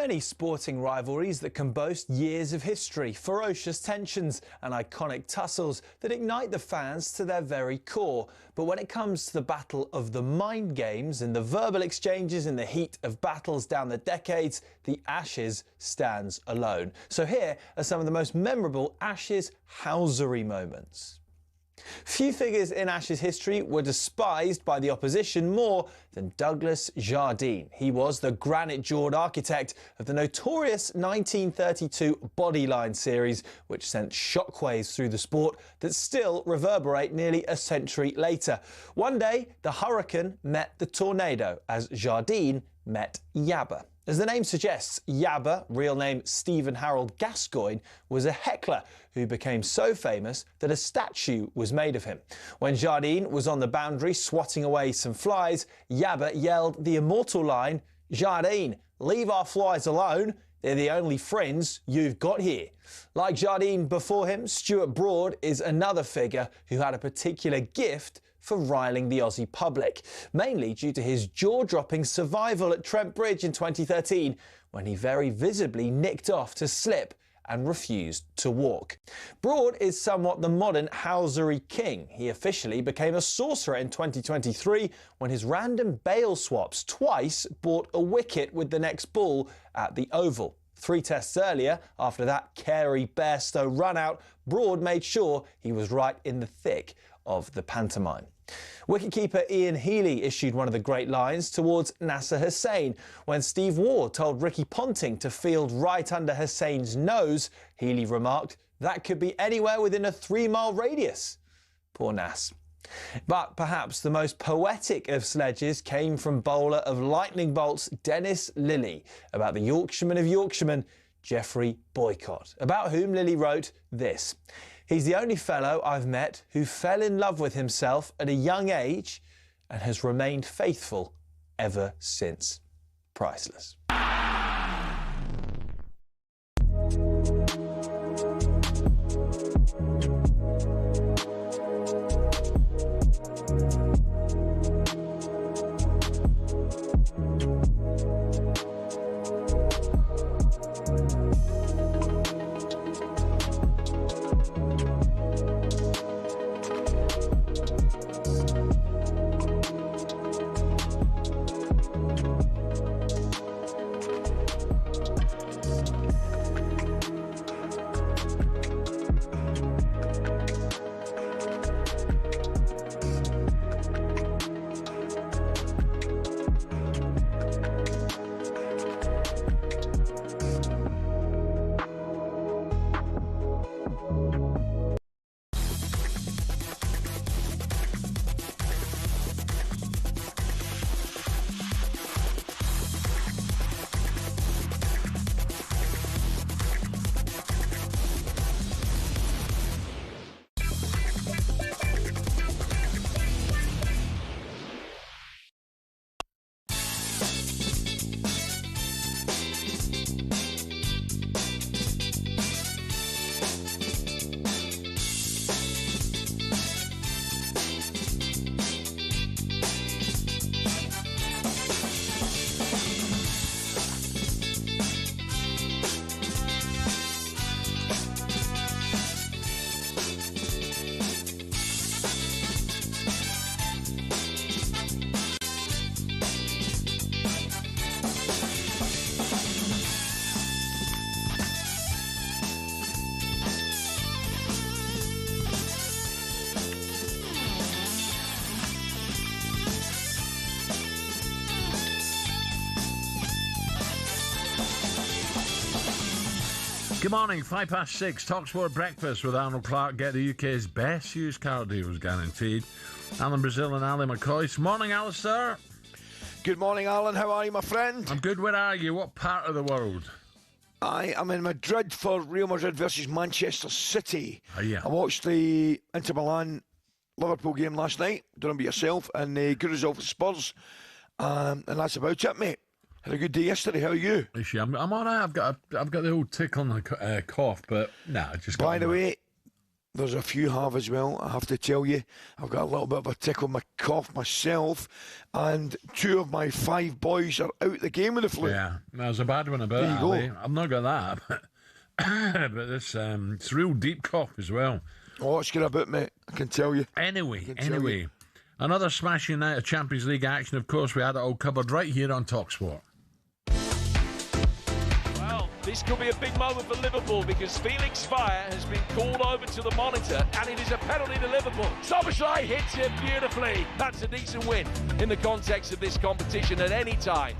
many sporting rivalries that can boast years of history, ferocious tensions and iconic tussles that ignite the fans to their very core. But when it comes to the battle of the mind games and the verbal exchanges in the heat of battles down the decades, the Ashes stands alone. So here are some of the most memorable Ashes housery moments. Few figures in Ashes history were despised by the opposition more than Douglas Jardine. He was the granite-jawed architect of the notorious 1932 Bodyline series, which sent shockwaves through the sport that still reverberate nearly a century later. One day, the hurricane met the tornado as Jardine met Yabba. As the name suggests, Yabba, real name Stephen Harold Gascoigne, was a heckler who became so famous that a statue was made of him. When Jardine was on the boundary swatting away some flies, Yabba yelled the immortal line, "Jardine, leave our flies alone. They're the only friends you've got here." Like Jardine before him, Stuart Broad is another figure who had a particular gift for riling the Aussie public, mainly due to his jaw-dropping survival at Trent Bridge in 2013, when he very visibly nicked off to slip and refused to walk. Broad is somewhat the modern housery king. He officially became a sorcerer in 2023 when his random bail swaps twice bought a wicket with the next ball at the Oval. 3 tests earlier, after that Carey Bairstow run-out, Broad made sure he was right in the thick of the pantomime. Wicketkeeper Ian Healy issued one of the great lines towards Nasser Hussain. When Steve Waugh told Ricky Ponting to field right under Hussain's nose, Healy remarked, "That could be anywhere within a 3-mile radius." Poor Nass. But perhaps the most poetic of sledges came from bowler of lightning bolts Dennis Lillee, about the Yorkshireman of Yorkshiremen, Geoffrey Boycott, about whom Lillee wrote this: "He's the only fellow I've met who fell in love with himself at a young age and has remained faithful ever since." Priceless. Good morning, 6:05, talkSPORT Breakfast with Arnold Clark. Get the UK's best used car deals guaranteed. Alan Brazil and Ally McCoist. Morning, Alistair. Good morning, Alan. How are you, my friend? I'm good. Where are you? What part of the world? I am in Madrid for Real Madrid versus Manchester City. Oh, yeah. I watched the Inter Milan Liverpool game last night. Don't know about yourself. And good result for Spurs. And that's about it, mate. Had a good day yesterday. How are you? I'm all right. I've got the old tick on the cough, but nah, I just got. By the way, there's a few have as well, I have to tell you. I've got a little bit of a tickle my cough myself, and 2 of my 5 boys are out the game with the flu. Yeah, there's a bad one about it, Ali. I've not got that, but this it's real deep cough as well. Oh, it's got a bit, mate, I can tell you. Anyway, another smashing night of Champions League action. Of course, we had it all covered right here on talkSPORT. This could be a big moment for Liverpool because Felix Fire has been called over to the monitor and it is a penalty to Liverpool. Szoboszlai hits it beautifully. That's a decent win in the context of this competition at any time,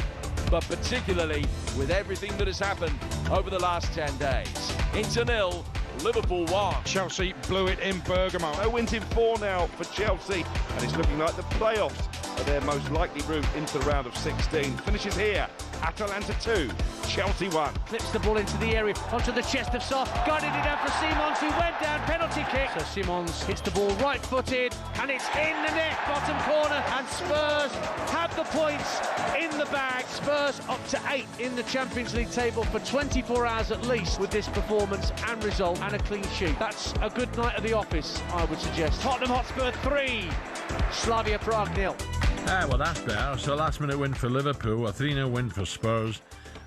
but particularly with everything that has happened over the last 10 days. Inter 0, Liverpool 1. Chelsea blew it in Bergamo. A wins in 4 now for Chelsea, and it's looking like the playoffs are their most likely route into the round of 16. Finishes here. Atalanta 2, Chelsea 1. Flips the ball into the area, onto the chest of Soft, guided it down for Simons, who went down, penalty kick. So Simons hits the ball right-footed, and it's in the net, bottom corner, and Spurs have the points in the bag. Spurs up to 8 in the Champions League table for 24 hours at least with this performance and result, and a clean sheet. That's a good night at the office, I would suggest. Tottenham Hotspur 3, Slavia Prague 0. Well, that's better. So last-minute win for Liverpool, a 3-0 win for Spurs,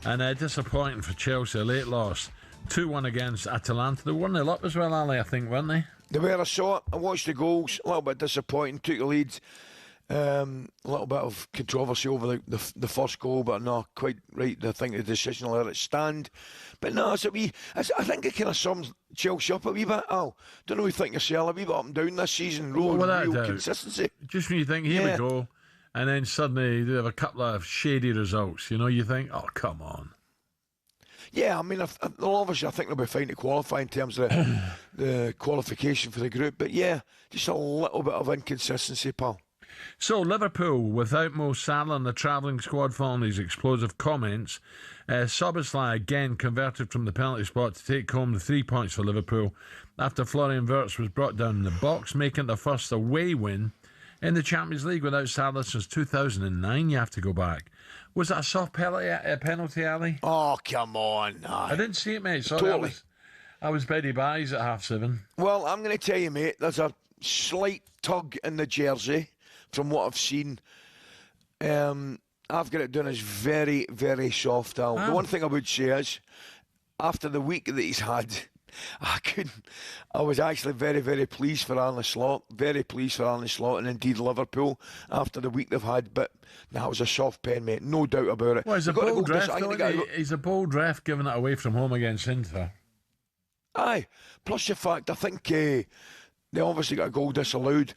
and disappointing for Chelsea, a late loss. 2-1 against Atalanta. They were 1-0 up as well, Ali, I think, weren't they? They were, I saw it. I watched the goals. A little bit disappointing. Took the lead. A little bit of controversy over the first goal, but no, quite right. I think the decision will let it stand. But no, it's a wee. I think it kind of sums Chelsea up a wee bit. Don't know what you think yourself. A wee bit up and down this season. Real consistency. Just when you think, here we go, and then suddenly they have a couple of shady results. You know, you think, oh, come on. Yeah, I mean, obviously I think they'll be fine to qualify in terms of the qualification for the group. But yeah, just a little bit of inconsistency, pal. So, Liverpool, without Mo Salah and the travelling squad following these explosive comments, Szoboszlai again converted from the penalty spot to take home the 3 points for Liverpool after Florian Wirtz was brought down in the box, making the first away win in the Champions League without Salah since 2009. You have to go back. Was that a soft penalty, Ali? Oh, come on. I didn't see it, mate. Sorry, totally. I was Betty Buys at 7:30. Well, I'm going to tell you, mate, there's a slight tug in the jersey from what I've seen. I've got it done as very, very soft, Al. The one thing I would say is, after the week that he's had, I was actually very, very pleased for Arne Slot. Very pleased for Arne Slot, and indeed Liverpool after the week they've had. But that was a soft pen, mate. No doubt about it. Well, he's a bold ref. He's a bold ref giving it away from home against Inter. Aye. Plus the fact, I think they obviously got a goal disallowed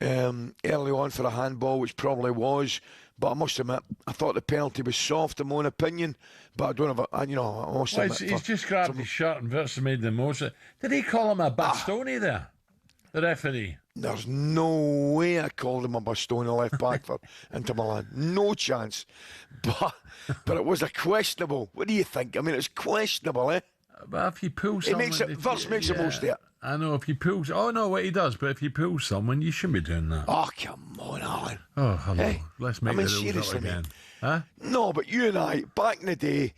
early on for a handball, which probably was. But I must admit, I thought the penalty was soft, in my own opinion. But I don't have I must admit. He's just grabbed his shirt and Wirtz made the most of it. Did he call him a Bastoni there? The referee? There's no way I called him a Bastoni left back for Inter Milan. No chance. But it was a questionable. What do you think? I mean, it's questionable, eh? But if you pull someone... Wirtz makes the most of it. I know, if he pulls... Oh, no, what he does, but if you pull someone, you shouldn't be doing that. Oh, come on, Alan. Oh, hello. Hey, let's make the rules up again. Huh? No, but you and I, back in the day,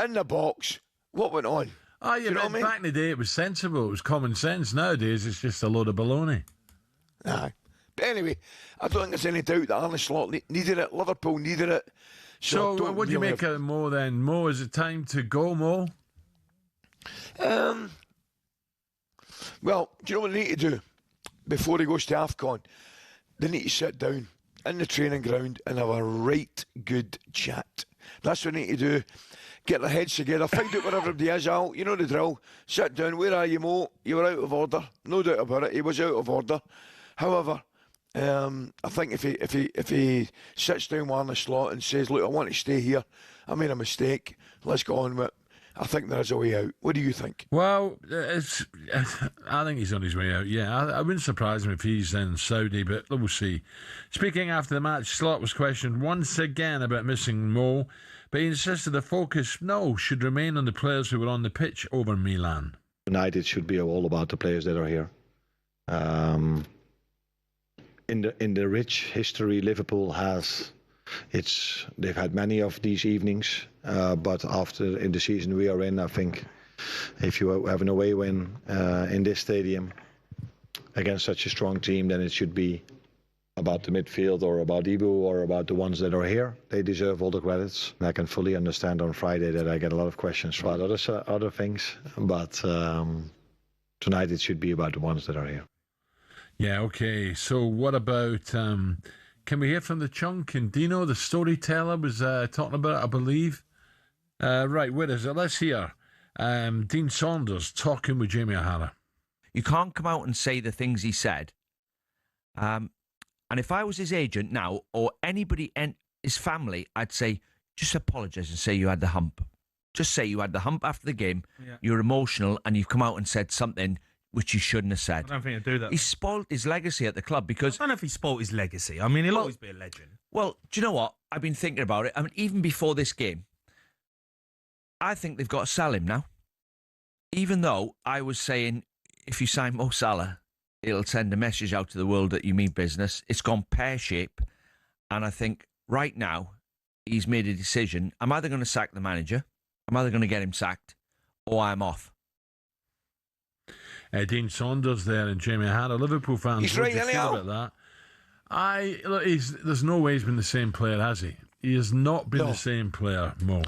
in the box, what went on? Oh, yeah, but back in the day, it was sensible. It was common sense. Nowadays, it's just a load of baloney. Aye. But anyway, I don't think there's any doubt that Arne Slot needed it. Liverpool needed it. So what do you make of Mo then? Mo, is it time to go, Mo? Well, do you know what they need to do before he goes to AFCON? They need to sit down in the training ground and have a right good chat. That's what they need to do. Get their heads together, find out where everybody is, Al. You know the drill. Sit down. Where are you, Mo? You were out of order. No doubt about it. He was out of order. However, I think if he sits down with Arne Slot and says, look, I want to stay here. I made a mistake. Let's go on with it. I think there is a way out. What do you think? Well, I think he's on his way out, yeah. I wouldn't surprise him if he's in Saudi, but we'll see. Speaking after the match, Slot was questioned once again about missing Mo, but he insisted the focus, should remain on the players who were on the pitch over Milan. Tonight it should be all about the players that are here. In the rich history Liverpool has... They've had many of these evenings, but in the season we are in, I think if you have an away win in this stadium, against such a strong team, then it should be about the midfield or about Ibu or about the ones that are here. They deserve all the credits. And I can fully understand on Friday that I get a lot of questions about other things, but tonight it should be about the ones that are here. Yeah, okay. So what about, can we hear from the chunk? And Dino, the storyteller, was talking about it, I believe. Right, where is it? Let's hear Dean Saunders talking with Jamie O'Hara. You can't come out and say the things he said. And if I was his agent now, or anybody in his family, I'd say, just apologise and say you had the hump. Just say you had the hump after the game, you're emotional, and you've come out and said something which you shouldn't have said. I don't think he'd do that. He spoilt his legacy at the club because... I don't know if he spoilt his legacy. I mean, he'll always be a legend. Well, do you know what? I've been thinking about it. I mean, even before this game, I think they've got to sell him now. Even though I was saying, if you sign Mo Salah, it'll send a message out to the world that you mean business. It's gone pear-shaped. And I think right now, he's made a decision. I'm either going to sack the manager, I'm either going to get him sacked, or I'm off. Dean Saunders there and Jamie O'Hara. Liverpool fans, He's what right, do you feel about that? Look, there's no way he's been the same player, has he? He has not been the same player, Mo.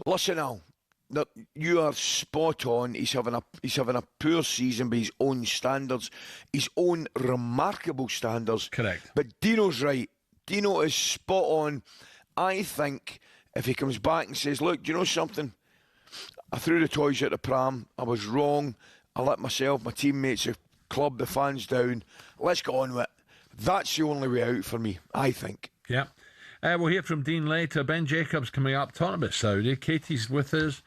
Listen, Al, no, you are spot on. He's having a poor season by his own standards, his own remarkable standards. Correct. But Dino's right. Dino is spot on. I think if he comes back and says, look, do you know something? I threw the toys at the pram. I was wrong. I let myself, my teammates, the club, the fans down. Let's get on with it. That's the only way out for me, I think. Yeah. We'll hear from Dean later. Ben Jacobs coming up, talking about Saudi. Katie's with us.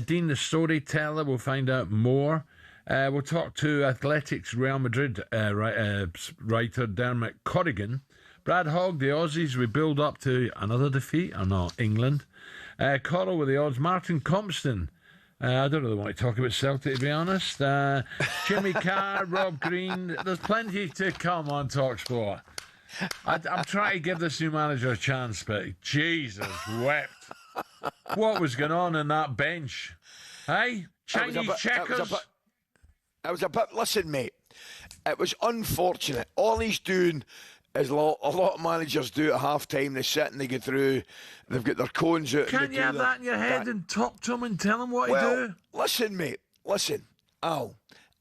Dean, the storyteller, we'll find out more. We'll talk to Athletics Real Madrid writer Dermot Corrigan. Brad Hogg, the Aussies, we build up to another defeat, or not, England. Coral with the odds. Martin Compston. I don't really want to talk about Celtic, to be honest. Jimmy Carr, Rob Green. There's plenty to come on talkSPORT. I'm trying to give this new manager a chance, but Jesus wept. What was going on in that bench? Hey? Chinese checkers? It was a bit, listen, mate, it was unfortunate. All he's doing is a lot of managers do at half-time. They sit and they get through. They've got their cones out. Can't you have that in your head and talk to him and tell him what to do? Listen, mate, listen. Al,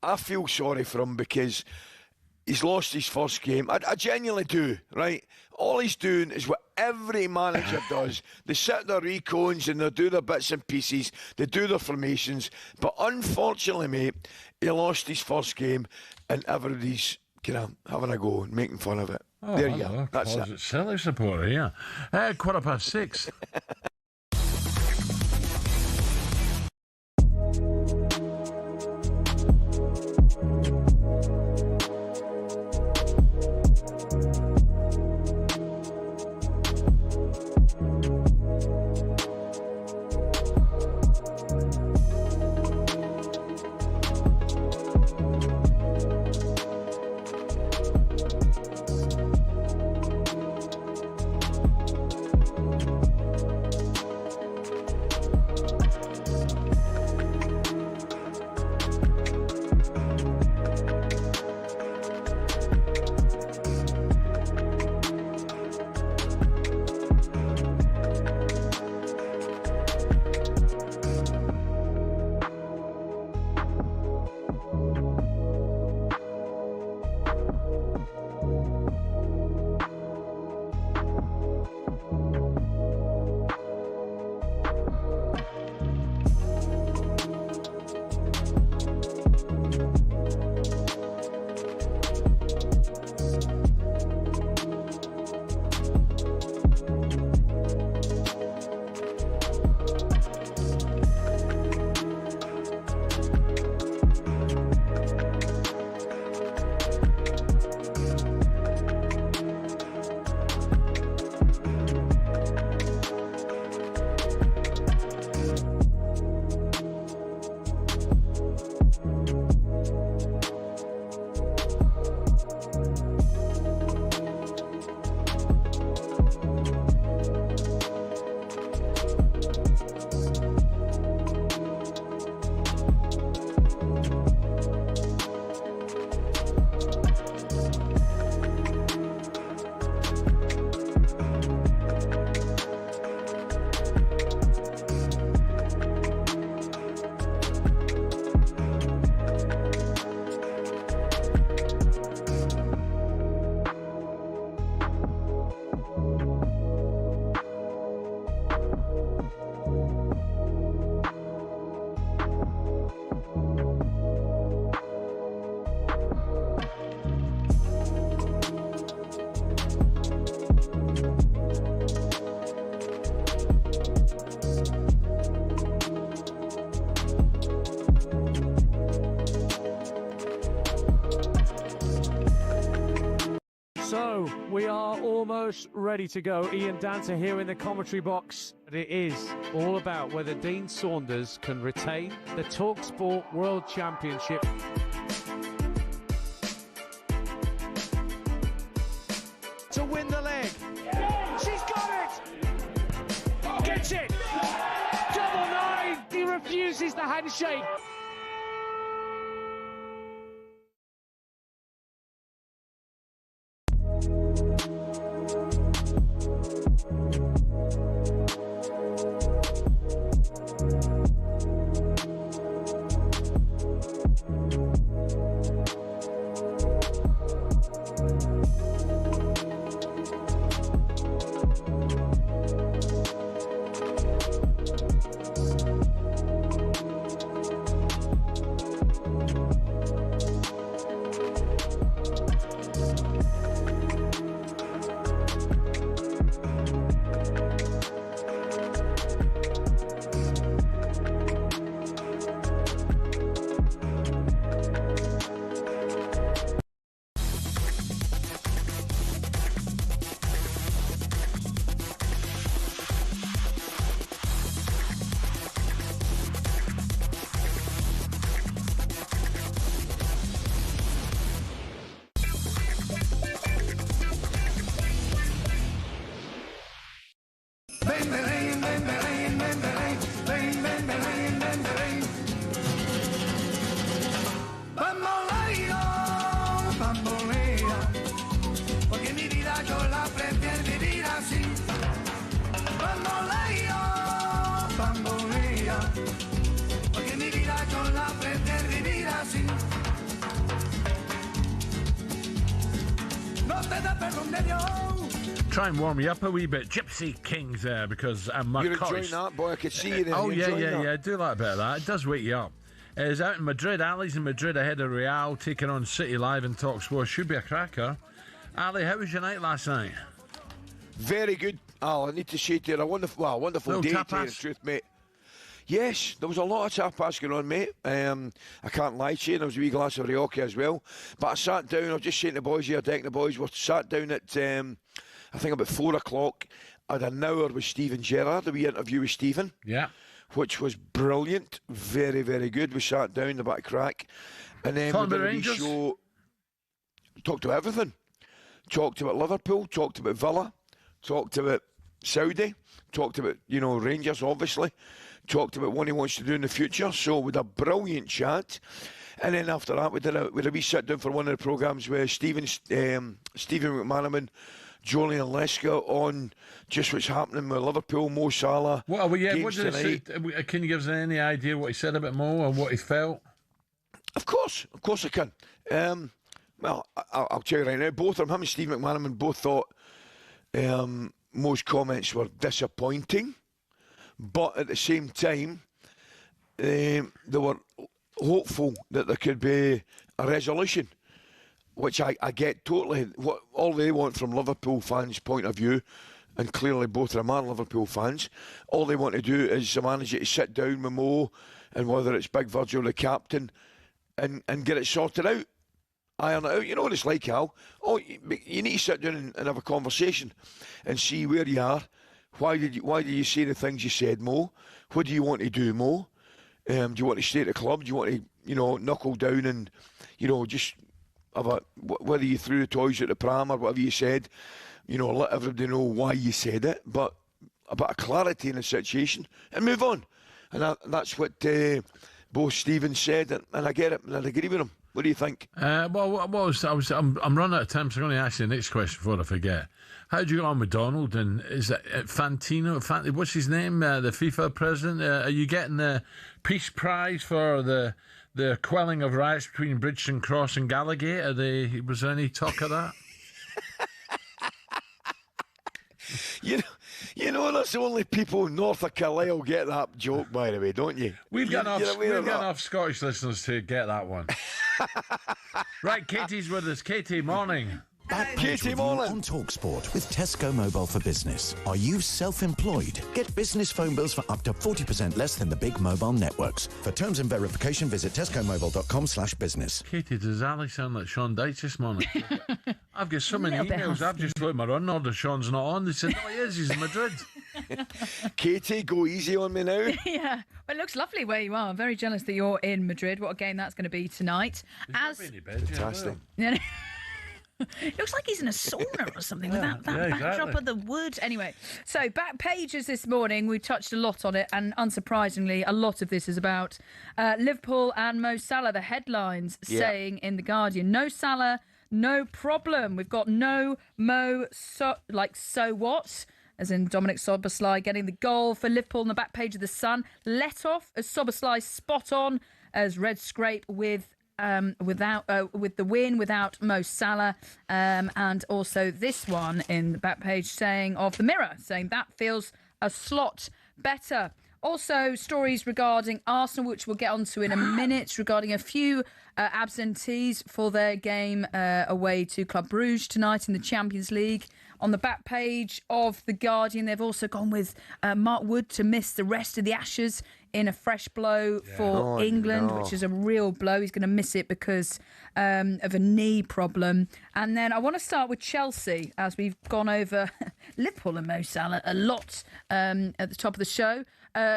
I feel sorry for him because he's lost his first game. I genuinely do, right? All he's doing is what every manager does. They sit their recones and they do their bits and pieces. They do their formations. But unfortunately, mate, he lost his first game and everybody's kind of having a go and making fun of it. Oh, there you go. That's it. Celtic supporter, yeah. 6:15. almost ready to go. Ian Danter here in the commentary box. But it is all about whether Dean Saunders can retain the talkSPORT World Championship. To win the leg. She's got it! Gets it! Double nine! He refuses the handshake. Try and warm you up a wee bit. Gypsy Kings there, because McCoist. You're enjoying that, boy. I could see you there. Oh, You're yeah. that. I do like a bit of that. It does wake you up. It's out in Madrid. Ali's in Madrid ahead of Real, taking on City live in talkSPORT. Should be a cracker. Ali, how was your night last night? Very good. Al, I need to say to you, a wonderful day, to tell you the truth, mate. Yes, there was a lot of tapas going on, mate. I can't lie to you, there was a wee glass of Rioja as well. But I sat down, I was just saying to the boys here, decking the boys, we sat down at, I think about 4 o'clock. I had an hour with Stephen Gerrard, a wee interview with Stephen. Yeah. Which was brilliant. Very, very good. We sat down, the back crack. And then we did a wee show. Talked about everything. Talked about Liverpool, talked about Villa, talked about Saudi, talked about, Rangers, obviously. Talked about what he wants to do in the future. So we had a brilliant chat. And then after that, we did a wee sit down for one of the programmes where Stephen McManaman, Julian Leska on just what's happening with Liverpool, Mo Salah. What did he say? Can you give us any idea what he said about Mo and what he felt? Of course I can. Well, I'll tell you right now, both of them, him and Steve McManaman, both thought Mo's comments were disappointing, but at the same time, they were hopeful that there could be a resolution, which I get totally. What all they want from Liverpool fans' point of view, and clearly both of them are Liverpool fans, all they want to do is the manager to sit down with Mo, and whether it's Big Virgil, the captain, and get it sorted out. Iron it out. You know what it's like, Al? Oh, you need to sit down and have a conversation and see where you are. Why did you say the things you said, Mo? What do you want to do, Mo? Do you want to stay at the club? Do you want to, knuckle down and, just have whether you threw the toys at the pram or whatever you said, let everybody know why you said it, but a bit of clarity in the situation and move on. And that's what both Stephen said, and I get it, and I agree with him. What do you think? I'm running out of time, so I'm going to ask you the next question before I forget. How did you get on with Donald? And is that Fantino? What's his name? The FIFA president? Are you getting the Peace Prize for the quelling of riots between Bridgeton Cross and Gallagher? Was there any talk of that? You know, that's the only people north of Carlisle get that joke, by the way, don't you? We've got enough Scottish listeners to get that one. Right, Katie's with us. Katie, morning. Back page Katie review Morland. on talkSPORT with Tesco Mobile for Business. Are you self-employed? Get business phone bills for up to 40% less than the big mobile networks. For terms and verification, visit tescomobile.com/business. Katie, does Ali sound like Sean Dyche this morning? I've got so many Little bit emails. I've husky. just looked at my run order. Sean's not on. They said, no, he is. He's in Madrid. Katie, go easy on me now. Yeah, well, it looks lovely where you are. I'm very jealous that you're in Madrid. What a game that's going to be tonight. Fantastic. Yeah, it looks like he's in a sauna or something with that backdrop exactly. of the wood. Anyway, so back pages this morning, we touched a lot on it, and unsurprisingly, a lot of this is about Liverpool and Mo Salah. The headlines saying in The Guardian, no Salah, no problem. We've got no Mo, so what? As in Dominic Szoboszlai getting the goal for Liverpool on the back page of The Sun. Let off as Szoboszlai spot on as Red scrape with the win without Mo Salah, and also this one in the back page saying of the Mirror saying that feels a slot better. Also stories regarding Arsenal, which we'll get onto in a minute, regarding a few absentees for their game away to Club Brugge tonight in the Champions League. On the back page of The Guardian, they've also gone with Mark Wood to miss the rest of the Ashes in a fresh blow for England, which is a real blow. He's going to miss it because of a knee problem. And then I want to start with Chelsea, as we've gone over Liverpool and Mo Salah a lot at the top of the show.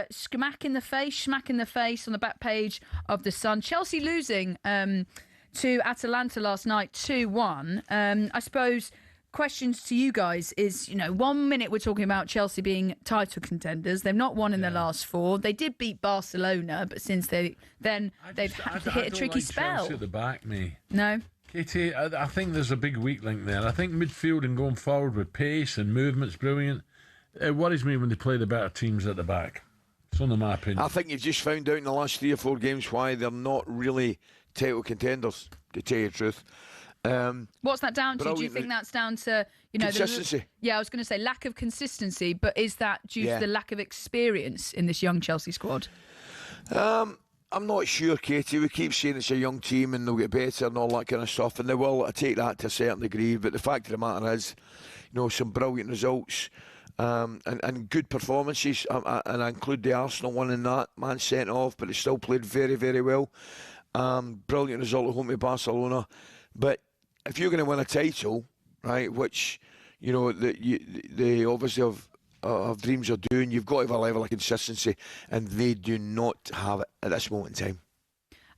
Smack in the face on the back page of The Sun. Chelsea losing to Atalanta last night 2-1. I suppose questions to you guys is, 1 minute we're talking about Chelsea being title contenders. They've not won in their last 4. They did beat Barcelona, but since they've had to hit a tricky spell. Chelsea at the back, me. No? Katie, I think there's a big weak link there. I think midfield and going forward with pace and movement's brilliant. It worries me when they play the better teams at the back. It's only my opinion. I think you've just found out in the last 3 or 4 games why they're not really title contenders, to tell you the truth. What's that down to? Do you think that's down to consistency? I was going to say lack of consistency, but is that due to the lack of experience in this young Chelsea squad? I'm not sure, Katie. We keep saying it's a young team and they'll get better and all that kind of stuff, and they will. I take that to a certain degree, but the fact of the matter is, some brilliant results and good performances, and I include the Arsenal one in that. Man sent off, but they still played very, very well. Brilliant result at home to Barcelona, but if you're going to win a title, right, which they obviously have dreams of doing, you've got to have a level of consistency, and they do not have it at this moment in time.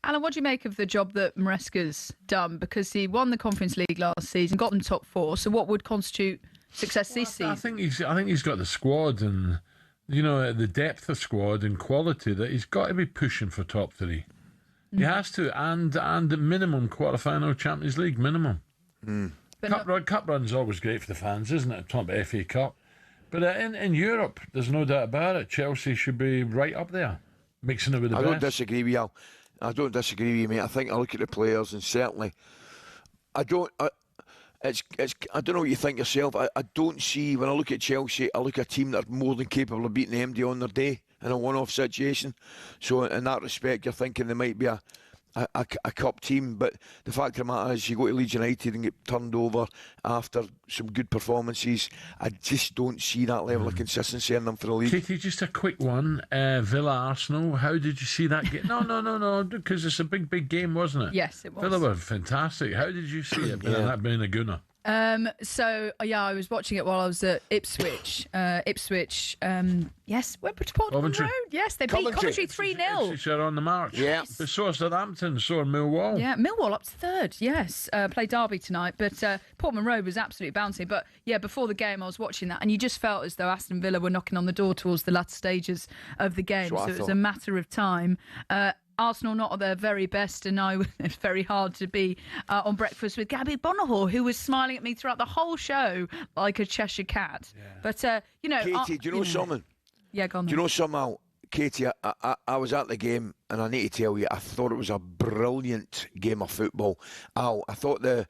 Alan, what do you make of the job that Maresca's done? Because he won the Conference League last season, got them top 4. So what would constitute success this season? I think he's got the squad and the depth of squad and quality that he's got to be pushing for top 3. He has to, and minimum quarter-final Champions League, minimum. Cup run's always great for the fans, isn't it? Top FA Cup. But in Europe, there's no doubt about it, Chelsea should be right up there, mixing it with the best. I don't disagree with you, mate. I think I look at the players, and certainly, I don't know what you think yourself. I don't see, when I look at Chelsea, I look at a team that are more than capable of beating MD on their day in a one-off situation. So in that respect, you're thinking they might be a cup team, but the fact of the matter is you go to Leeds United and get turned over after some good performances. I just don't see that level of consistency in them for the league. Katie, just a quick one. Villa Arsenal, how did you see that game? No, because it's a big game, wasn't it? Yes, it was. Villa were fantastic. How did you see it? That being a gunner. I was watching it while I was at Ipswich. Yes, Bridgeport Road. Yes, they beat Coventry 3-0. Ipswich are on the march. Yeah. But so are Southampton, so are Millwall. Yeah, Millwall up to 3rd. Yes, play Derby tonight. But Portman Road was absolutely bouncing. But yeah, before the game, I was watching that, and you just felt as though Aston Villa were knocking on the door towards the latter stages of the game. So it was a matter of time. Arsenal not at their very best, and now it's very hard to be on breakfast with Gabby Bonahor, who was smiling at me throughout the whole show like a Cheshire cat. Yeah. But Katie, do you know something? Yeah, go on. Do you know something, Katie? I was at the game, and I need to tell you, I thought it was a brilliant game of football. I thought the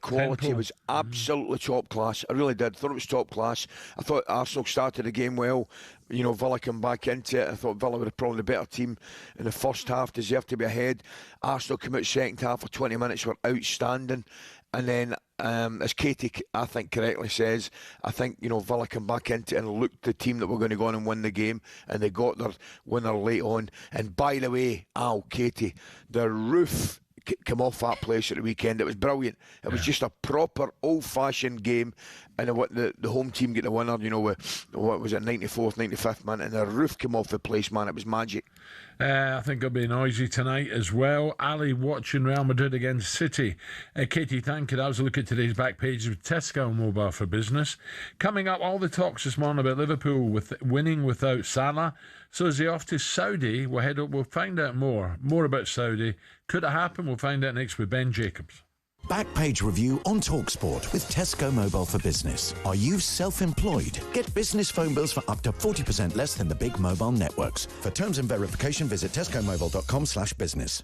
quality was absolutely top class. I really did. I thought it was top class. I thought Arsenal started the game well. Villa came back into it. I thought Villa were probably the better team in the first half, deserved to be ahead. Arsenal came out second half for 20 minutes, were outstanding. And then as Katie, I think, correctly says, I think, Villa come back into it and looked the team that were going to go on and win the game, and they got their winner late on. And by the way, Katie, the roof come off that place at the weekend. It was brilliant. It was just a proper old-fashioned game, and the home team get the winner, what was it, 94th, 95th minute, and the roof came off the place, man. It was magic. I think it'll be noisy tonight as well. Ali watching Real Madrid against City. Katie, thank you. That was a look at today's back pages with Tesco Mobile for Business. Coming up, all the talks this morning about Liverpool winning without Salah. So is he off to Saudi? We'll find out more about Saudi. Could it happen? We'll find out next with Ben Jacobs. Backpage review on talkSPORT with Tesco Mobile for Business. Are you self-employed? Get business phone bills for up to 40% less than the big mobile networks. For terms and verification, visit tescomobile.com/business.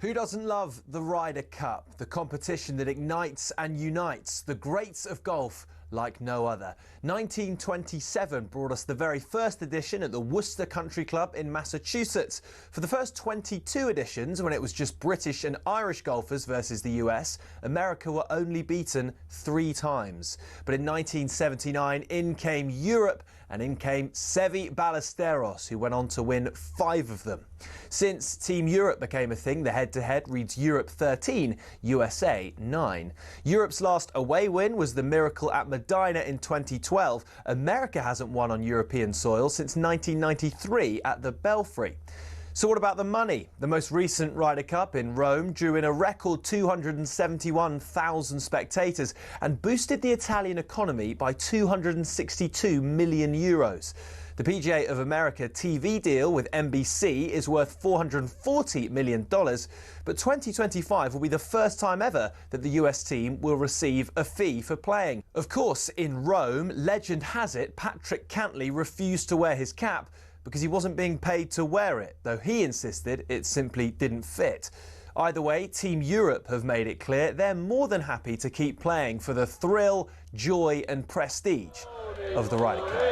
Who doesn't love the Ryder Cup, the competition that ignites and unites the greats of golf like no other? 1927 brought us the very first edition at the Worcester Country Club in Massachusetts. For the first 22 editions, when it was just British and Irish golfers versus the US, America were only beaten 3 times. But in 1979, in came Europe, and in came Seve Ballesteros, who went on to win 5 of them. Since Team Europe became a thing, the head-to-head reads Europe 13, USA 9. Europe's last away win was the miracle at Medina in 2012. America hasn't won on European soil since 1993 at the Belfry. So what about the money? The most recent Ryder Cup in Rome drew in a record 271,000 spectators and boosted the Italian economy by €262 million. The PGA of America TV deal with NBC is worth $440 million, but 2025 will be the first time ever that the US team will receive a fee for playing. Of course, in Rome, legend has it Patrick Cantley refused to wear his cap because he wasn't being paid to wear it, though he insisted it simply didn't fit. Either way, Team Europe have made it clear they're more than happy to keep playing for the thrill, joy and prestige of the Ryder Cup.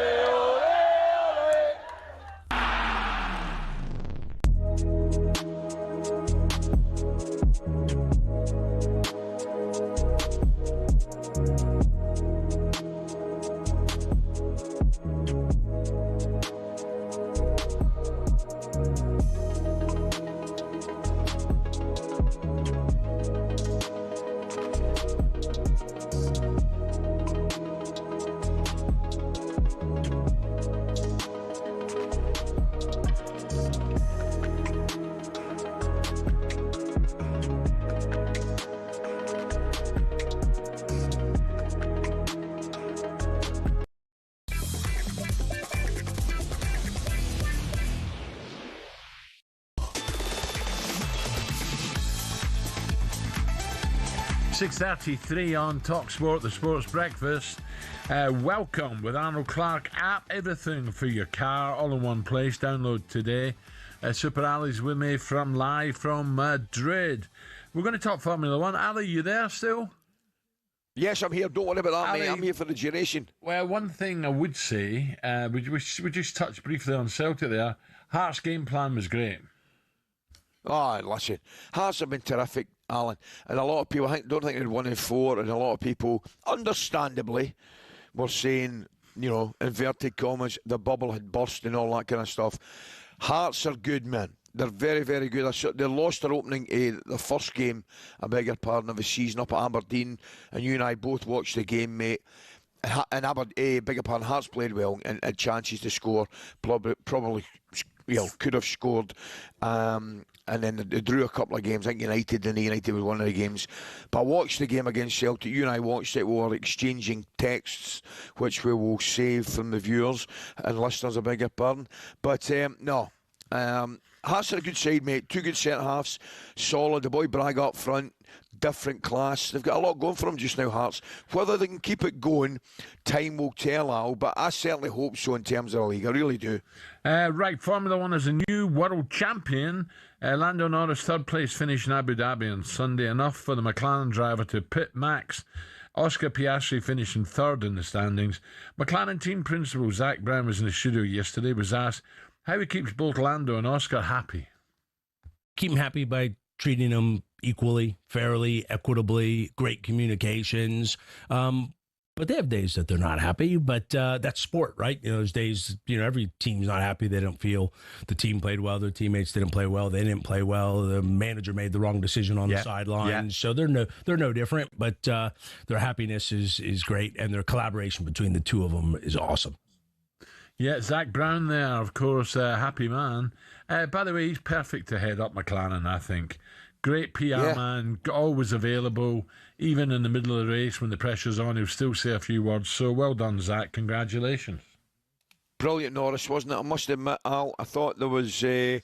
6:33 on talkSPORT, the Sports Breakfast. Welcome with Arnold Clark app. Everything for your car, all in one place. Download today. Super Ali's with me live from Madrid. We're going to talk Formula One. Ali, you there still? Yes, I'm here. Don't worry about that, Ali, mate. I'm here for the duration. Well, one thing I would say, we just touched briefly on Celtic there. Hearts' game plan was great. Oh, listen, Hearts have been terrific, Alan. And a lot of people don't think they'd won in 4, and a lot of people, understandably, were saying, you know, inverted commas, the bubble had burst and all that kind of stuff. Hearts are good, man. They're very, very good. They lost their opening, the first game, I beg your pardon, of the season up at Aberdeen, and you and I both watched the game, mate. And beg your pardon, Hearts played well and had chances to score. Probably, you know, could have scored. And then they drew a couple of games. I think United was one of the games. But I watched the game against Celtic. You and I watched it. We were exchanging texts, which we will save from the viewers and listeners, I beg your pardon. But no. Hearts are a good side, mate. 2 good centre-halves. Solid. The boy Braga up front. Different class. They've got a lot going for them just now, Hearts. Whether they can keep it going, time will tell, Al. But I certainly hope so in terms of the league. I really do. Right, Formula One is a new world champion. Lando Norris' third place finish in Abu Dhabi on Sunday. Enough for the McLaren driver to pit Max. Oscar Piastri finishing third in the standings. McLaren team principal Zach Brown was in the studio yesterday, was asked how he keeps both Lando and Oscar happy. Keep them happy by treating them equally, fairly, equitably, great communications. But they have days that they're not happy, but that's sport, right? You know, there's days, you know, every team's not happy. They don't feel the team played well. Their teammates didn't play well. They didn't play well. The manager made the wrong decision on the sideline. So they're no different, but their happiness is great, and their collaboration between the two of them is awesome. Yeah, Zach Brown there, of course, happy man. By the way, he's perfect to head up McLaren, I think. Great PR man, always available, even in the middle of the race when the pressure's on, he'll still say a few words. So well done, Zach. Congratulations. Brilliant Norris, wasn't it? I must admit, Al, I thought there was... it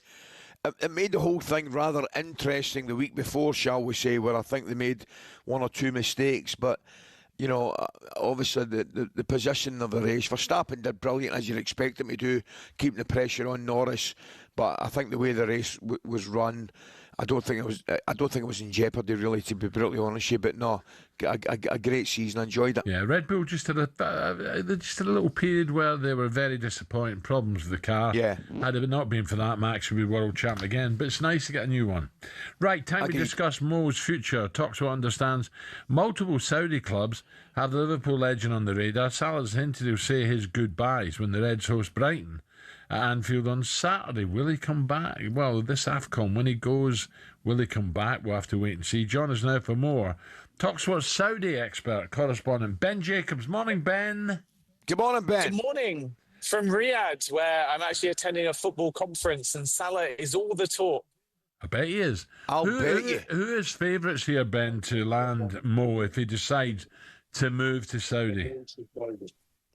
made the whole thing rather interesting the week before, shall we say, where I think they made 1 or 2 mistakes, but... You know, obviously the position of the race, Verstappen did brilliant as you'd expect him to do, keeping the pressure on Norris. But I think the way the race was run, I don't think it was in jeopardy, really, to be brutally honest with you. But no, a great season. I enjoyed it. Yeah, Red Bull just had a little period where they were very disappointing, problems with the car. Yeah. Had it not been for that, Max would be world champ again. But it's nice to get a new one. Right, time to discuss Mo's future. talkSPORT understands multiple Saudi clubs have the Liverpool legend on the radar. Salah's hinted he'll say his goodbyes when the Reds host Brighton at Anfield on Saturday. Will he come back? Well, this AFCON, when he goes, will he come back? We'll have to wait and see. Join us now for more. talkSPORT Saudi expert, correspondent Ben Jacobs. Morning, Ben. Good morning, Ben. Good morning from Riyadh, where I'm actually attending a football conference, and Salah is all the talk. I bet he is. I'll bet you. Who is favourites here, Ben, to land Mo if he decides to move to Saudi?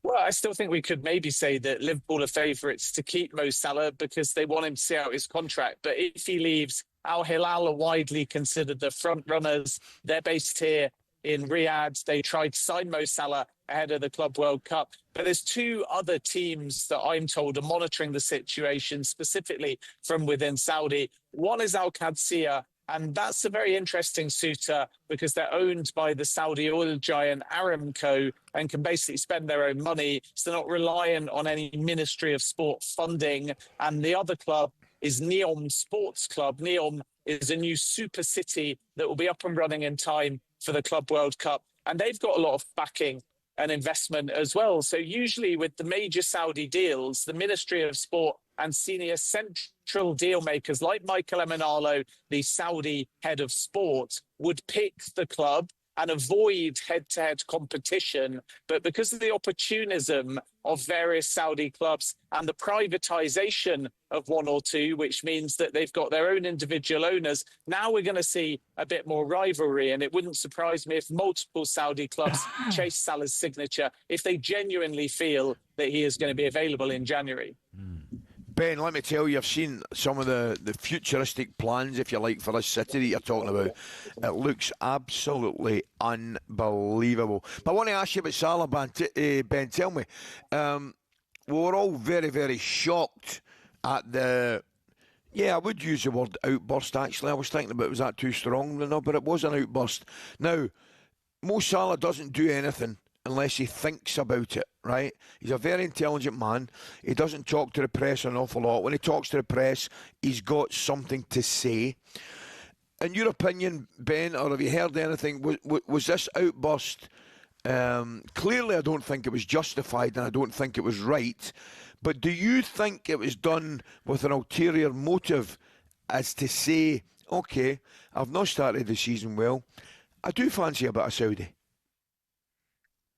Well, I still think we could maybe say that Liverpool are favourites to keep Mo Salah because they want him to see out his contract. But if he leaves, Al Hilal are widely considered the front runners. They're based here in Riyadh. They tried to sign Mo Salah ahead of the Club World Cup. But there's 2 other teams that I'm told are monitoring the situation, specifically from within Saudi. One is Al Qadsiya, and that's a very interesting suitor because they're owned by the Saudi oil giant Aramco and can basically spend their own money. So they're not reliant on any Ministry of Sport funding. And the other club is Neom Sports Club. Neom is a new super city that will be up and running in time for the Club World Cup. And they've got a lot of backing and investment as well. So usually with the major Saudi deals, the Ministry of Sport and senior central deal makers like Michael Emenalo, the Saudi head of sport, would pick the club and avoid head-to-head competition. But because of the opportunism of various Saudi clubs and the privatization of 1 or 2, which means that they've got their own individual owners, now we're going to see a bit more rivalry. And it wouldn't surprise me if multiple Saudi clubs chase Salah's signature if they genuinely feel that he is going to be available in January. Ben, let me tell you, I've seen some of the futuristic plans, if you like, for this city that you're talking about. It looks absolutely unbelievable. But I want to ask you about Salah, Ben. Tell me, we were all very, very shocked at the... Yeah, I would use the word outburst, actually. I was thinking about, was that too strong? No, but it was an outburst. Now, Mo Salah doesn't do anything unless he thinks about it, right? He's a very intelligent man. He doesn't talk to the press an awful lot. When he talks to the press, he's got something to say. In your opinion, Ben, or have you heard anything, was this outburst... clearly, I don't think it was justified and I don't think it was right. But do you think it was done with an ulterior motive as to say, OK, I've not started the season well. I do fancy a bit of Saudi.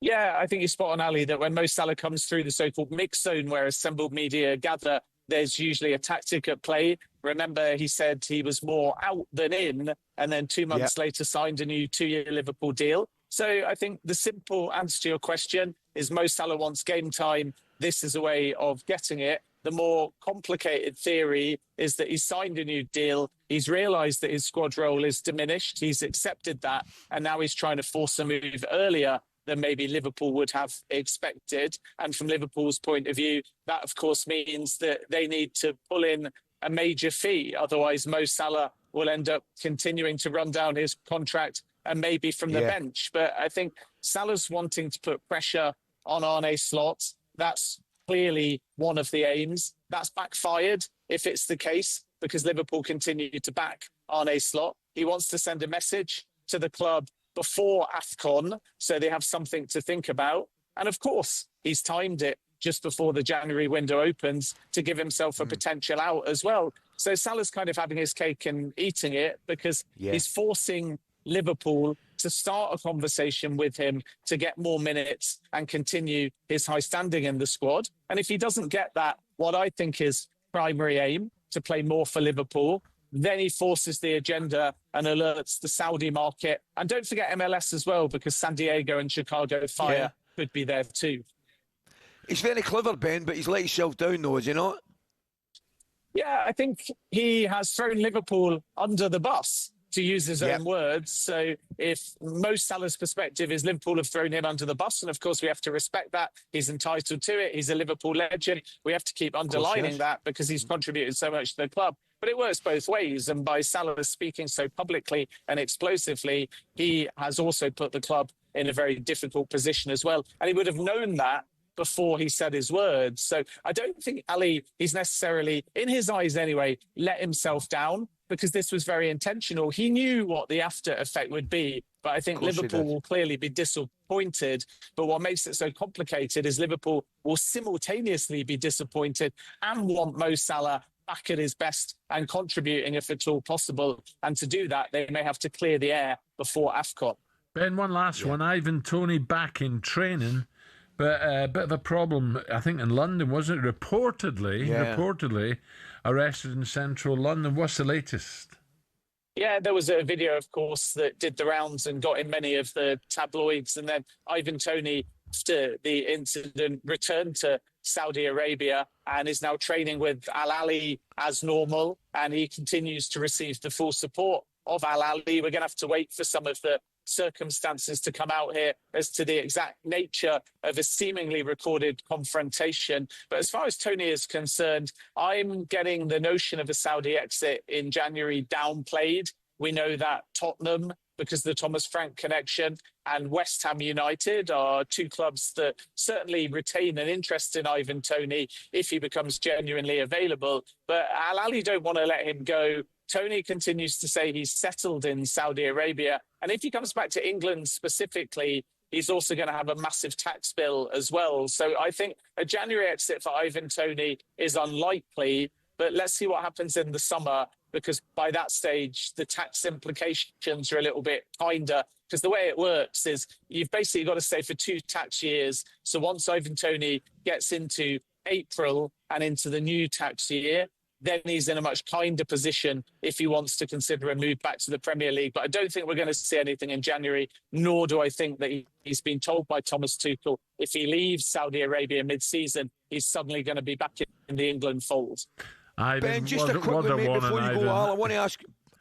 Yeah, I think you're spot on, Ali, that when Mo Salah comes through the so-called mix zone where assembled media gather, there's usually a tactic at play. Remember, he said he was more out than in, and then 2 months later signed a new 2-year Liverpool deal. So I think the simple answer to your question is Mo Salah wants game time. This is a way of getting it. The more complicated theory is that he's signed a new deal. He's realised that his squad role is diminished. He's accepted that. And now he's trying to force a move earlier than maybe Liverpool would have expected. And from Liverpool's point of view, that, of course, means that they need to pull in a major fee. Otherwise, Mo Salah will end up continuing to run down his contract and maybe from the bench. But I think Salah's wanting to put pressure on Arne Slot. That's clearly one of the aims. That's backfired, if it's the case, because Liverpool continue to back Arne Slot. He wants to send a message to the club before AFCON, so they have something to think about. And of course, he's timed it just before the January window opens to give himself a potential out as well. So Salah's kind of having his cake and eating it because he's forcing Liverpool to start a conversation with him to get more minutes and continue his high standing in the squad. And if he doesn't get that, what I think is primary aim, to play more for Liverpool, then he forces the agenda and alerts the Saudi market. And don't forget MLS as well, because San Diego and Chicago Fire could be there too. He's very clever, Ben, but he's let himself down though, is he not? Yeah, I think he has thrown Liverpool under the bus, to use his own words. So if Mo Salah's perspective is Liverpool have thrown him under the bus, and of course we have to respect that. He's entitled to it. He's a Liverpool legend. We have to keep underlining that because he's contributed so much to the club. But it works both ways. And by Salah speaking so publicly and explosively, he has also put the club in a very difficult position as well. And he would have known that before he said his words. So I don't think Ali, he's necessarily, in his eyes anyway, let himself down, because this was very intentional. He knew what the after effect would be, but I think Liverpool will clearly be disappointed. But what makes it so complicated is Liverpool will simultaneously be disappointed and want Mo Salah back at his best and contributing if at all possible. And to do that, they may have to clear the air before AFCON. Ben, one last one. Ivan Toney back in training, but a bit of a problem, I think, in London, wasn't it? Reportedly arrested in central London. What's the latest? Yeah, there was a video, of course, that did the rounds and got in many of the tabloids. And then Ivan Toney, after the incident, returned to Saudi Arabia and is now training with Al Ahly as normal. And he continues to receive the full support of Al Ahly. We're going to have to wait for some of the circumstances to come out here as to the exact nature of a seemingly recorded confrontation. But as far as Toney is concerned, I'm getting the notion of a Saudi exit in January downplayed. We know that Tottenham, because of the Thomas Frank connection, and West Ham United are two clubs that certainly retain an interest in Ivan Toney if he becomes genuinely available. But Al Ahly don't want to let him go. Toney continues to say he's settled in Saudi Arabia. And if he comes back to England specifically, he's also going to have a massive tax bill as well. So I think a January exit for Ivan Toney is unlikely. But let's see what happens in the summer, because by that stage, the tax implications are a little bit kinder. Because the way it works is you've basically got to stay for 2 tax years. So once Ivan Toney gets into April and into the new tax year, then he's in a much kinder position if he wants to consider a move back to the Premier League. But I don't think we're going to see anything in January, nor do I think that he's been told by Thomas Tuchel if he leaves Saudi Arabia mid-season, he's suddenly going to be back in the England fold. Ben, just a quick one, mate, before you go, Al.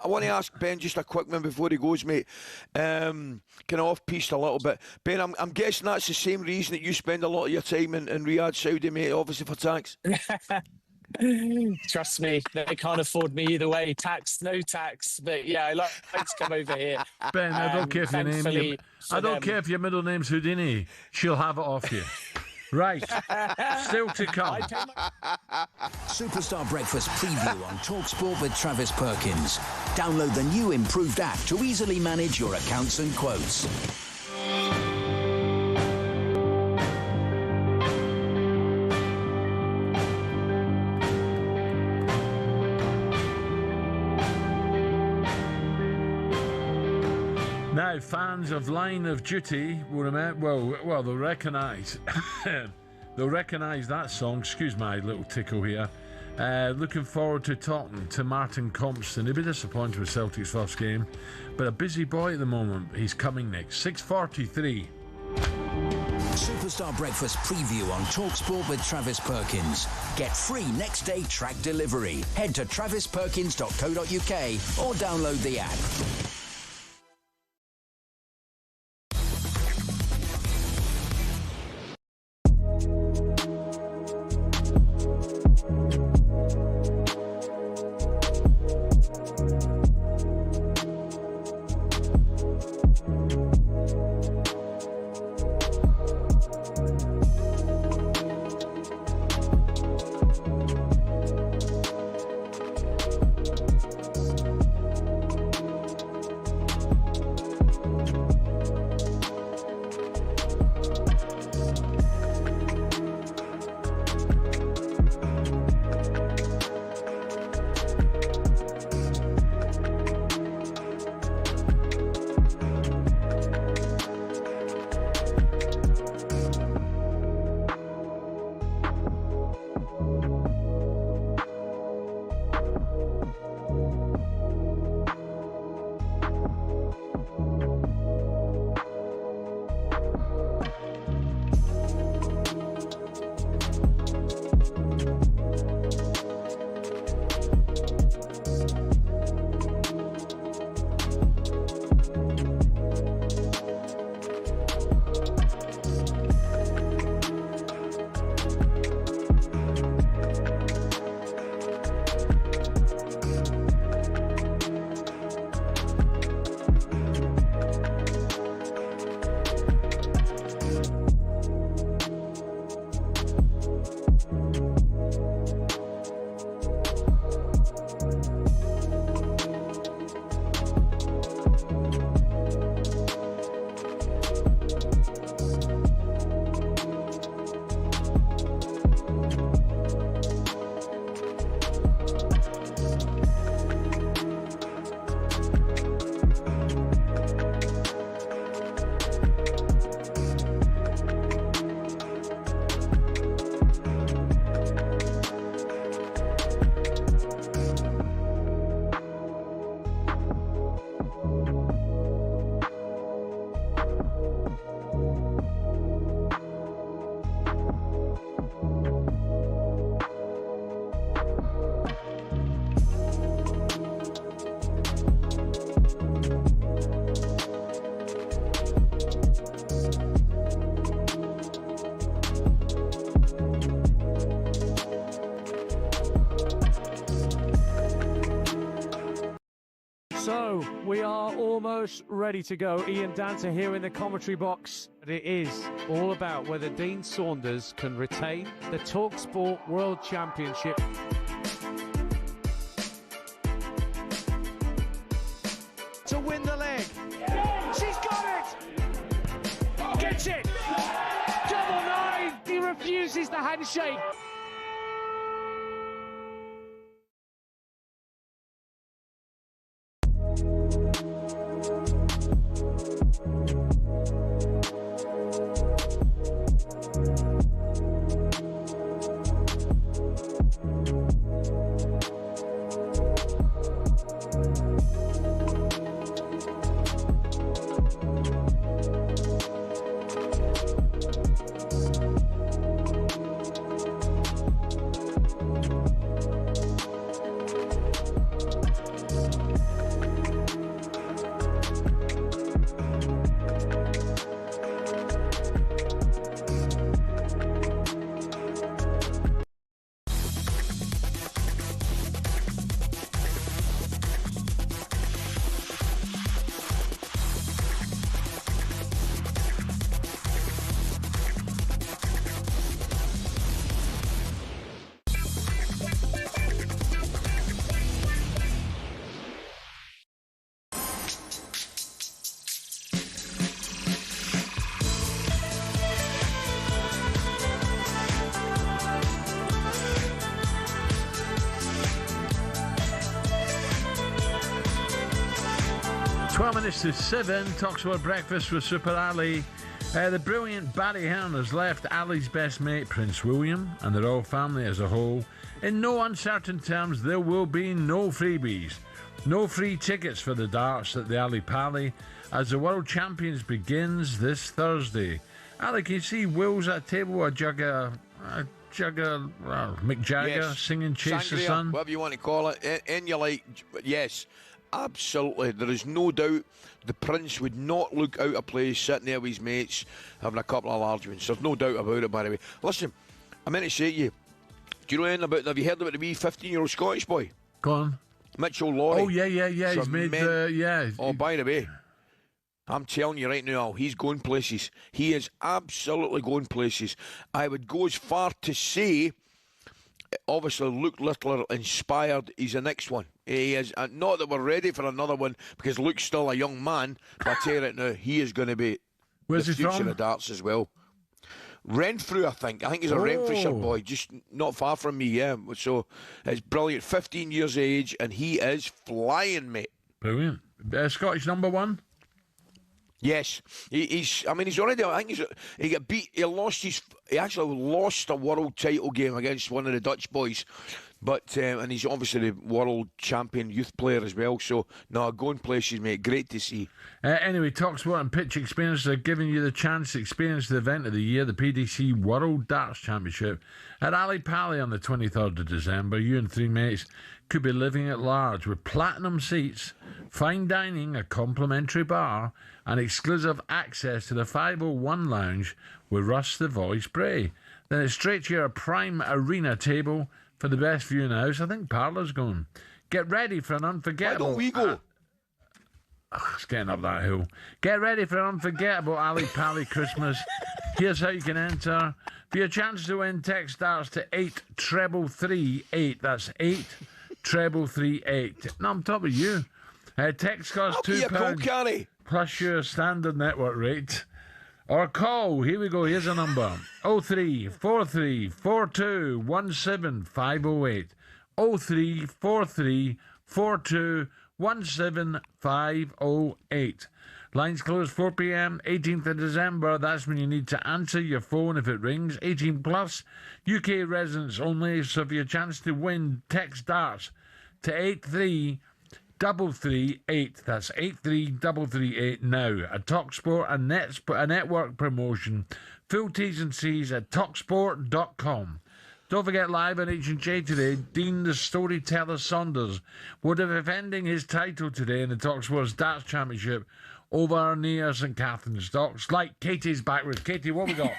I want to ask Ben just a quick one before he goes, mate. Kind of off-piste a little bit. Ben, I'm guessing that's the same reason that you spend a lot of your time in Riyadh, Saudi, mate, obviously for tax. Trust me, they can't afford me either way. Tax, no tax. But yeah, I like to come over here. Ben, I don't care if your name. I don't care if your middle name's Houdini. She'll have it off you. Right, still to come. Superstar Breakfast preview on talkSPORT with Travis Perkins. Download the new improved app to easily manage your accounts and quotes. Now, fans of Line of Duty will remember, well, they'll recognise that song. Excuse my little tickle here. Looking forward to talking to Martin Compston. He'll be disappointed with Celtic's first game, but a busy boy at the moment. He's coming next. 6:43. Superstar Breakfast preview on talkSPORT with Travis Perkins. Get free next day track delivery. Head to travisperkins.co.uk or download the app. So, we are almost ready to go. Ian Danter here in the commentary box. But it is all about whether Dean Saunders can retain the talkSPORT World Championship. To win the leg. She's got it! Gets it! Double nine! He refuses the handshake. 12 minutes to 7, talkSPORT Breakfast with Super Ali. The brilliant Barry Hearn has left Ali's best mate, Prince William, and the royal family as a whole. In no uncertain terms, there will be no freebies. No free tickets for the darts at the Ali Pally as the World Champions begins this Thursday. Ali, can you see Will's at table, a Mick Jagger, Yes. singing Chase the Sangria, Sun? whatever you want to call it. And you're like, yes, absolutely. There is no doubt the Prince would not look out of place sitting there with his mates having a couple of large ones. There's no doubt about it, by the way. Listen, I meant to say to you, do you know anything about, have you heard about the wee 15-year-old Scottish boy? Go on. Mitchell Laurie. Oh, yeah. He's made Oh, by the way, I'm telling you right now, he's going places. He is absolutely going places. I would go as far to say, obviously, Luke Littler inspired. He's the next one. He is. Not that we're ready for another one because Luke's still a young man. But I tell you right now, he is going to be Where's the he future from? of darts as well. Renfrew, I think. I think he's a Renfrewshire boy, just not far from me, yeah. So it's brilliant. 15 years of age, and he is flying, mate. Brilliant. Scottish number one? Yes, he's. I mean, he's already. I think he got beat. He actually lost a world title game against one of the Dutch boys, but and he's obviously the world champion youth player as well. So no, going places, mate. Great to see. Anyway, talkSPORT and Pitch Experience are giving you the chance to experience the event of the year, the PDC World Darts Championship at Ali Pally on the 23rd of December. You and three mates could be living at large with platinum seats, fine dining, a complimentary bar, and exclusive access to the 501 lounge with Russ the Voice Bray. Then it's straight to your prime arena table for the best view in the house. I think Parlour's going. Get ready for an unforgettable... Why don't we go? It's getting up that hill. Get ready for an unforgettable Ali Pally Christmas. Here's how you can enter. For your chance to win, text darts to 83338. That's 83338. No, I'm top of you. Text costs £2 plus your standard network rate. Or call, here we go, here's a number. 0343 42 17508. 0343 42 17508. Lines close 4 p.m, 18th of December. That's when you need to answer your phone if it rings. 18 plus, UK residents only. So for your chance to win, text darts to 83338. That's 83338 now. A talkSPORT, a network promotion. Full T's and C's at talksport.com. Don't forget, live on H&J today, Dean the Storyteller Saunders would be defending his title today in the talkSPORT Darts Championship over near St Catherine's Docks. Like, Katie's back with Katie. What we got?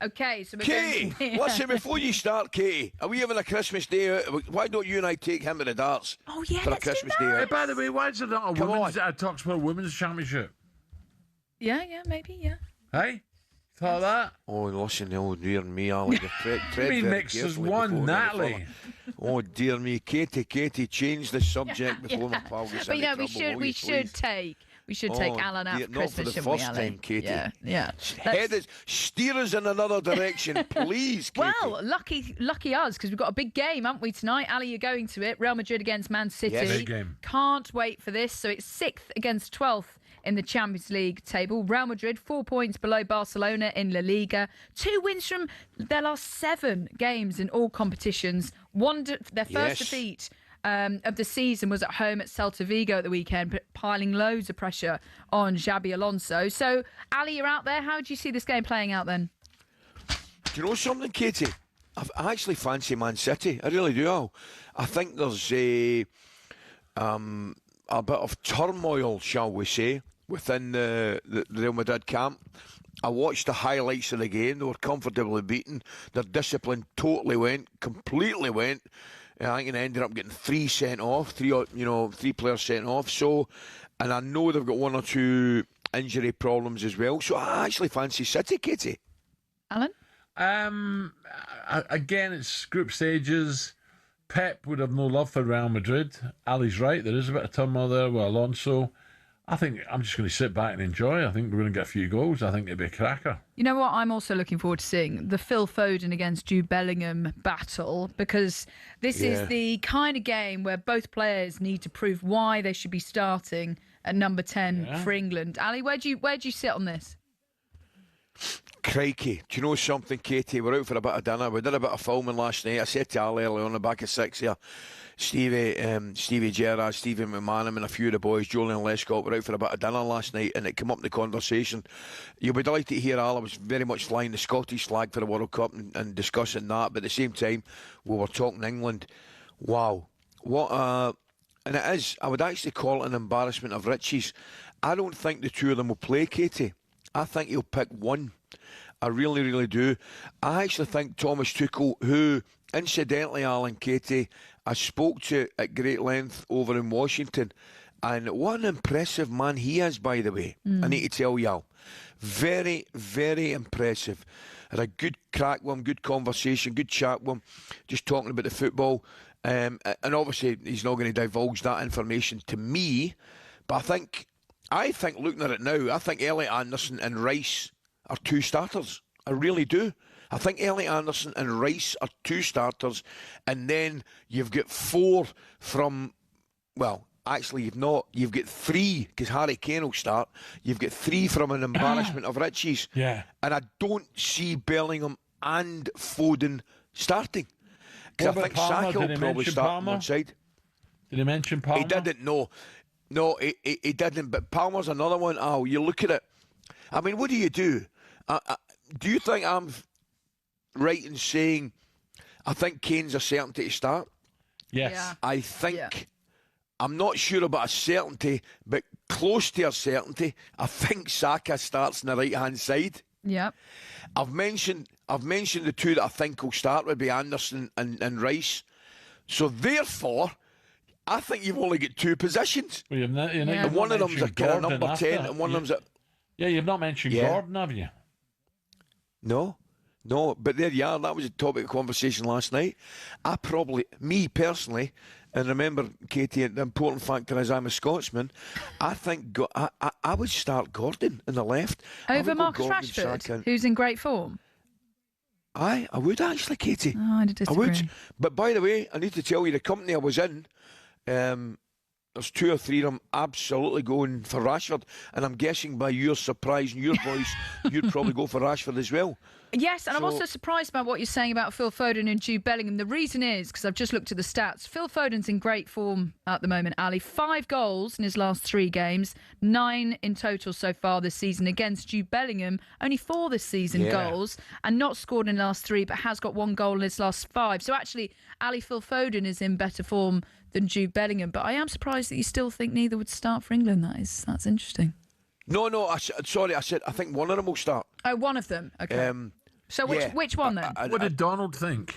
Okay, so we're Katie, going... listen, before you start, Katie, are we having a Christmas day out? Why don't you and I take him to the darts? Oh, yeah, for a let's do Christmas that. day Hey, out? by the way, why is there not a talkSPORT Women's Championship? Yeah, maybe, yeah. Hey? Thought of that? Oh, listen, oh dear me, Ali. Tread Me very mixes carefully one, before Natalie. any further. Oh dear me, Katie, change the subject before my pal gets But into you know, trouble. we should take Alan out for not Christmas, for the shouldn't we, first Ali? time, Katie. Yeah. Steer us in another direction, please, Katie. Well, lucky us, because we've got a big game, haven't we, tonight? Ali, you're going to it. Real Madrid against Man City. Yes. Big game. Can't wait for this. So it's 6th against 12th in the Champions League table. Real Madrid, 4 points below Barcelona in La Liga. 2 wins from their last 7 games in all competitions. Their first defeat of the season was at home at Celta Vigo at the weekend, piling loads of pressure on Xabi Alonso. So, Ali, you're out there. How do you see this game playing out then? Do you know something, Katie? I actually fancy Man City. I really do. I think there's a bit of turmoil, shall we say, within the Real Madrid camp. I watched the highlights of the game. They were comfortably beaten. Their discipline completely went. I think it ended up getting 3 sent off, 3 players sent off. So, and I know they've got 1 or 2 injury problems as well. So I actually fancy City, Katie. Alan? Again, it's group stages. Pep would have no love for Real Madrid. Ali's right. There is a bit of turmoil there with Alonso. I think I'm just going to sit back and enjoy. I think we're going to get a few goals. I think it'll be a cracker. You know what? I'm also looking forward to seeing the Phil Foden against Jude Bellingham battle, because this is the kind of game where both players need to prove why they should be starting at number 10 for England. Ali, where do you sit on this? Crikey, do you know something, Katie? We're out for a bit of dinner. We did a bit of filming last night. I said to Ali earlier on the back of 6 here, Stevie Gerrard, Stevie McManam and a few of the boys, Julian Lescott, were out for a bit of dinner last night, and it came up in the conversation. You'll be delighted to hear Al was very much flying the Scottish flag for the World Cup and discussing that, but at the same time we were talking England. Wow, and it is, I would actually call it an embarrassment of riches. I don't think the two of them will play, Katie. I think he'll pick one. I really, really do. I actually think Thomas Tuchel, who, incidentally, Alan, Katie, I spoke to at great length over in Washington, and what an impressive man he is, by the way. I need to tell y'all. Very, very impressive. Had a good crack with him, good conversation, good chat with him, just talking about the football. And obviously, he's not going to divulge that information to me, but I think looking at it now, I think Elliot Anderson and Rice are two starters. I really do. I think Elliot Anderson and Rice are two starters, and then you've got four from, well, actually you've not. You've got three, because Harry Kane will start. You've got three from an embarrassment of riches. Yeah. And I don't see Bellingham and Foden starting. Because I think Saka will probably start on one side. Did he mention Palmer? He didn't, no. No, he didn't. But Palmer's another one. Oh, you look at it. I mean, what do you do? Do you think I'm right in saying I think Kane's a certainty to start? Yes. Yeah. I think, I'm not sure about a certainty, but close to a certainty, I think Saka starts on the right-hand side. Yeah. I've mentioned the two that I think will start would be Anderson and Rice. So therefore, I think you've only got two positions. Well, and one of them's a kind of number 10 and one of them's a... Yeah, you've not mentioned Gordon, have you? No, but there you are. That was a topic of conversation last night. Me personally, and remember, Katie, the important factor is I'm a Scotsman, I think I would start Gordon in the left. Over Marcus Rashford, who's in great form? I would actually, Katie. Oh, I disagree. I would. But by the way, I need to tell you, the company I was in, there's two or three of them absolutely going for Rashford, and I'm guessing by your surprise and your voice, you'd probably go for Rashford as well. Yes, and I'm also surprised by what you're saying about Phil Foden and Jude Bellingham. The reason is, because I've just looked at the stats, Phil Foden's in great form at the moment, Ali. 5 goals in his last 3 games, 9 in total so far this season. Against Jude Bellingham, only 4 this season goals, and not scored in the last 3, but has got 1 goal in his last 5. So actually, Ali, Phil Foden is in better form than Jude Bellingham. But I am surprised that you still think neither would start for England. That's interesting. No, I said I think one of them will start. Oh, one of them. Okay. So which one then? What did Donald think?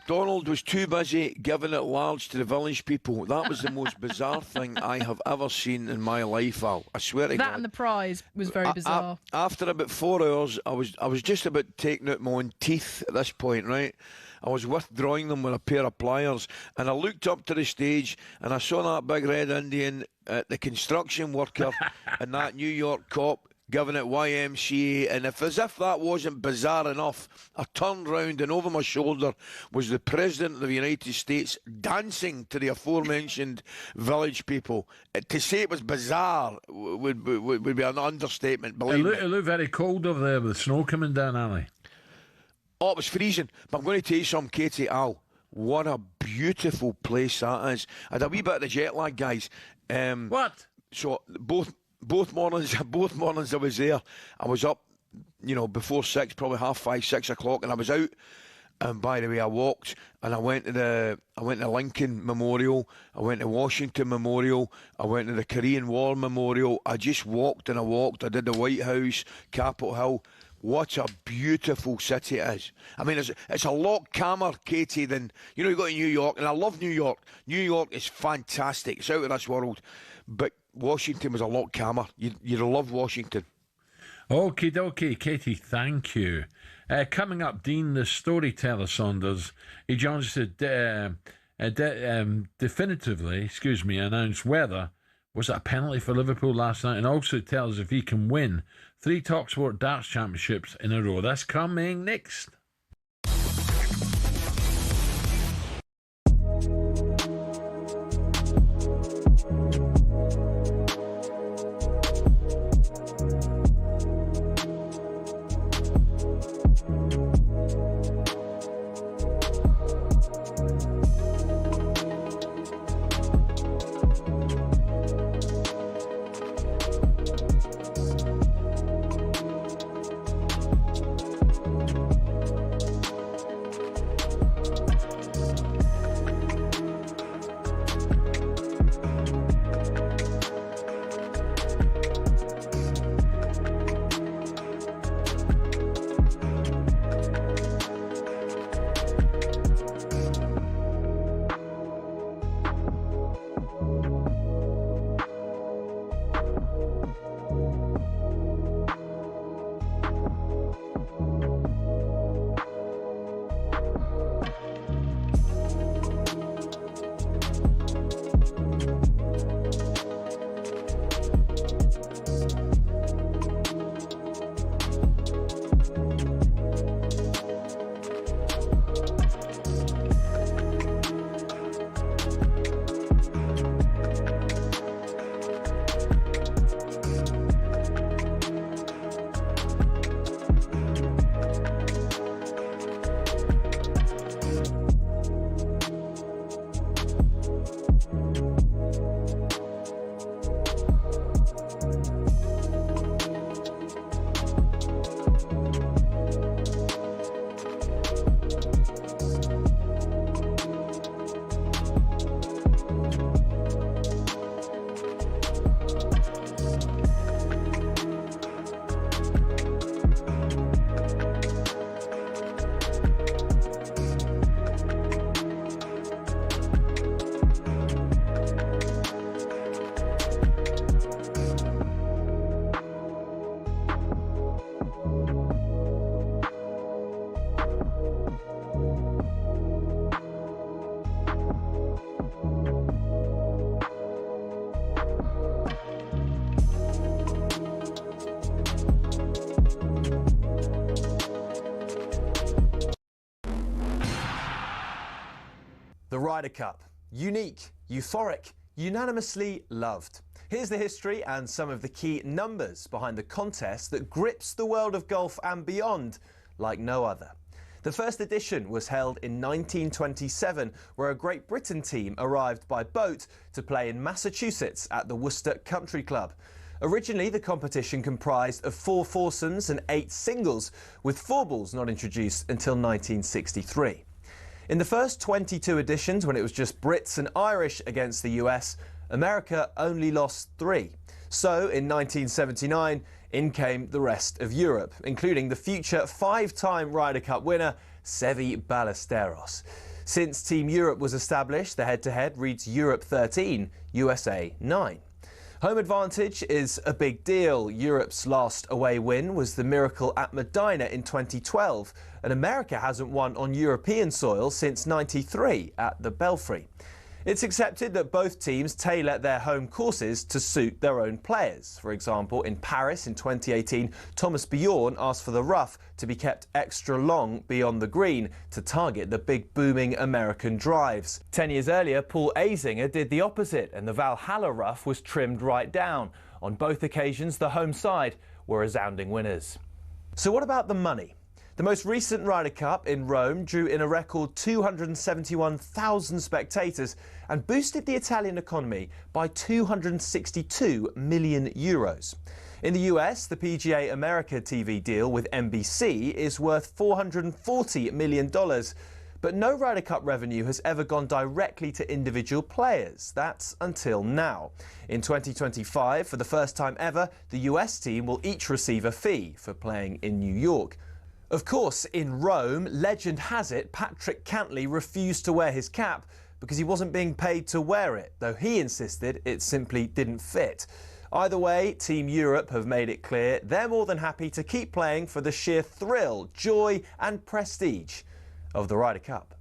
Donald was too busy giving it large to the village people. That was the most bizarre thing I have ever seen in my life, Al. I swear to God. That and the prize was very bizarre. After about 4 hours, I was just about taking out my own teeth at this point, right? I was withdrawing them with a pair of pliers, and I looked up to the stage and I saw that big red Indian, the construction worker, and that New York cop giving it YMCA, and as if that wasn't bizarre enough, I turned round and over my shoulder was the President of the United States dancing to the aforementioned village people. To say it was bizarre would be an understatement, believe me. It looked very cold over there with snow coming down, Ali. Oh, it was freezing. But I'm going to tell you something, Katie, Al. What a beautiful place that is. I had a wee bit of the jet lag, guys. What? So both mornings I was there. I was up, before 6, probably 5:30, 6 o'clock, and I was out. And by the way, I walked and I went to Lincoln Memorial. I went to Washington Memorial. I went to the Korean War Memorial. I just walked and I walked. I did the White House, Capitol Hill. What a beautiful city it is. I mean, it's a lot calmer, Katie, than, you go to New York, and I love New York. New York is fantastic. It's out of this world. But Washington was a lot calmer. You'd love Washington. Okie dokie, Katie, thank you. Coming up, Dean, the storyteller Saunders, he joins us to definitively, announce whether was it a penalty for Liverpool last night, and also tells if he can win 3 talkSPORT darts championships in a row. That's coming next. Ryder Cup. Unique, euphoric, unanimously loved. Here's the history and some of the key numbers behind the contest that grips the world of golf and beyond like no other. The first edition was held in 1927, where a Great Britain team arrived by boat to play in Massachusetts at the Worcester Country Club. Originally, the competition comprised of 4 foursomes and 8 singles, with 4 balls not introduced until 1963. In the first 22 editions, when it was just Brits and Irish against the US, America only lost 3. So, in 1979, in came the rest of Europe, including the future 5-time Ryder Cup winner, Seve Ballesteros. Since Team Europe was established, the head-to-head reads Europe 13, USA 9. Home advantage is a big deal. Europe's last away win was the miracle at Medina in 2012, and America hasn't won on European soil since '93 at the Belfry. It's accepted that both teams tailor their home courses to suit their own players. For example, in Paris in 2018, Thomas Bjorn asked for the rough to be kept extra long beyond the green to target the big booming American drives. 10 years earlier, Paul Azinger did the opposite, and the Valhalla rough was trimmed right down. On both occasions, the home side were resounding winners. So what about the money? The most recent Ryder Cup in Rome drew in a record 271,000 spectators and boosted the Italian economy by €262 million. In the US, the PGA America TV deal with NBC is worth $440 million. But no Ryder Cup revenue has ever gone directly to individual players. That's until now. In 2025, for the first time ever, the US team will each receive a fee for playing in New York. Of course, in Rome, legend has it Patrick Cantley refused to wear his cap because he wasn't being paid to wear it, though he insisted it simply didn't fit. Either way, Team Europe have made it clear they're more than happy to keep playing for the sheer thrill, joy and prestige of the Ryder Cup.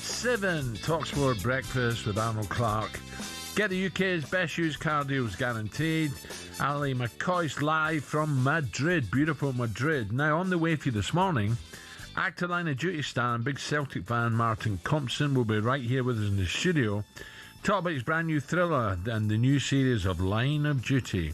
7, talkSPORT Breakfast with Arnold Clark. Get the UK's best used car deals guaranteed. Ally McCoist live from Madrid, beautiful Madrid. Now on the way for you this morning, actor Line of Duty star and big Celtic fan Martin Compston will be right here with us in the studio. Talk about his brand new thriller and the new series of Line of Duty.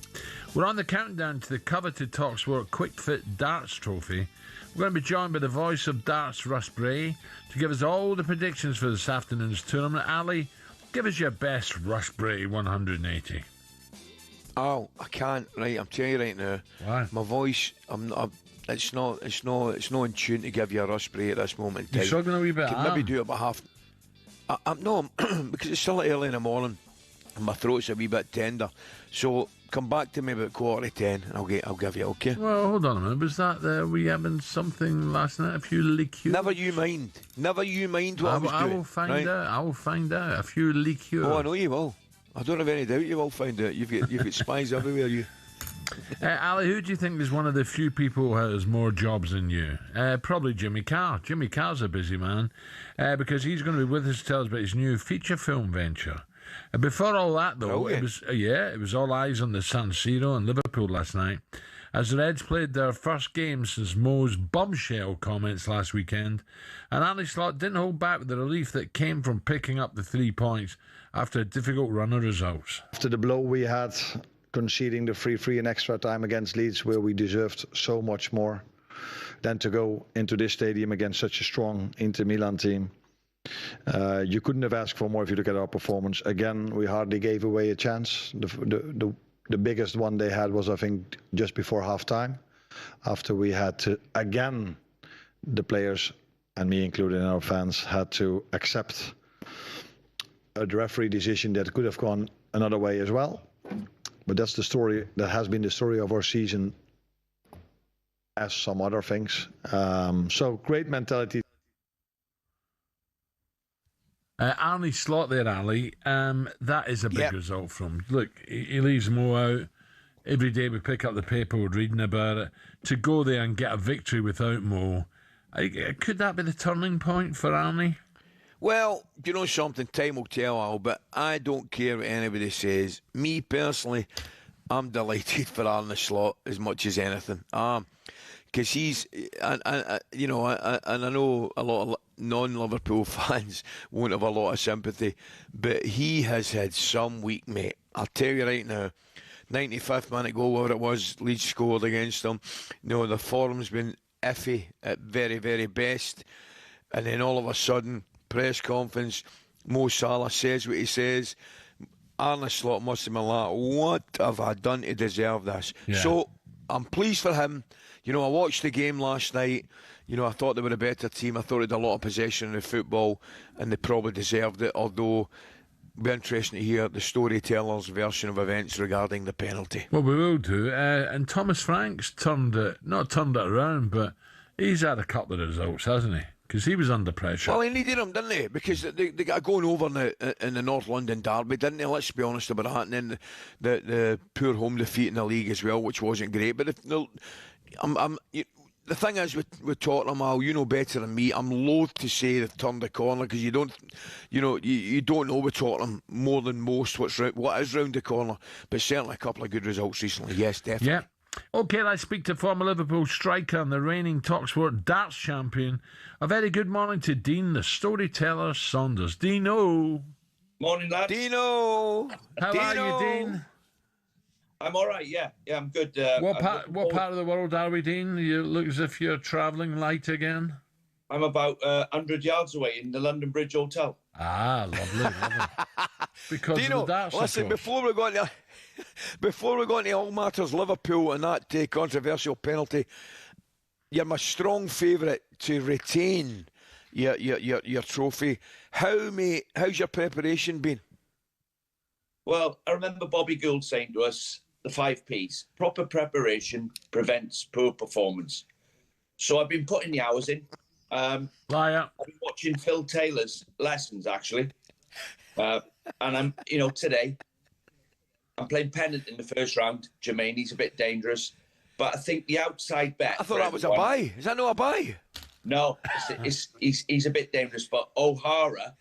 We're on the countdown to the coveted talkSPORT Quick Fit Darts Trophy. We're going to be joined by the voice of darts, Russ Bray, to give us all the predictions for this afternoon's tournament. Ali, give us your best Russ Bray 180. Oh, I can't. Right, I'm telling you right now. Why? My voice, it's not in tune to give you a Russ Bray at this moment in time. You're struggling a wee bit. Could maybe do it about half. No, because it's still early in the morning. My throat's a wee bit tender. So come back to me about 10:15 and I'll give you, okay? Well, hold on a minute. Was that we having something last night? A few liqueurs? Never you mind what I was doing. I will find out. I will find out. A few liqueurs. Oh, I know you will. I don't have any doubt you will find out. You've got spies everywhere, you. Ali, who do you think is one of the few people who has more jobs than you? Probably Jimmy Carr. Jimmy Carr's a busy man because he's going to be with us to tell us about his new feature film venture. Before all that, though, it was all eyes on the San Siro and Liverpool last night as the Reds played their first game since Mo's bombshell comments last weekend, and Ali Slot didn't hold back with the relief that came from picking up the 3 points after a difficult run of results. After the blow we had conceding the 3-3 in extra time against Leeds, where we deserved so much more than to go into this stadium against such a strong Inter Milan team. You couldn't have asked for more if you look at our performance. Again, we hardly gave away a chance. The biggest one they had was, I think, just before half-time, after we had to, again, the players, and me included, and our fans, had to accept a referee decision that could have gone another way as well. But that's the story, that has been the story of our season, as some other things. So great mentality. Arnie Slot there, Ali. That is a big result from him. Look, he leaves Mo out. Every day we pick up the paper, we're reading about it. To go there and get a victory without Mo, could that be the turning point for Arnie? Well, you know something, time will tell, Al, but I don't care what anybody says. Me personally, I'm delighted for Arne Slot as much as anything. Because he's, and I know a lot of non-Liverpool fans won't have a lot of sympathy, but he has had some week, mate. I'll tell you right now, 95th minute goal, whatever it was, Leeds scored against them. The form's been iffy at very, very best. And then all of a sudden, press conference, Mo Salah says what he says. Arne Slot must have been like, what have I done to deserve this? Yeah. So I'm pleased for him. I watched the game last night. I thought they were a better team. I thought they had a lot of possession in the football, and they probably deserved it, although it'll be interesting to hear the storyteller's version of events regarding the penalty. Well, we will do. And Thomas Frank's not turned it around, but he's had a couple of results, hasn't he? Because he was under pressure. Well, he needed him, didn't he? Because they got going over now in the North London derby, didn't they? Let's be honest about that. And then the poor home defeat in the league as well, which wasn't great. But the thing is with Tottenham, Al, you know better than me. I'm loath to say they've turned the corner because you don't know with Tottenham more than most what is round the corner. But certainly a couple of good results recently. Yes, definitely. Yeah. OK, let's speak to former Liverpool striker and the reigning talkSPORT darts champion. A very good morning to Dean, the storyteller, Saunders. Dino. Morning, lads. Dino. How are you, Dean? I'm all right, yeah, I'm good. What part of the world are we, Dean? You look as if you're travelling light again. I'm about 100 yards away in the London Bridge Hotel. Ah, lovely. Because Dino, of the darts, listen, before we go into all matters Liverpool and that controversial penalty, you're my strong favourite to retain your trophy. How's your preparation been? Well, I remember Bobby Gould saying to us, the 5 Ps, proper preparation prevents poor performance. So I've been putting the hours in. Liar. I've been watching Phil Taylor's lessons, actually. And I'm, today, I'm playing Pennant in the first round. Jermaine, he's a bit dangerous. But I think the outside bet... I thought that was a buy. Is that not a buy? No, he's a bit dangerous. But O'Hara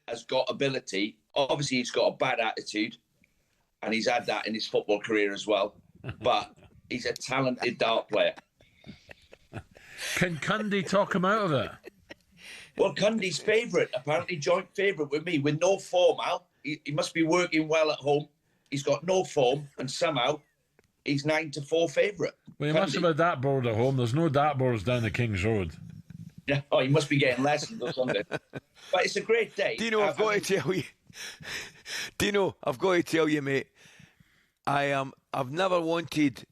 has got ability. Obviously, he's got a bad attitude. And he's had that in his football career as well. But he's a talented dart player. Can Cundy talk him out of it? Well, Cundy's favourite, apparently joint favourite with me, with no form, Al. He must be working well at home. He's got no form, and somehow he's 9-4 favourite. Well, he must have a dartboard at home. There's no dartboards down the King's Road. Yeah, he must be getting lessons or something. But it's a great day. Dino, I've got to tell you, mate. I've never wanted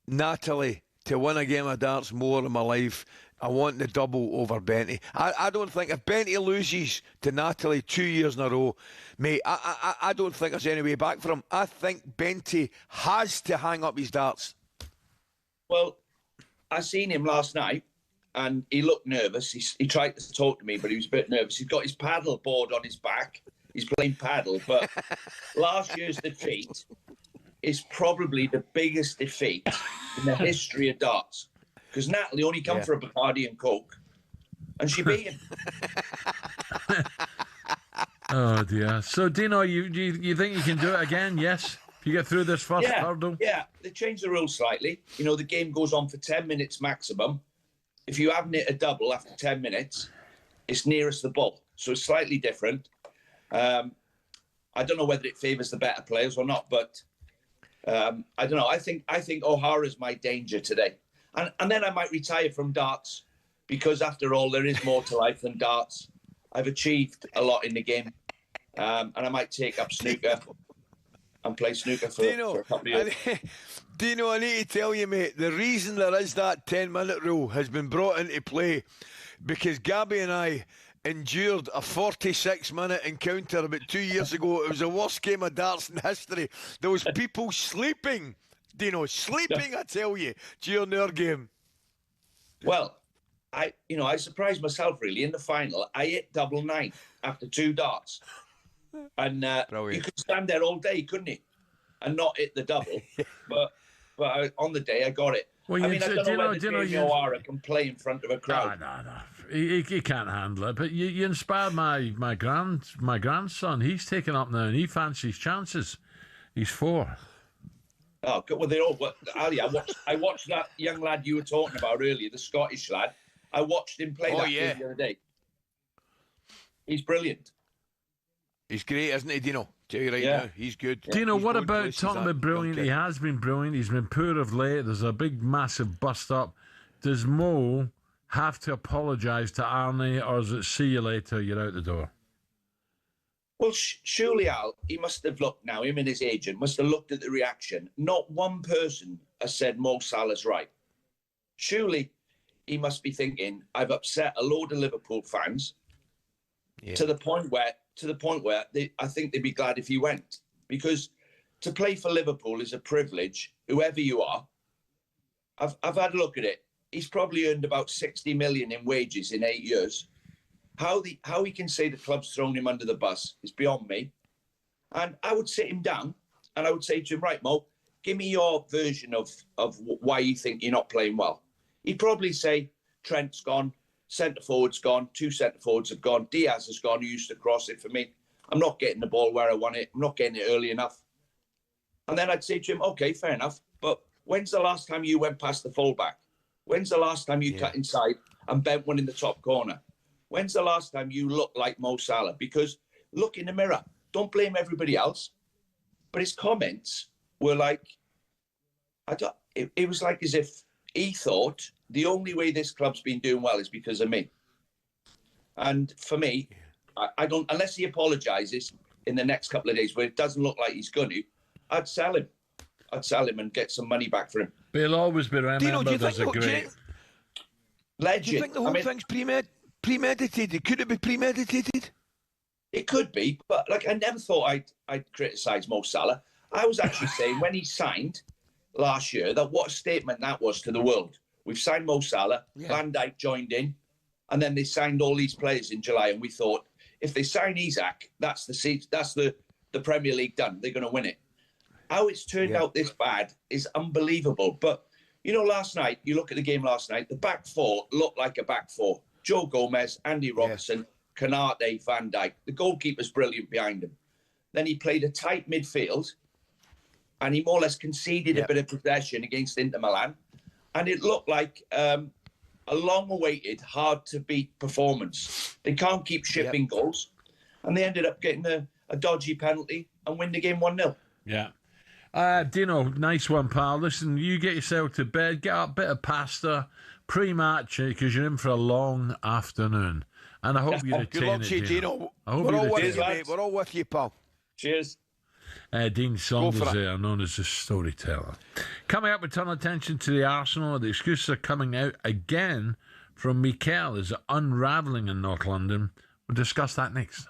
Natalie to win a game of darts more in my life I want the double over Benty. I don't think if Benty loses to Natalie 2 years in a row, mate, I don't think there's any way back for him. I think Benty has to hang up his darts. Well, I seen him last night and he looked nervous. He tried to talk to me, but he was a bit nervous. He's got his paddle board on his back. He's playing paddle, but last year's defeat is probably the biggest defeat in the history of darts. Because Natalie only come for a Bacardi and Coke, and she beat him. Oh dear. So Dino, you think you can do it again? Yes, if you get through this first hurdle. Yeah, they changed the rules slightly. You know, the game goes on for 10 minutes maximum. If you haven't hit a double after 10 minutes, it's nearest the ball, so it's slightly different. I don't know whether it favours the better players or not, but I don't know. I think O'Hara's my danger today. And then I might retire from darts because, after all, there is more to life than darts. I've achieved a lot in the game, and I might take up snooker and play snooker for a couple of years. Dino, I need to tell you, mate, the reason there is that 10-minute rule has been brought into play because Gabby and I endured a 46-minute encounter about 2 years ago. It was the worst game of darts in history. There was people sleeping. Dino, sleeping, I tell you, during their game. Well, I surprised myself, really. In the final, I hit double 9 after 2 darts. And you could stand there all day, couldn't you? And not hit the double. but on the day, I got it. Well, I don't know whether Jamie O'Hara can play in front of a crowd. No. He can't handle it. But you inspired my grandson. He's taken up now and he fancies chances. He's 4. Oh, well, they're all. Ali, I watched that young lad you were talking about earlier, the Scottish lad. I watched him play the other day. He's brilliant. He's great, isn't he, Dino? Tell you now, he's good. Dino, what about talking about brilliant? He has been brilliant. He's been poor of late. There's a big, massive bust up. Does Mo have to apologise to Arnie, or is it see you later, you're out the door? Well, surely, Al, he must have looked now, him and his agent must have looked at the reaction. Not one person has said Mo Salah's right. Surely he must be thinking, I've upset a load of Liverpool fans to the point where I think they'd be glad if he went. Because to play for Liverpool is a privilege, whoever you are. I've had a look at it. He's probably earned about 60 million in wages in 8 years. How he can say the club's thrown him under the bus is beyond me. And I would sit him down and I would say to him, right, Mo, give me your version of why you think you're not playing well. He'd probably say, Trent's gone, centre-forward's gone, 2 centre-forwards have gone, Diaz has gone, who used to cross it for me. I'm not getting the ball where I want it. I'm not getting it early enough. And then I'd say to him, OK, fair enough, but when's the last time you went past the fullback? When's the last time you cut inside and bent one in the top corner? When's the last time you looked like Mo Salah? Because look in the mirror. Don't blame everybody else. But his comments were like, it was like as if he thought the only way this club's been doing well is because of me. And for me, I don't, unless he apologises in the next couple of days where it doesn't look like he's going to, I'd sell him. I'd sell him and get some money back for him. But he'll always be remembered as a great legend. Do you think the whole thing's premeditated? Could it be premeditated? It could be, but like I never thought I'd criticise Mo Salah. I was actually saying when he signed last year that what a statement that was to the world. We've signed Mo Salah, Van Dijk joined in, and then they signed all these players in July, and we thought if they sign Isak, that's the Premier League done. They're going to win it. How it's turned out this bad is unbelievable. But you know, last night you look at the game last night. The back four looked like a back four. Joe Gomez, Andy Robertson, Canate, Van Dijk. The goalkeeper's brilliant behind him. Then he played a tight midfield and he more or less conceded a bit of possession against Inter Milan. And it looked like a long-awaited, hard-to-beat performance. They can't keep shipping goals. And they ended up getting a dodgy penalty and win the game 1-0. Yeah. Dino, nice one, pal. Listen, you get yourself to bed, get up, bit of pasta, pre-match, because you're in for a long afternoon. And I hope you retain Good luck to you, Dino. We're all with you, mate. We're all with you, pal. Cheers. Dean Saunders there, known as the storyteller. Coming up, we turn attention to the Arsenal. The excuses are coming out again from Mikel is unravelling in North London. We'll discuss that next.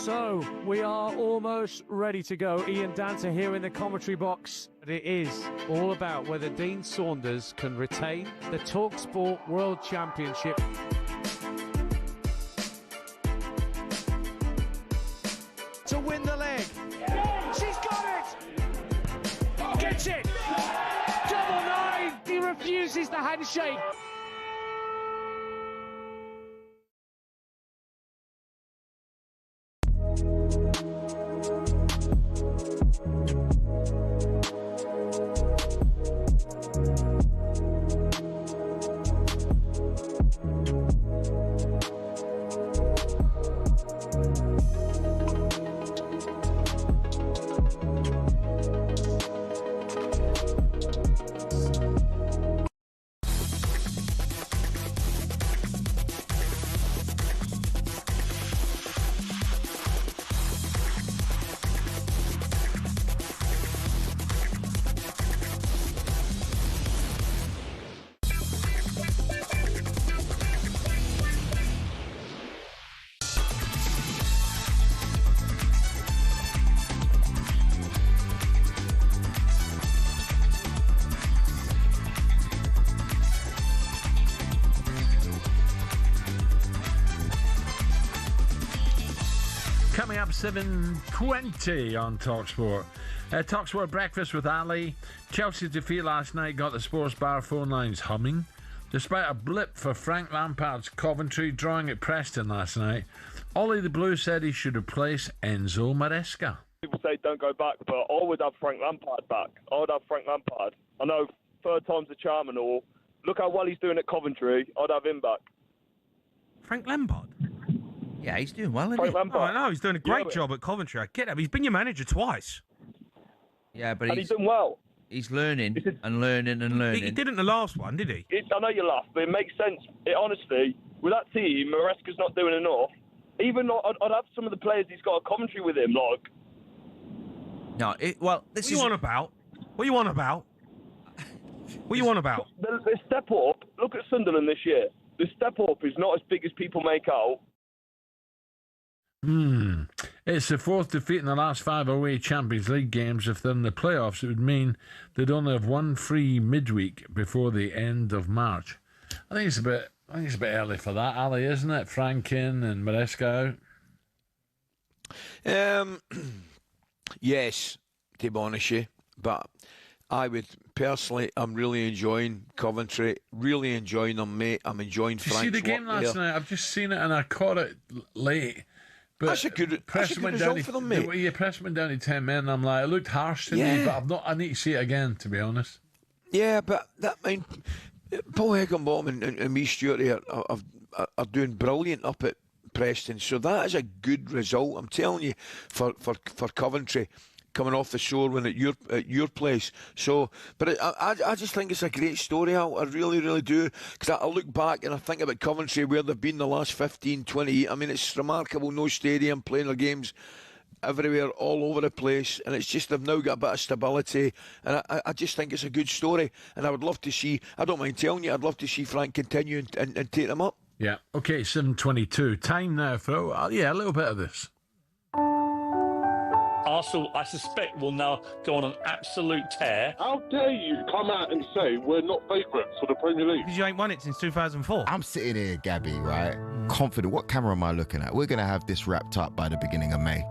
So we are almost ready to go. Ian Danter here in the commentary box. But it is all about whether Dean Saunders can retain the talkSPORT World Championship. To win the leg. She's got it! Gets it! Double nine! He refuses the handshake. Coming up 7:20 on talkSPORT. talkSPORT Breakfast with Ali. Chelsea's defeat last night got the sports bar phone lines humming. Despite a blip for Frank Lampard's Coventry drawing at Preston last night, Ollie the Blue said he should replace Enzo Maresca. People say don't go back, but I would have Frank Lampard back. I would have Frank Lampard. I know third time's a charm and all. Look how well he's doing at Coventry. I'd have him back. Frank Lampard? Yeah, he's doing well, isn't Frank he? Lampard. Oh, I know, he's doing a great job at Coventry. I get him. He's been your manager twice. Yeah, but and he's done well. He's learning and learning and learning. He didn't the last one, did he? I know you laugh, but it makes sense. Honestly, with that team, Maresca's not doing enough. Even I'd have some of the players he's got a commentary with him, like. No, this what is. What you on about? What you on about? What you on about? The step up. Look at Sunderland this year. The step up is not as big as people make out. It's the fourth defeat in the last 5 away Champions League games. If they're in the playoffs, it would mean they'd only have one free midweek before the end of March. I think it's a bit early for that, Ali, isn't it? Franken and Maresca out. Yes, to be honest, but I would personally. I'm really enjoying Coventry. Really enjoying them, mate. I'm enjoying. Did you see the game last night? I've just seen it and I caught it late. But that's a good result for them, mate. You press went down to 10 men, and I'm like, it looked harsh to me, but I need to see it again, to be honest. Yeah, but Paul Heckenbottom and me Stewart here are doing brilliant up at Preston, so that is a good result. I'm telling you, for Coventry, coming off the shore when at your place. So, but I just think it's a great story. I really, really do. Because I look back and I think about Coventry, where they've been the last 15, 20. I mean, it's remarkable. No stadium, playing their games everywhere, all over the place, and it's just they've now got a bit of stability, and I just think it's a good story, and I would love to see. I don't mind telling you, I'd love to see Frank continue and take them up. Yeah. Okay. 7:22. Time now for a little bit of this. Arsenal, I suspect, will now go on an absolute tear. How dare you come out and say we're not favourites for the Premier League? Because you ain't won it since 2004. I'm sitting here, Gabby, right? Confident. What camera am I looking at? We're going to have this wrapped up by the beginning of May.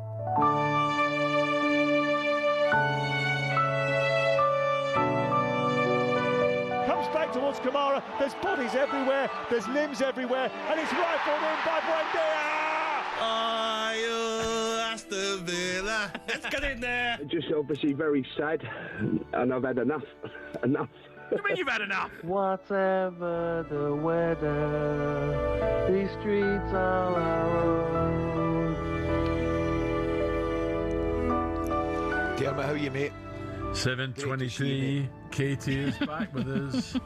Comes back towards Kamara. There's bodies everywhere. There's limbs everywhere. And it's rifled in by Buendia. Aston Villa. Let's get in there. Just obviously very sad, and I've had enough. Enough. What do you mean you've had enough? Whatever the weather, these streets are our own. Dermot, how are you, mate? 7:23. Katie is back with us.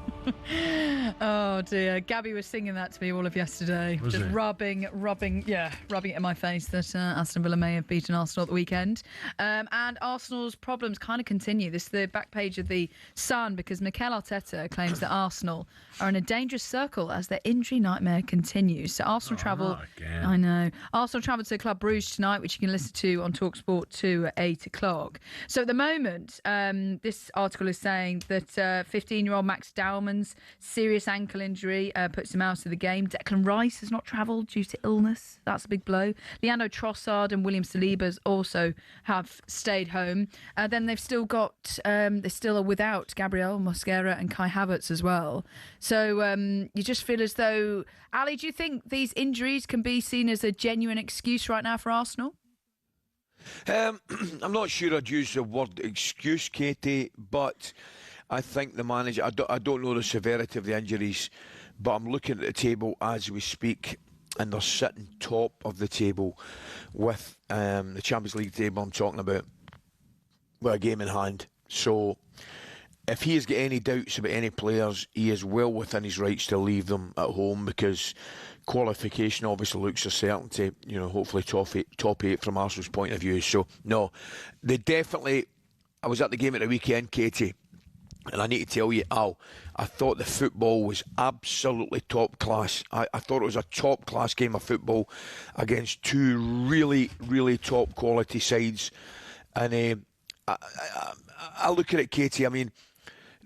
Oh dear, Gabby was singing that to me all of yesterday, just rubbing it in my face that Aston Villa may have beaten Arsenal at the weekend, and Arsenal's problems kind of continue. This is the back page of the Sun, because Mikel Arteta claims that Arsenal are in a dangerous circle as their injury nightmare continues. So Arsenal travel. I know. Arsenal travel to Club Brugge tonight, which you can listen to on talkSPORT 2 at 8 o'clock. So at the moment, this article is saying that 15-year-old Max Dowman's serious ankle injury puts him out of the game. Declan Rice has not travelled due to illness. That's a big blow. Leandro Trossard and William Saliba also have stayed home. Then they've still got, they still are without Gabriel Mosquera and Kai Havertz as well. So you just feel as though, Ali, do you think these injuries can be seen as a genuine excuse right now for Arsenal? I'm not sure I'd use the word excuse, Katie, but I think the manager, I don't know the severity of the injuries, but I'm looking at the table as we speak, and they're sitting top of the table with the Champions League table I'm talking about, with a game in hand. So if he has got any doubts about any players, he is well within his rights to leave them at home, because qualification obviously looks a certainty, hopefully top eight from Arsenal's point of view. So, no, they definitely... I was at the game at the weekend, Katie, and I need to tell you, Al, I thought the football was absolutely top class. I thought it was a top class game of football against two really, really top quality sides. And I look at it, Katie, I mean,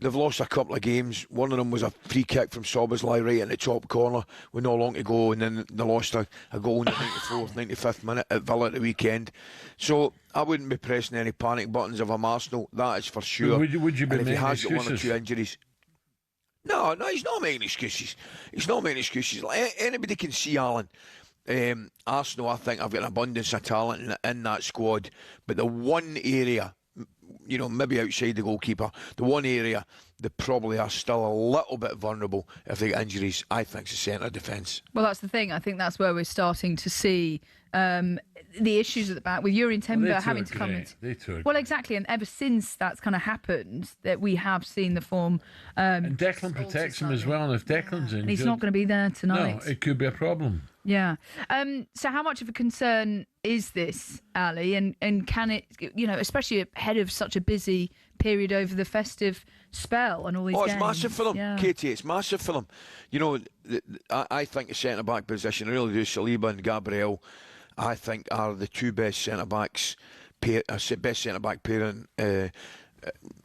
they've lost a couple of games. One of them was a free kick from Szoboszlai right in the top corner with no long to go, and then they lost a goal in the 94th, 95th minute at Villa at the weekend. So I wouldn't be pressing any panic buttons if I'm Arsenal, that is for sure. Would you be and if he making has got excuses? one or two injuries... No, he's not making excuses. He's not making excuses. Like, anybody can see, Alan. Arsenal, I think, I've got an abundance of talent in that squad, but the one area... maybe outside the goalkeeper, the one area they probably are still a little bit vulnerable if they get injuries, I think, is the centre defence. Well, that's the thing. I think that's where we're starting to see the issues at the back with Yuri Timber Well, having to come into. They too. Well, exactly, and ever since that's kind of happened, that we have seen the form. And Declan protects him as well, and if Declan's injured, and he's not going to be there tonight. No, it could be a problem. Yeah. So how much of a concern is this, Ali? And can it, especially ahead of such a busy period over the festive spell and all these games? It's massive for them, yeah. Katie. It's massive for them. I think the centre-back position, I really do, Saliba and Gabriel, I think are the two best centre-backs, best centre-back pairing,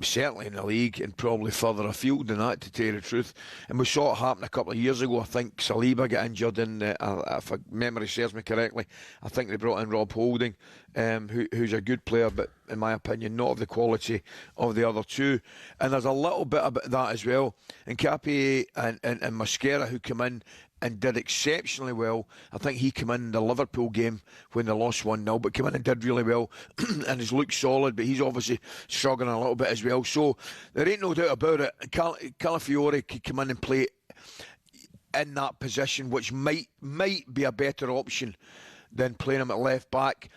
certainly in the league, and probably further afield than that, to tell you the truth. And we saw it happen a couple of years ago. I think Saliba got injured in, if memory serves me correctly, I think they brought in Rob Holding, who's a good player, but in my opinion not of the quality of the other two. And there's a little bit about that as well. And Capier and Mosquera, who come in and did exceptionally well. I think he came in the Liverpool game when they lost 1-0, but came in and did really well and has looked solid, but he's obviously struggling a little bit as well. So there ain't no doubt about it. Calafiore could come in and play in that position, which might be a better option than playing him at left back.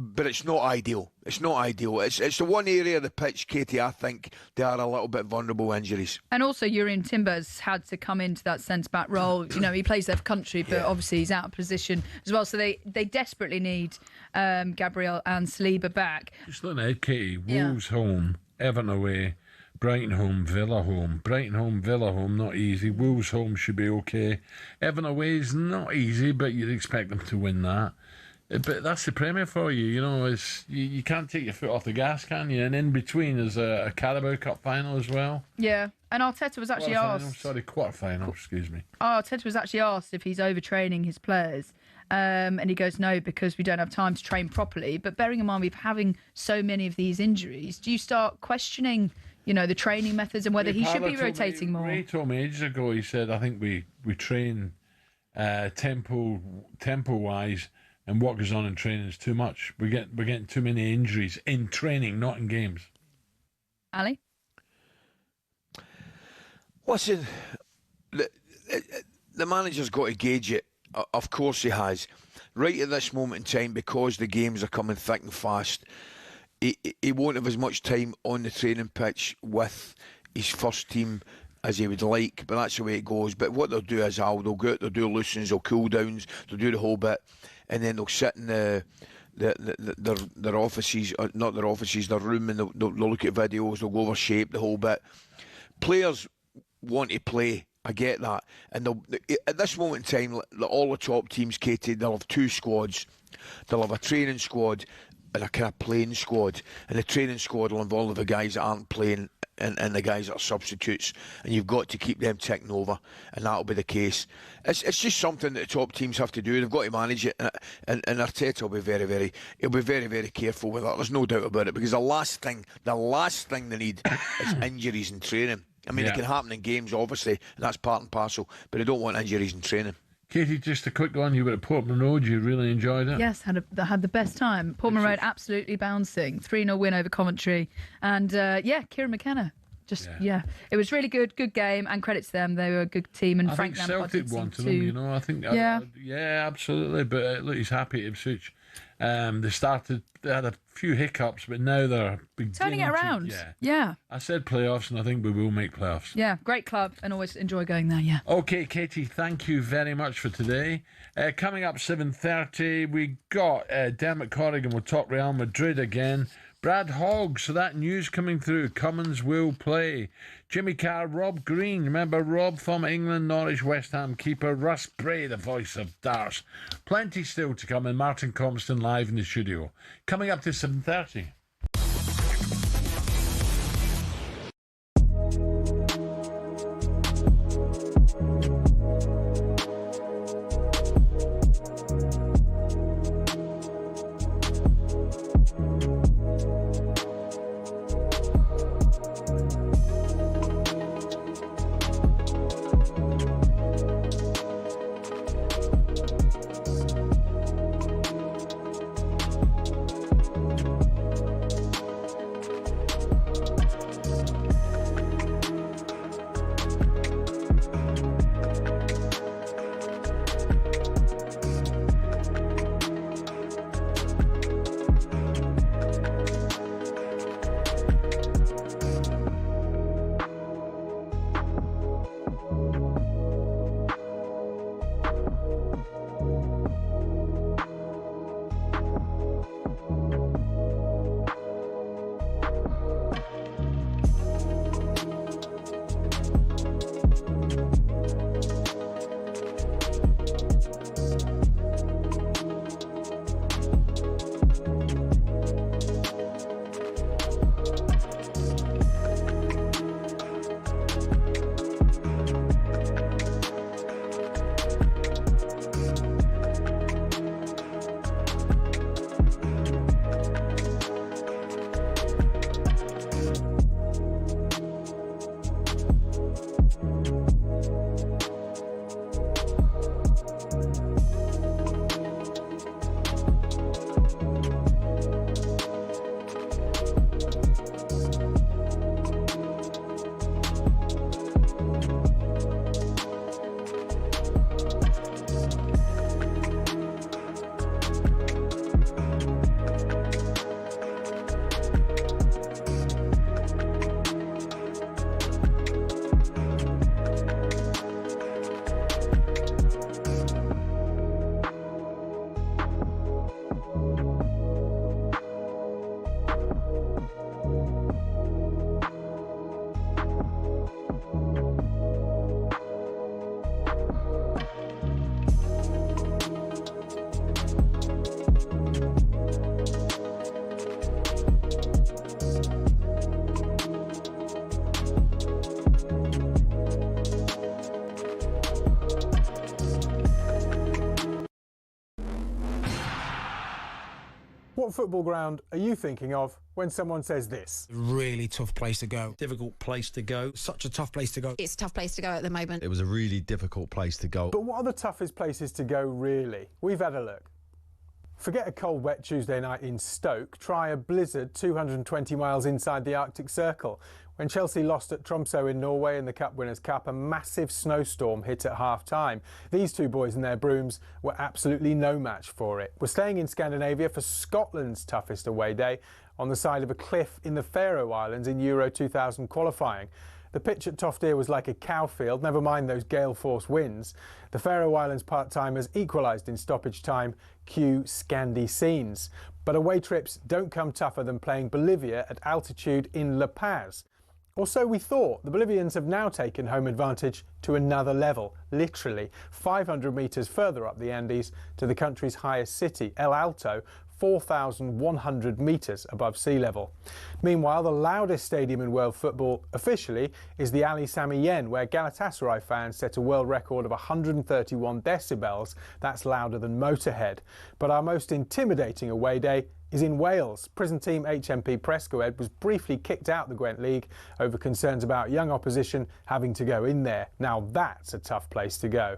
But it's not ideal. It's not ideal. It's the one area of the pitch, Katie, I think they are a little bit vulnerable to injuries. And also, Yuri Timber's had to come into that centre-back role. He plays there for country, but obviously he's out of position as well. So they desperately need Gabriel and Saliba back. Just looking ahead, Katie. Wolves home, Everton away, Brighton home, Villa home. Brighton home, Villa home, not easy. Wolves home should be okay. Everton away is not easy, but you'd expect them to win that. But that's the Premier for you, you can't take your foot off the gas, can you? And in between there's a Carabao Cup final as well. Yeah, and Arteta was actually asked... Quarter-final, excuse me. Arteta was actually asked if he's overtraining his players. And he goes, no, because we don't have time to train properly. But bearing in mind we're having so many of these injuries, do you start questioning, the training methods and whether he should be rotating more? Ray told me ages ago, he said, I think we train tempo-wise, and what goes on in training is too much. We're getting too many injuries in training, not in games. Ali? Listen, the manager's got to gauge it. Of course he has. Right at this moment in time, because the games are coming thick and fast, he won't have as much time on the training pitch with his first team as he would like, but that's the way it goes. But what they'll do is, they'll go out, they'll do loosens, they'll cool downs, they'll do the whole bit, and then they'll sit in their offices, not their offices, their room, and they'll look at videos, they'll go over shape, the whole bit. Players want to play, I get that, and at this moment in time, all the top teams, Katie, they'll have two squads. They'll have a training squad and a kind of playing squad, and the training squad will involve the guys that aren't playing and the guys that are substitutes, and you've got to keep them ticking over, and that'll be the case. It's just something that the top teams have to do. They've got to manage it, and Arteta will be very, very careful with that. There's no doubt about it, because the last thing they need is injuries in training. I mean, it can happen in games, obviously, and that's part and parcel, but they don't want injuries in training. Katie, just a quick one. You were at Portman Road. You really enjoyed it? Yes, had the best time. Portman Road absolutely bouncing. 3-0 win over Coventry. And, Kieran McKenna. It was really good game, and credit to them. They were a good team, and Frank Lampard Celtic wanted them, I think. Yeah, absolutely. But look, he's happy at Ipswich. They had a few hiccups, but now they're turning it around. Yeah. I said playoffs, and I think we will make playoffs. Yeah, great club, and always enjoy going there. Yeah. Okay, Katie, thank you very much for today. Coming up 7:30, we got Dermot Corrigan. We'll talk Real Madrid again. Brad Hogg, so that news coming through. Cummins will play. Jimmy Carr, Rob Green. Remember Rob from England, Norwich, West Ham keeper. Russ Bray, the voice of Darts. Plenty still to come, and Martin Compston live in the studio. Coming up to 7:30. What football ground are you thinking of when someone says this? Really tough place to go. Difficult place to go. Such a tough place to go. It's a tough place to go at the moment. It was a really difficult place to go. But what are the toughest places to go, really? We've had a look. Forget a cold, wet Tuesday night in Stoke. Try a blizzard 220 miles inside the Arctic Circle. When Chelsea lost at Tromsø in Norway in the Cup Winners' Cup, a massive snowstorm hit at half-time. These two boys and their brooms were absolutely no match for it. We're staying in Scandinavia for Scotland's toughest away day on the side of a cliff in the Faroe Islands in Euro 2000 qualifying. The pitch at Toftir was like a cow field, never mind those gale force winds. The Faroe Islands part-timers equalised in stoppage time. Cue Scandi scenes. But away trips don't come tougher than playing Bolivia at altitude in La Paz. Or so we thought. The Bolivians have now taken home advantage to another level, literally 500 metres further up the Andes to the country's highest city, El Alto, 4,100 metres above sea level. Meanwhile, the loudest stadium in world football officially is the Ali Sami Yen, where Galatasaray fans set a world record of 131 decibels. That's louder than Motorhead. But our most intimidating away day is in Wales. Prison team HMP Prescoed was briefly kicked out the Gwent League over concerns about young opposition having to go in there. Now that's a tough place to go.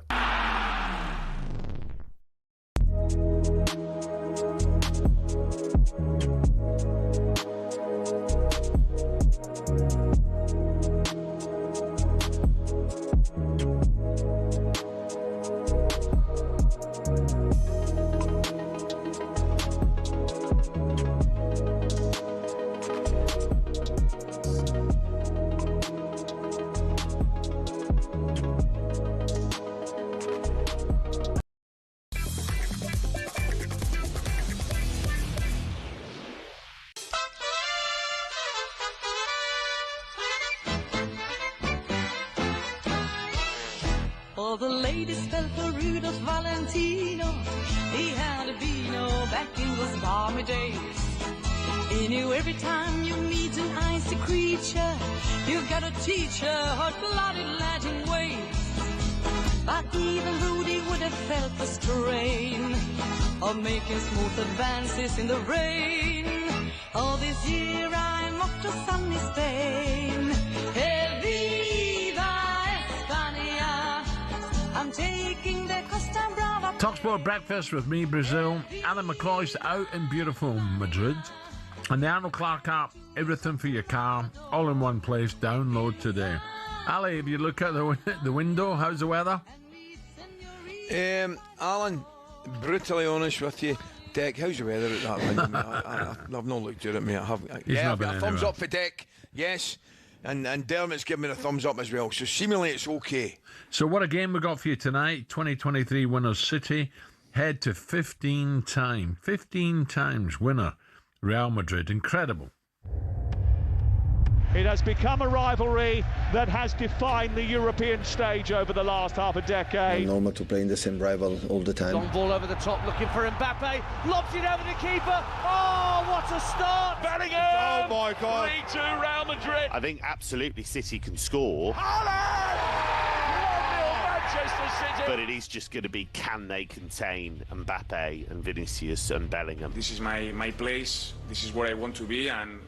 All the ladies fell for Rudolph Valentino. He had a vino back in those balmy days. He knew every time you meet an icy creature, you've got to teach her hot-blooded Latin ways. But even Rudy would have felt the strain of making smooth advances in the rain. All this year I'm off to sunny Spain. El Viva España. I'm taking the Costa Brava. talkSPORT breakfast with me, Brazil. Alan McCoist out in beautiful Madrid. And the Arnold Clark app, everything for your car, all in one place. Download today. Ali, if you look out the window, how's the weather? Alan, brutally honest with you, Dick, how's the weather at that window, mate? I've not looked at it, mate. I've got a thumbs up for Dick, yes. And Dermot's given me a thumbs up as well, so seemingly it's okay. So what a game we got for you tonight. 2023 winners City head to 15 times winner Real Madrid. Incredible. It has become a rivalry that has defined the European stage over the last half a decade. Normal to play in the same rival all the time. Long ball over the top, looking for Mbappe. Lobs it over the keeper. Oh, what a start! Bellingham! Oh my God! 3-2 Real Madrid. I think absolutely City can score. But it is just going to be, can they contain Mbappe and Vinicius and Bellingham? This is my place. This is where I want to be, and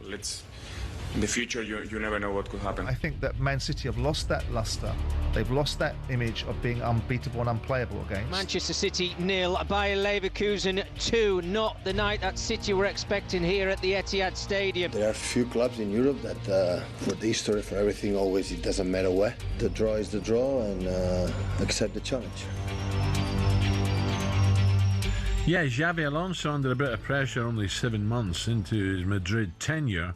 in the future, you never know what could happen. I think that Man City have lost that lustre. They've lost that image of being unbeatable and unplayable against. Manchester City 0, Bayer Leverkusen 2. Not the night that City were expecting here at the Etihad Stadium. There are few clubs in Europe that, for the history, for everything, always it doesn't matter where. The draw is the draw, and accept the challenge. Yeah, Xabi Alonso under a bit of pressure, only 7 months into his Madrid tenure.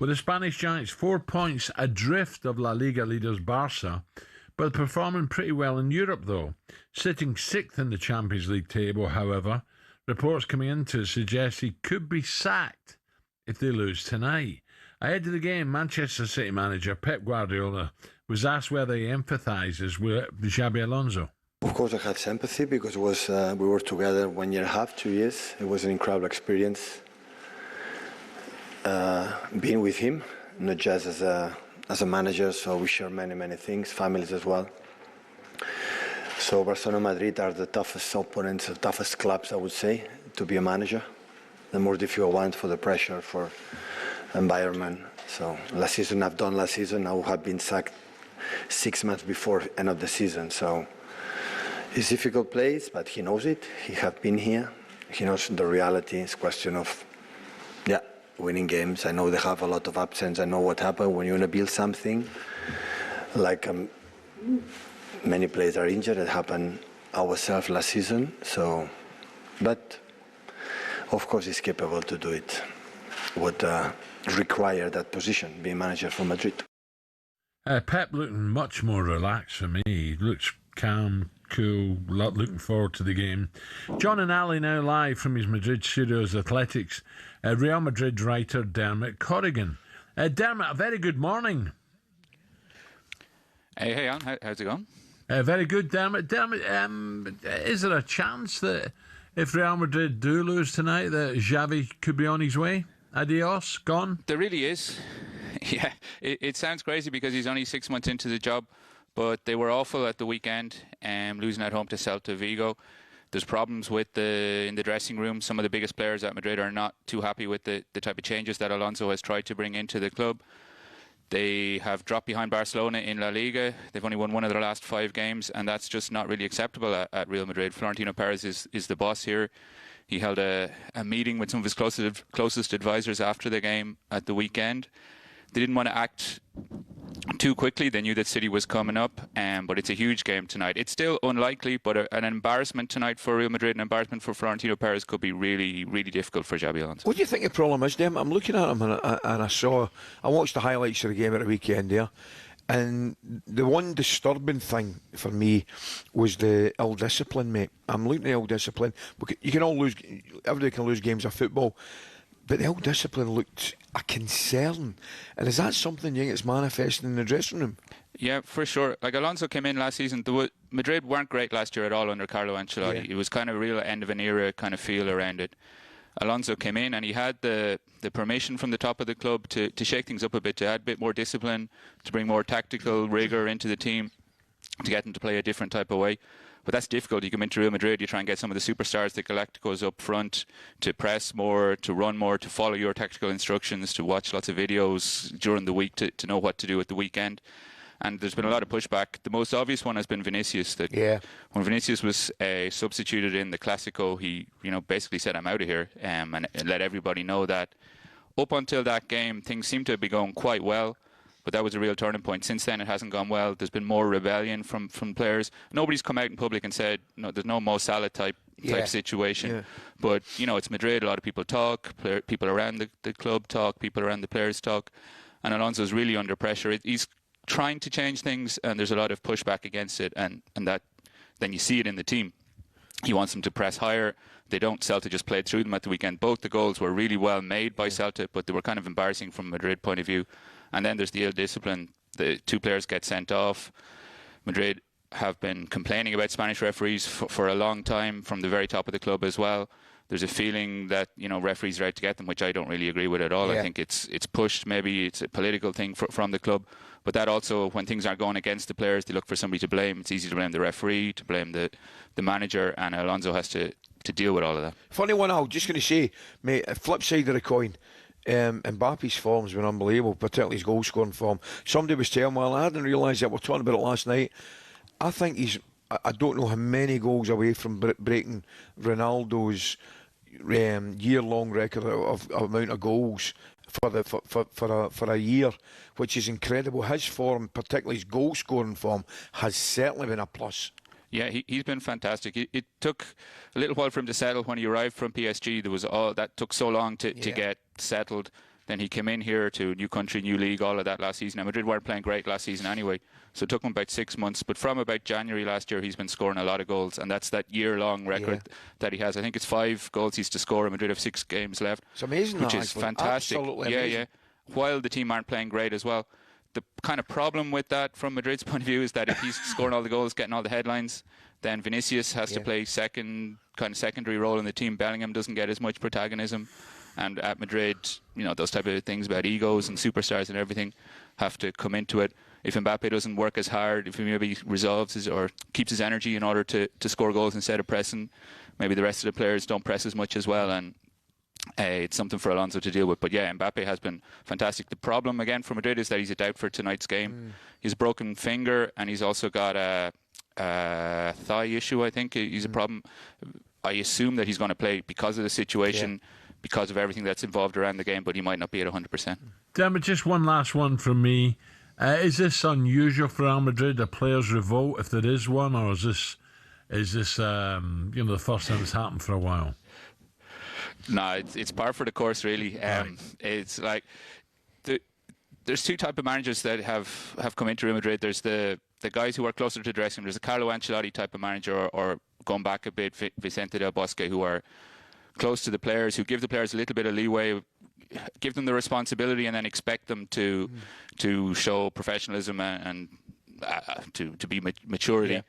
With the Spanish Giants 4 points adrift of La Liga leaders Barca, but performing pretty well in Europe though. Sitting 6th in the Champions League table, however, reports coming into suggest he could be sacked if they lose tonight. Ahead of the game, Manchester City manager Pep Guardiola was asked whether he empathises with Xabi Alonso. Of course I had sympathy because it was, we were together 1 year and a half, 2 years. It was an incredible experience. Being with him, not just as a manager, so we share many things, families as well. So Barcelona and Madrid are the toughest opponents, the toughest clubs, I would say, to be a manager. the more difficult one for the pressure, for environment. So last season I've done last season. I have been sacked 6 months before end of the season. So it's a difficult place, but he knows it. He have been here. He knows the reality. It's a question of, winning games. I know they have a lot of absence. I know what happened when you want to build something. Like many players are injured. It happened ourselves last season. So, but of course he's capable to do it. Would require that position, being manager for Madrid. Pep looking much more relaxed for me. He looks calm, cool, looking forward to the game. John and Ali now live from his Madrid studios, Athletics. Real Madrid writer Dermot Corrigan. Dermot, a very good morning. Hey, Alan, how's it going? Very good, Dermot. Dermot, is there a chance that if Real Madrid do lose tonight, that Xavi could be on his way? Adios, gone? There really is. Yeah, it sounds crazy because he's only 6 months into the job, but they were awful at the weekend, losing at home to Celta Vigo. There's problems in the dressing room. Some of the biggest players at Madrid are not too happy with the type of changes that Alonso has tried to bring into the club. They have dropped behind Barcelona in La Liga. They've only won one of their last 5 games, and that's just not really acceptable at Real Madrid. Florentino Perez is the boss here. He held a meeting with some of his closest advisors after the game at the weekend. They didn't want to act too quickly. They knew that City was coming up, but it's a huge game tonight. It's still unlikely, but an embarrassment tonight for Real Madrid, an embarrassment for Florentino Perez could be really, really difficult for Xabi Alonso. What do you think the problem is, Dem? I'm looking at him and I watched the highlights of the game at the weekend there, and the one disturbing thing for me was the ill discipline, mate. I'm looking at ill discipline. You can all lose, everybody can lose games of football, but the ill discipline looked a concern. And is that something you think it's manifesting in the dressing room? Yeah, for sure. Like Alonso came in last season. Madrid weren't great last year at all under Carlo Ancelotti. Yeah. It was kind of a real end of an era kind of feel around it. Alonso came in and he had the permission from the top of the club to shake things up a bit, to add a bit more discipline, to bring more tactical rigour into the team, to get them to play a different type of way. But that's difficult. You come into Real Madrid, you try and get some of the superstars, the Galacticos up front, to press more, to run more, to follow your tactical instructions, to watch lots of videos during the week to know what to do at the weekend. And there's been a lot of pushback. The most obvious one has been Vinicius. When Vinicius was substituted in the Clásico, he basically said, I'm out of here, and let everybody know that. Up until that game, things seemed to be going quite well. But that was a real turning point. Since then, it hasn't gone well. There's been more rebellion from players. Nobody's come out in public and said, no, there's no Mo Salah type situation. Yeah. But, it's Madrid. A lot of people talk. People around the club talk. People around the players talk. And Alonso's really under pressure. He's trying to change things, and there's a lot of pushback against it. And that then you see it in the team. He wants them to press higher. They don't. Celta just played through them at the weekend. Both the goals were really well made by Celta, but they were kind of embarrassing from a Madrid point of view. And then there's the ill discipline. The 2 players get sent off. Madrid have been complaining about Spanish referees for a long time, from the very top of the club as well. There's a feeling that referees are out to get them, which I don't really agree with at all. Yeah. I think it's pushed. Maybe it's a political thing from the club, but that also, when things aren't going against the players, they look for somebody to blame. It's easy to blame the referee, to blame the manager, and Alonso has to deal with all of that. Funny one, I'm just going to say, mate, flip side of the coin. Mbappe's form's been unbelievable, particularly his goal scoring form. Somebody was telling me, well, I didn't realise that, we were talking about it last night. I think I don't know how many goals away from breaking Ronaldo's year-long record of amount of goals for a year, which is incredible. His form, particularly his goal scoring form, has certainly been a plus. Yeah, he's been fantastic. It took a little while for him to settle when he arrived from PSG. There was that took so long to get settled. Then he came in here to new country, new league, all of that last season. And Madrid weren't playing great last season anyway, so it took him about 6 months. But from about January last year, he's been scoring a lot of goals, and that's that year-long record that he has. I think it's 5 goals he's to score, and Madrid have 6 games left. It's amazing, which is fantastic. Absolutely amazing. Yeah. While the team aren't playing great as well. The kind of problem with that, from Madrid's point of view, is that if he's scoring all the goals, getting all the headlines, then Vinicius has to play secondary role in the team. Bellingham doesn't get as much protagonism. And at Madrid, those type of things about egos and superstars and everything have to come into it. If Mbappe doesn't work as hard, if he maybe resolves or keeps his energy in order to score goals instead of pressing, maybe the rest of the players don't press as much as well. And it's something for Alonso to deal with. But yeah, Mbappe has been fantastic. The problem again for Madrid is that he's a doubt for tonight's game. He's a broken finger, and he's also got a thigh issue, I think. He's a problem. I assume that he's going to play because of the situation, because of everything that's involved around the game, but he might not be at 100%. Damn it, just one last one from me. Is this unusual for Real Madrid, a players' revolt, if there is one, or is this the first time it's happened for a while? No, it's par for the course, really. It's like there's two type of managers that have come into Real Madrid. There's the guys who are closer to the dressing room. There's a Carlo Ancelotti type of manager, or going back a bit, Vicente Del Bosque, who are close to the players, who give the players a little bit of leeway, give them the responsibility, and then expect them to show professionalism and to be maturity.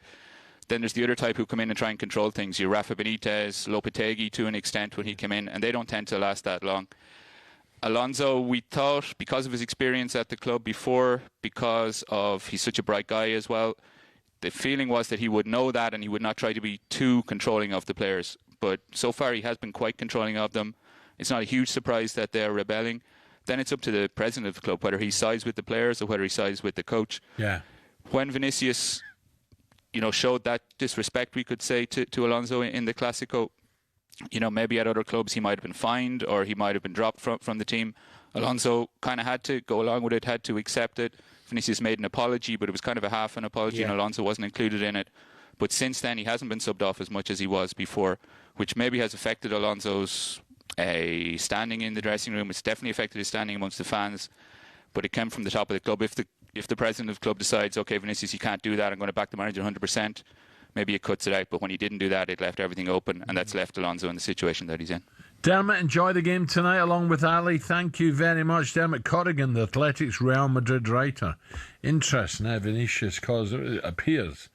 Then there's the other type who come in and try and control things. You Rafa Benitez, Lopetegui to an extent when he came in, and they don't tend to last that long. Alonso, we thought, because of his experience at the club before, because of he's such a bright guy as well, the feeling was that he would know that and he would not try to be too controlling of the players. But so far he has been quite controlling of them. It's not a huge surprise that they're rebelling. Then it's up to the president of the club, whether he sides with the players or whether he sides with the coach. Yeah. When Vinicius, showed that disrespect, we could say, to Alonso in the Clásico, maybe at other clubs he might have been fined or he might have been dropped from the team. Alonso kind of had to go along with it, had to accept it. Vinicius made an apology, but it was kind of a half an apology, and Alonso wasn't included in it. But since then, he hasn't been subbed off as much as he was before, which maybe has affected Alonso's standing in the dressing room. It's definitely affected his standing amongst the fans, but it came from the top of the club. If the president of the club decides, okay, Vinicius, you can't do that, I'm going to back the manager 100%, maybe it cuts it out. But when he didn't do that, it left everything open, and that's left Alonso in the situation that he's in. Dermot, enjoy the game tonight along with Ali. Thank you very much. Dermot Corrigan, the Athletics Real Madrid writer. Interesting, Vinicius, because it appears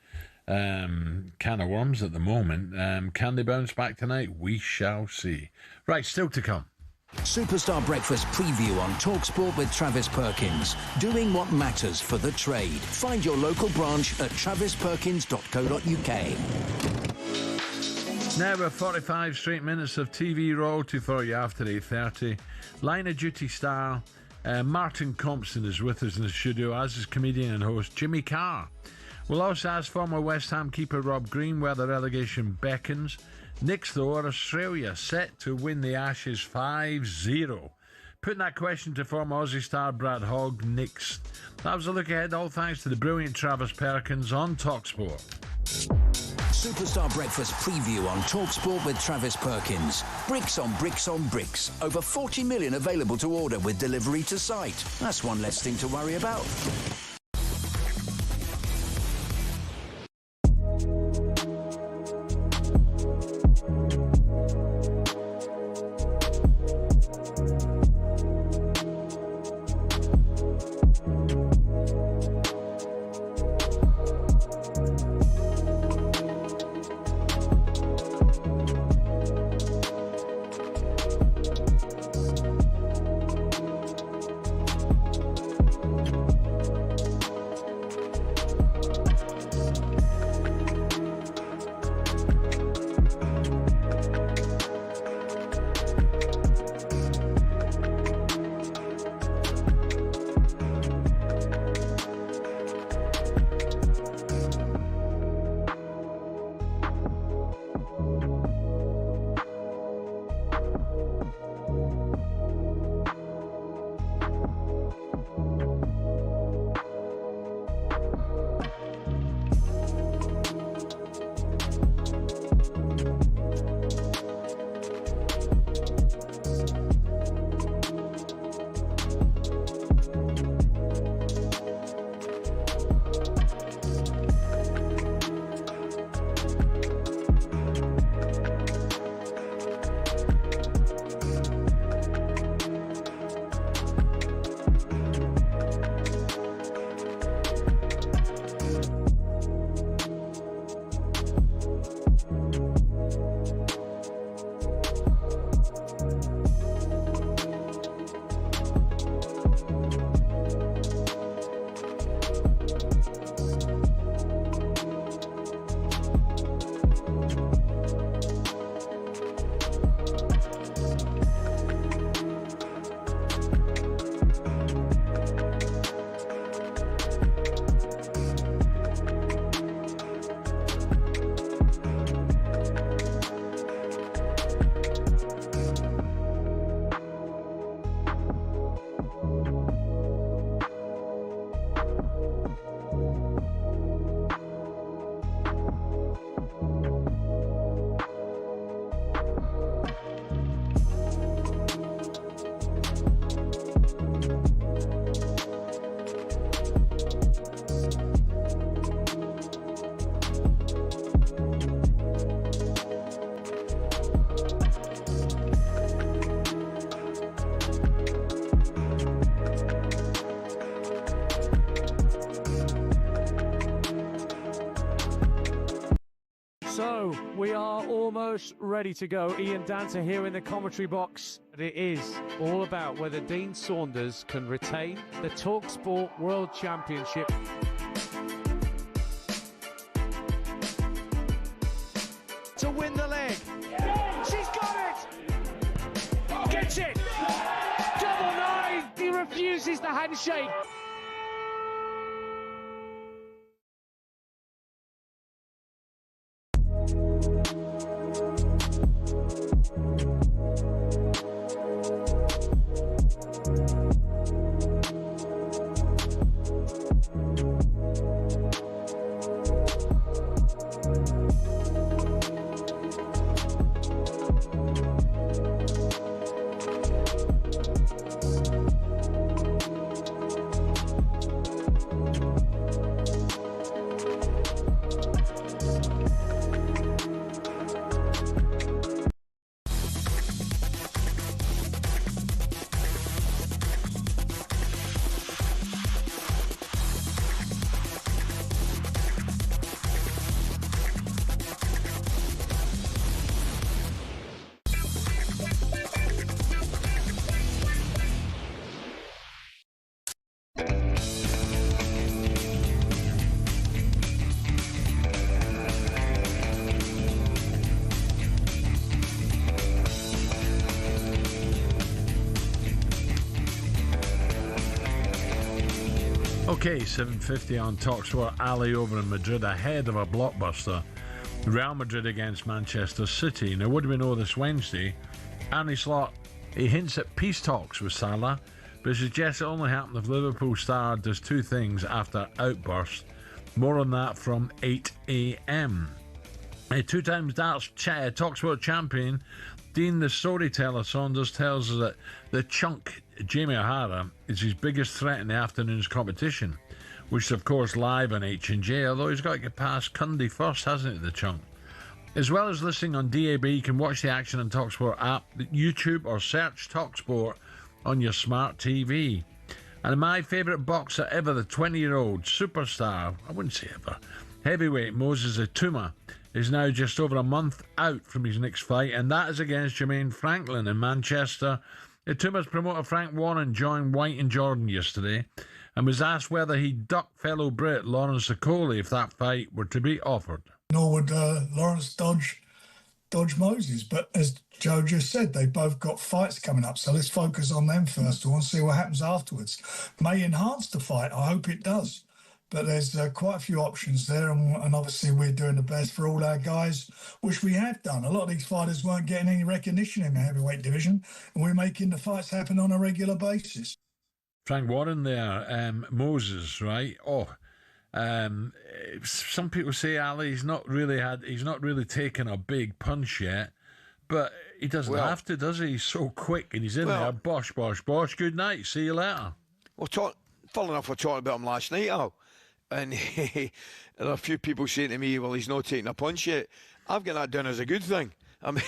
can of worms at the moment. Can they bounce back tonight? We shall see. Right, still to come. Superstar Breakfast preview on talkSPORT with Travis Perkins. Doing what matters for the trade. Find your local branch at travisperkins.co.uk. Now we're 45 straight minutes of TV royalty for you after 8:30. Line of Duty style. Martin Compston is with us in the studio, as is comedian and host Jimmy Carr. We'll also ask former West Ham keeper Rob Green where the relegation beckons. Next, though, are Australia set to win the Ashes 5-0? Putting that question to former Aussie star Brad Hogg next. That was a look ahead, all thanks to the brilliant Travis Perkins on talkSPORT. Superstar Breakfast preview on talkSPORT with Travis Perkins. Bricks on bricks on bricks. Over 40 million available to order with delivery to site. That's one less thing to worry about. So, we are almost ready to go. Ian Danter here in the commentary box. It is all about whether Dean Saunders can retain the talkSPORT World Championship. To win the leg. She's got it! Gets it! Double nine! He refuses the handshake. Okay, 7:50 on talkSPORT. Ali over in Madrid ahead of a blockbuster. Real Madrid against Manchester City. Now, what do we know this Wednesday? Arne Slot, he hints at peace talks with Salah, but suggests it only happened if Liverpool star does two things after outburst. More on that from 8 a.m. A two times darts talkSPORT champion, Dean the storyteller Saunders, tells us that the chunk, Jamie O'Hara, is his biggest threat in the afternoon's competition, which is of course live on H&J, although he's got to get past Cundy first, hasn't he, the chunk? As well as listening on DAB, you can watch the action on talkSPORT app, YouTube, or search talkSPORT on your smart TV. And my favourite boxer ever, the 20-year-old superstar, I wouldn't say ever, heavyweight Moses Ituma, is now just over a month out from his next fight, and that is against Jermaine Franklin in Manchester. Ituma's promoter Frank Warren joined White and Jordan yesterday and was asked whether he'd duck fellow Brit Lawrence Okoli if that fight were to be offered. Nor would Lawrence dodge Moses, but as Joe just said, they've both got fights coming up, so let's focus on them first of all and see what happens afterwards. May enhance the fight, I hope it does. But there's quite a few options there, and obviously we're doing the best for all our guys, which we have done. A lot of these fighters weren't getting any recognition in the heavyweight division, and we're making the fights happen on a regular basis. Frank Warren there, Moses, right? Some people say Ali, he's not really taken a big punch yet, but he doesn't have to, does he? He's so quick, and he's in there, bosh, bosh, bosh, good night, see you later. Well, funnily enough, we're talking about him last night, Al. And there are a few people saying to me, well, he's not taking a punch yet. I've got that down as a good thing. I mean,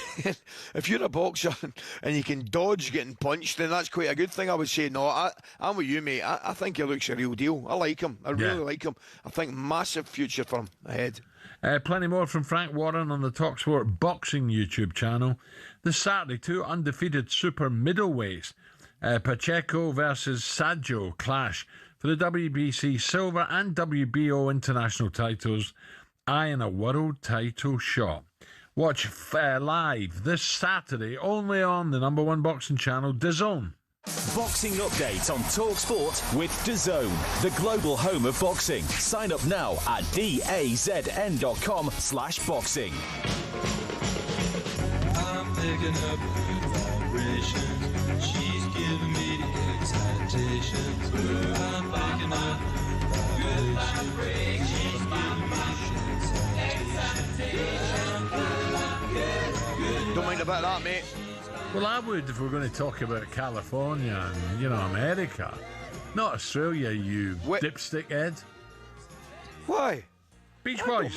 if you're a boxer and you can dodge getting punched, then that's quite a good thing, I would say. No, I'm with you, mate. I think he looks a real deal. I like him. I really like him. I think massive future for him ahead. Plenty more from Frank Warren on the talkSPORT Boxing YouTube channel. This Saturday, two undefeated super middleweights, Pacheco versus Saggio, clash for the WBC Silver and WBO international titles, eyeing a world title shot. Watch live this Saturday only on the #1 boxing channel, DAZN. Boxing update on talkSPORT with DAZN, the global home of boxing. Sign up now at dazn.com/boxing. I'm picking up good vibrations. She's giving me the excitation. I'm picking up good vibrations. She's giving me the excitation. Don't mind about that, mate. Well, I would if we're going to talk about California and, America. Not Australia, you dipstick head. Why? Beach Boys.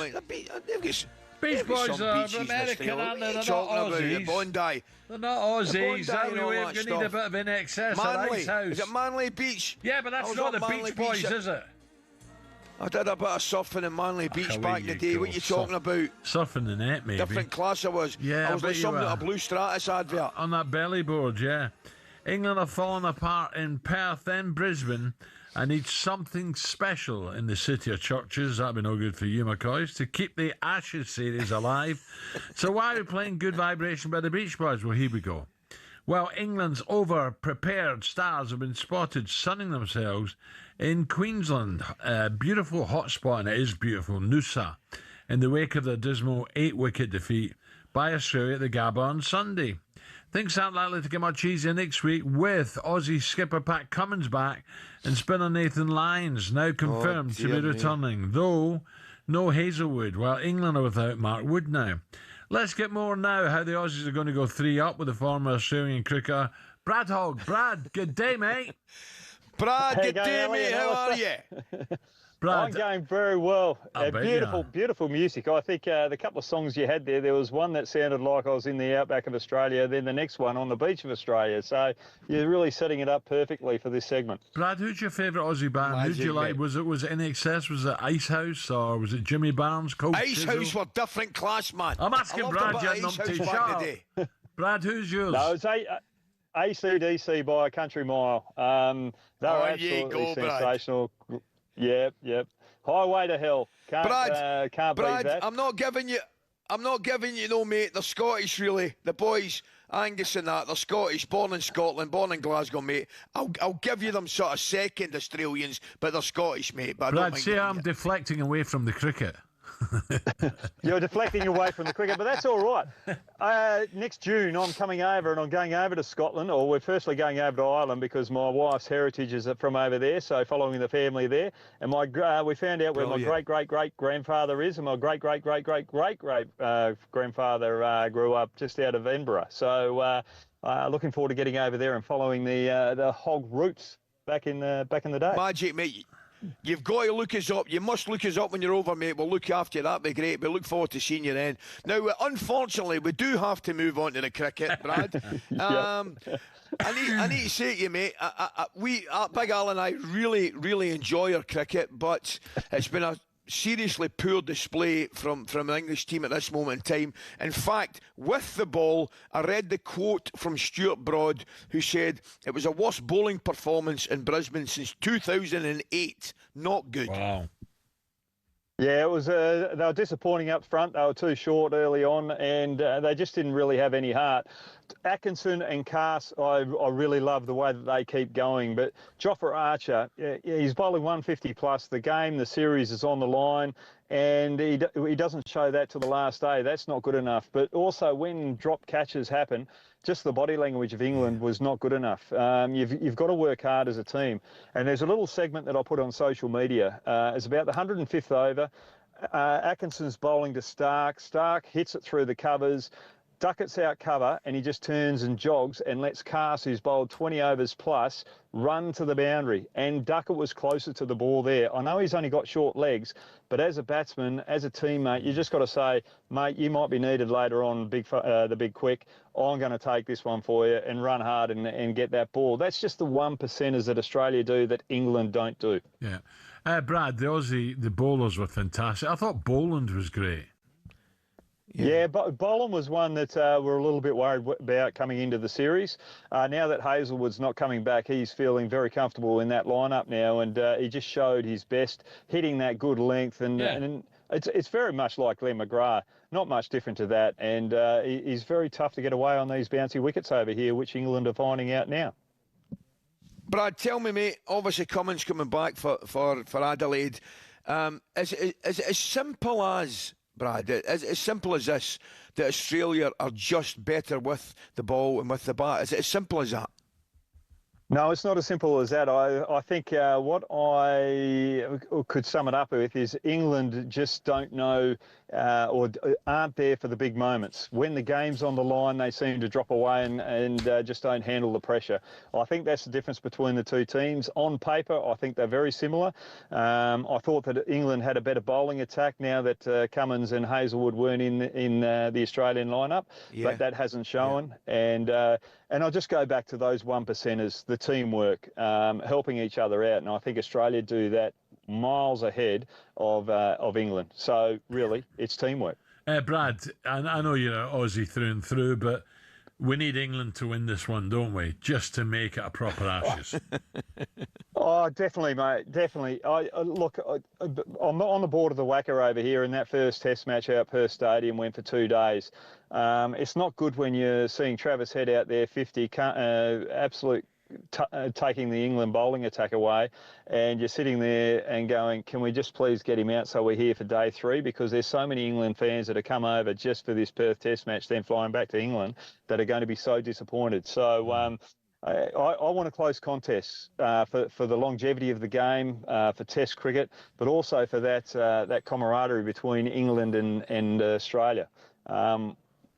Beach Boys are American, aren't they? They're not Aussies. Bondi. They're not Aussies. We're going to need a bit of in excess at Ice House. Is it Manly Beach? Yeah, but that's not the Beach Boys, is it? I did a bit of surfing in Manly Beach back in the day. What are you talking about? Surfing the net, maybe. Different class I was. Yeah, I was like something at a Blue Stratus advert. On that belly board, yeah. England are falling apart in Perth and Brisbane. I need something special in the city of churches. That'd be no good for you, McCoist, to keep the Ashes series alive. So why are we playing Good Vibration by the Beach Boys? Well, here we go. Well, England's over-prepared stars have been spotted sunning themselves in Queensland, a beautiful hotspot, and it is beautiful, Noosa, in the wake of the dismal 8-wicket defeat by Australia at the Gabba on Sunday. Things aren't likely to get much easier next week with Aussie skipper Pat Cummins back and spinner Nathan Lyons now confirmed to be returning, though no Hazelwood, while England are without Mark Wood now. Let's get more now how the Aussies are going to go 3 up with the former Australian cricketer Brad Hogg. Brad, good day, mate. Brad, good day, mate. How are you? Brad, I'm going very well. Beautiful music. I think the couple of songs you had there was one that sounded like I was in the outback of Australia, then the next one on the beach of Australia. So you're really setting it up perfectly for this segment. Brad, who's your favourite Aussie band? Who'd you like? Was it NXS? Was it Ice House? Or was it Jimmy Barnes? Coach Ice House were different class, man. I'm asking Brad, you numpty. Shut up. Brad, who's yours? No, it's AC/DC by a country mile. They were absolutely sensational. Brad. Yep. Highway to Hell. Can't beat that. I'm not giving you no, mate. They're Scottish, really. The boys, Angus and that, they're Scottish, born in Scotland, born in Glasgow, mate. I'll give you them sort of second Australians, but they're Scottish, mate. But Brad, see how I'm deflecting away from the cricket. You're deflecting away from the cricket, but that's all right. Next June, I'm coming over and I'm going over to Scotland, or we're firstly going over to Ireland because my wife's heritage is from over there, so following the family there. And we found out where my great-great-great-grandfather is, and my great-great-great-great-great-grandfather grew up just out of Edinburgh. So looking forward to getting over there and following the Hog roots back in the day. Magic, mate. You've got to look us up. You must look us up when you're over, mate. We'll look after you. That'd be great. We look forward to seeing you then. Now, unfortunately, we do have to move on to the cricket, Brad. I need to say to you, mate, Big Al and I really enjoy our cricket, but it's been a seriously poor display from the English team at this moment in time. In fact, with the ball, I read the quote from Stuart Broad, who said it was a worst bowling performance in Brisbane since 2008. Not good. Wow. Yeah, it was. They were disappointing up front. They were too short early on, and they just didn't really have any heart. Atkinson and Carr, I really love the way that they keep going. But Jofra Archer, he's bowling 150 plus. The series is on the line, and he doesn't show that till the last day. That's not good enough. But also when drop catches happen, just the body language of England was not good enough. You've got to work hard as a team. And there's a little segment that I put on social media. It's about the 105th over. Atkinson's bowling to Stark. Stark hits it through the covers. Duckett's out cover, and he just turns and jogs and lets Carr, who's bowled 20 overs plus, run to the boundary. And Duckett was closer to the ball there. I know he's only got short legs, but as a batsman, as a teammate, you just got to say, mate, you might be needed later on, the big quick. I'm going to take this one for you and run hard and get that ball. That's just the 1%ers that Australia do that England don't do. Yeah. Brad, the bowlers were fantastic. I thought Boland was great. Yeah, but Boland was one that we're a little bit worried about coming into the series. Now that Hazelwood's not coming back, he's feeling very comfortable in that lineup now, and he just showed his best, hitting that good length, and it's very much like Glenn McGrath, not much different to that, and he's very tough to get away on these bouncy wickets over here, which England are finding out now. Brad, tell me, mate, obviously Cummins coming back for Adelaide. Is it as simple as... Brad, as simple as this, that Australia are just better with the ball and with the bat? Is it as simple as that? No, it's not as simple as that. I think what I could sum it up with is England just don't know or aren't there for the big moments. When the game's on the line, they seem to drop away and just don't handle the pressure. I think that's the difference between the two teams. On paper, I think they're very similar. I thought that England had a better bowling attack now that Cummins and Hazelwood weren't in the Australian lineup, but that hasn't shown. Yeah. And I'll just go back to those 1%ers, the teamwork, helping each other out. And I think Australia do that miles ahead of England. So really, it's teamwork. Brad, I know you're an Aussie through and through, but we need England to win this one, don't we? Just to make it a proper Ashes. Oh, definitely, mate. Definitely. I'm on the board of the Wacker over here, and that first Test match out Perth Stadium went for 2 days. It's not good when you're seeing Travis Head out there, 50, taking the England bowling attack away, and you're sitting there and going, can we just please get him out so we're here for day 3? Because there's so many England fans that have come over just for this Perth Test match, then flying back to England, that are going to be so disappointed. So I want a close contest for the longevity of the game, for Test cricket, but also for that camaraderie between England and Australia.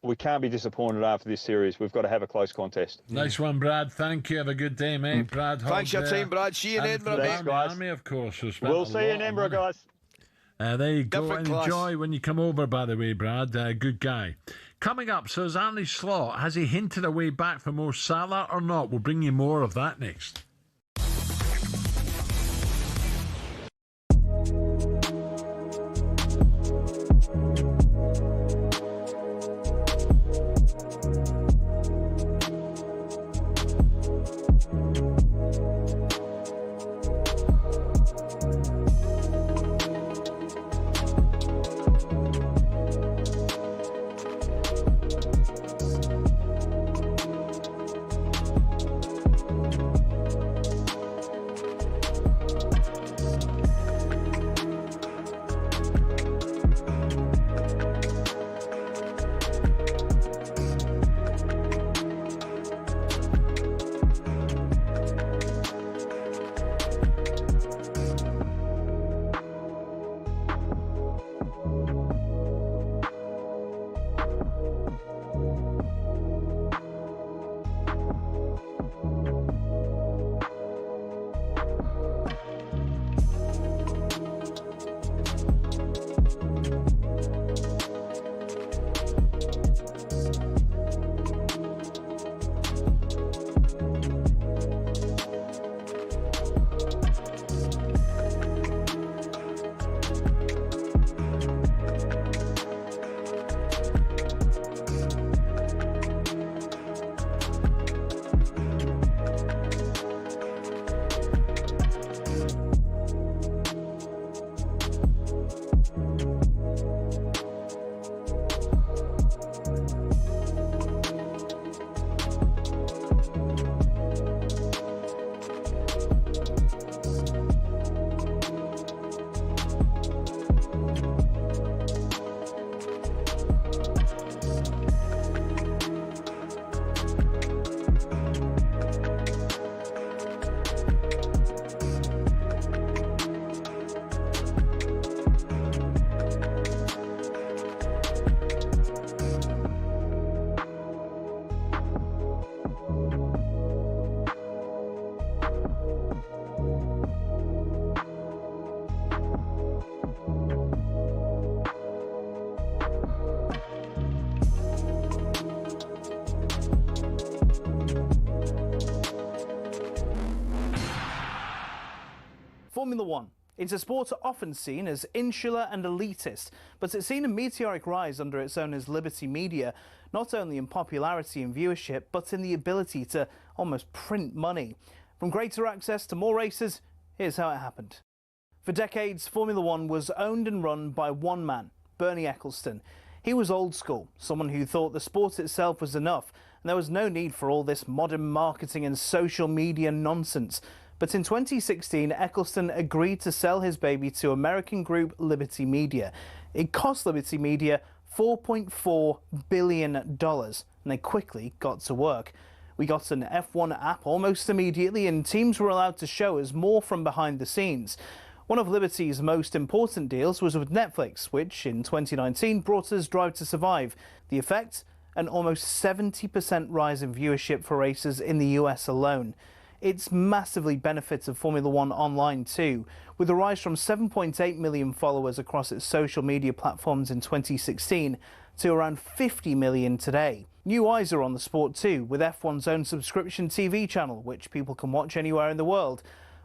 We can't be disappointed after this series. We've got to have a close contest. Nice one, Brad. Thank you. Have a good day, mate. Brad, thanks for your time, Brad. See you in Edinburgh, mate. Army, of course. We'll see you in Edinburgh, guys. There you go. Different Enjoy class. when you come over, by the way, Brad. Good guy. Coming up, so is Arnie Slot. Has he hinted a way back for Mo Salah or not? We'll bring you more of that next. Formula One. It's a sport often seen as insular and elitist, but it's seen a meteoric rise under its owners Liberty Media, not only in popularity and viewership, but in the ability to almost print money. From greater access to more races, here's how it happened. For decades, Formula One was owned and run by one man, Bernie Ecclestone. He was old school, someone who thought the sport itself was enough, and there was no need for all this modern marketing and social media nonsense. But in 2016, Ecclestone agreed to sell his baby to American group Liberty Media. It cost Liberty Media $4.4 billion, and they quickly got to work. We got an F1 app almost immediately, and teams were allowed to show us more from behind the scenes. One of Liberty's most important deals was with Netflix, which in 2019 brought us Drive to Survive. The effect? An almost 70% rise in viewership for races in the US alone. It's massively benefited Formula One online too, with a rise from 7.8 million followers across its social media platforms in 2016 to around 50 million today. New eyes are on the sport too, with F1's own subscription TV channel, which people can watch anywhere in the world.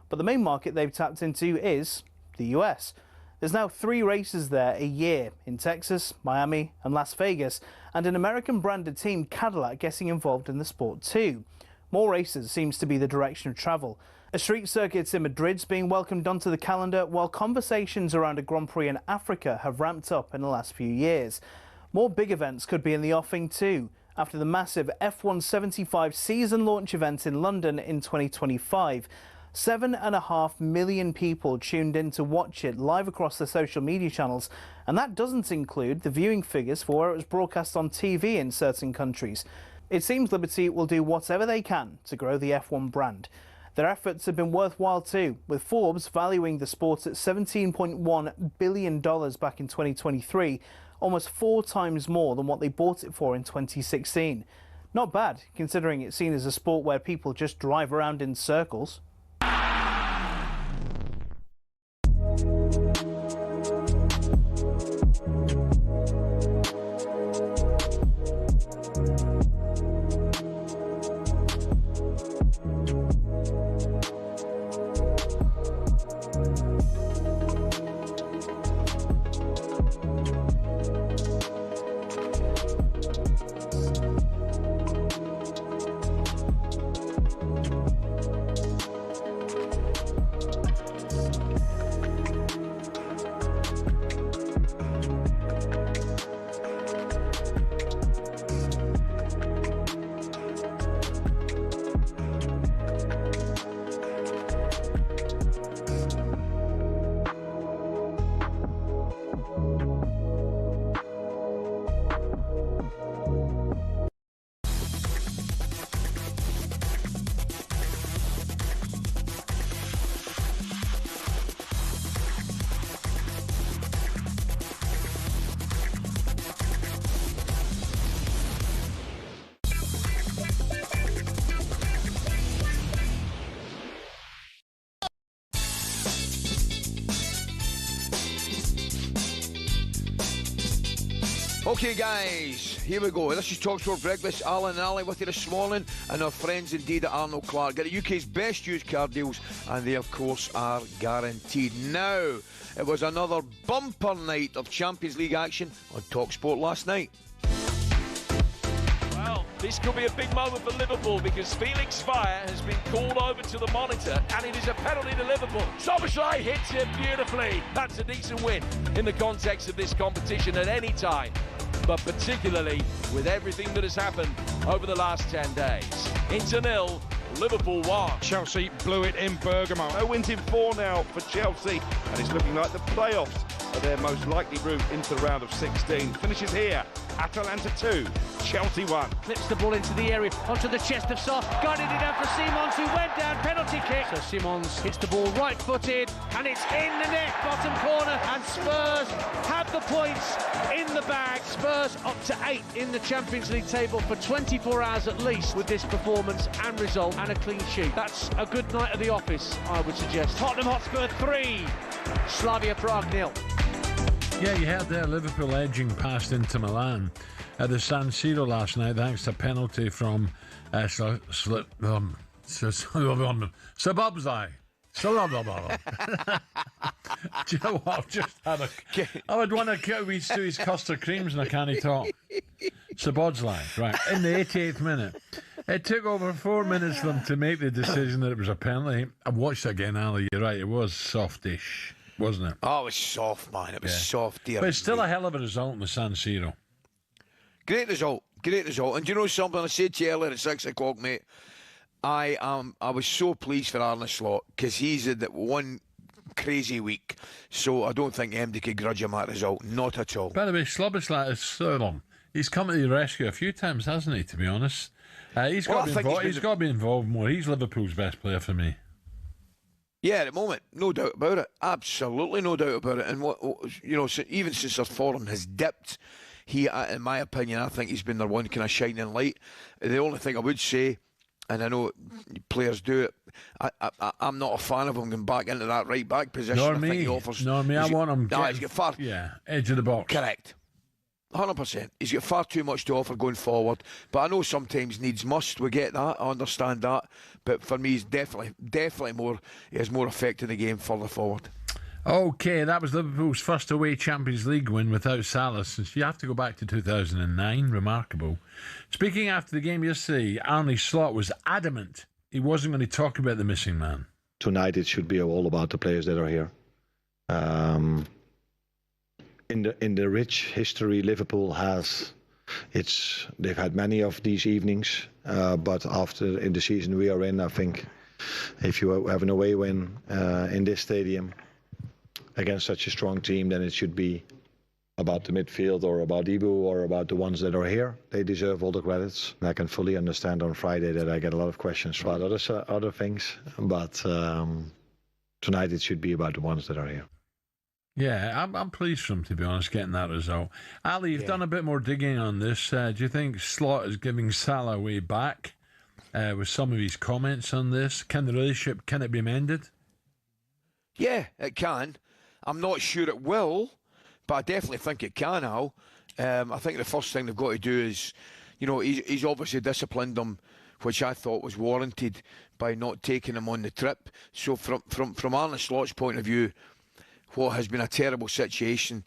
But the main market they've tapped into is the US. There's now 3 races there a year, in Texas, Miami and Las Vegas, and an American-branded team, Cadillac, getting involved in the sport too. More races seems to be the direction of travel. A street circuit in Madrid's being welcomed onto the calendar, while conversations around a Grand Prix in Africa have ramped up in the last few years. More big events could be in the offing too, after the massive F1 75 season launch event in London in 2025. 7.5 million people tuned in to watch it live across the social media channels, and that doesn't include the viewing figures for where it was broadcast on TV in certain countries. It seems Liberty will do whatever they can to grow the F1 brand. Their efforts have been worthwhile too, with Forbes valuing the sport at $17.1 billion back in 2023, almost 4 times more than what they bought it for in 2016. Not bad, considering it's seen as a sport where people just drive around in circles. Okay guys, here we go. This is talkSPORT Breakfast. Alan and Ally with you this morning, and our friends indeed at Arnold Clark. Get the UK's best used car deals, and they of course are guaranteed. Now, it was another bumper night of Champions League action on talkSPORT last night. Well, this could be a big moment for Liverpool because Felix Zweier has been called over to the monitor and it is a penalty to Liverpool. Szoboszlai hits it beautifully. That's a decent win in the context of this competition at any time, but particularly with everything that has happened over the last 10 days. Inter 0, Liverpool 1. Chelsea blew it in Bergamo. No wins in 4 now for Chelsea, and it's looking like the playoffs are their most likely route into the round of 16. Finishes here, Atalanta 2, Chelsea 1. Flips the ball into the area, onto the chest of Salah, guided it down for Simons, who went down, penalty kick. So Simons hits the ball right-footed, and it's in the net, bottom corner, and Spurs have the points in the bag. Spurs up to 8 in the Champions League table for 24 hours at least with this performance and result and a clean sheet. That's a good night at the office, I would suggest. Tottenham Hotspur 3, Slavia Prague 0. Yeah, you heard there Liverpool edging past Inter Milan at the San Siro last night thanks to a penalty from Szoboszlai. Do you know what? I've just had I would want to get these to his custard creams and I can't talk. Szoboszlai, right, in the 88th minute. It took over 4 minutes for them to make the decision that it was a penalty. I've watched it again, Ali, you're right, it was softish, wasn't it? Oh, it was soft, man. It was soft, dear. But it's still a hell of a result in the San Siro. Great result. And do you know something? I said to you earlier at 6 o'clock, mate. I was so pleased for Arne Slot because he's had one crazy week. So I don't think MD could grudge him that result. Not at all. By the way, Szoboszlai is so long. He's come to the rescue a few times, hasn't he, to be honest? He's got to be involved more. He's Liverpool's best player for me. Yeah, at the moment, no doubt about it. Absolutely no doubt about it. And even since their form has dipped, he, in my opinion, I think he's been their one kind of shining light. The only thing I would say, and I know players do it, I'm not a fan of him going back into that right back position. Nor me. I want him. He's got far. Yeah, edge of the box. Correct. 100%. He's got far too much to offer going forward. But I know sometimes needs must. We get that. I understand that. But for me, he's definitely more. He has more effect in the game further forward. Okay, that was Liverpool's first away Champions League win without Salah since you have to go back to 2009. Remarkable. Speaking after the game yesterday, Arne Slot was adamant he wasn't going to talk about the missing man. Tonight it should be all about the players that are here. In the rich history Liverpool has, they've had many of these evenings, but after in the season we are in, I think if you have an away win in this stadium against such a strong team, then it should be about the midfield or about Ibu or about the ones that are here. They deserve all the credits. And I can fully understand on Friday that I get a lot of questions about other things, but tonight it should be about the ones that are here. Yeah, I'm pleased for him, to be honest, getting that result. Ali, you've done a bit more digging on this. Do you think Slot is giving Salah way back with some of his comments on this? Can the relationship, can it be mended? Yeah, it can. I'm not sure it will, but I definitely think it can, Al. I think the first thing they've got to do is, he's obviously disciplined them, which I thought was warranted by not taking him on the trip. So from Arne Slot's point of view, what has been a terrible situation,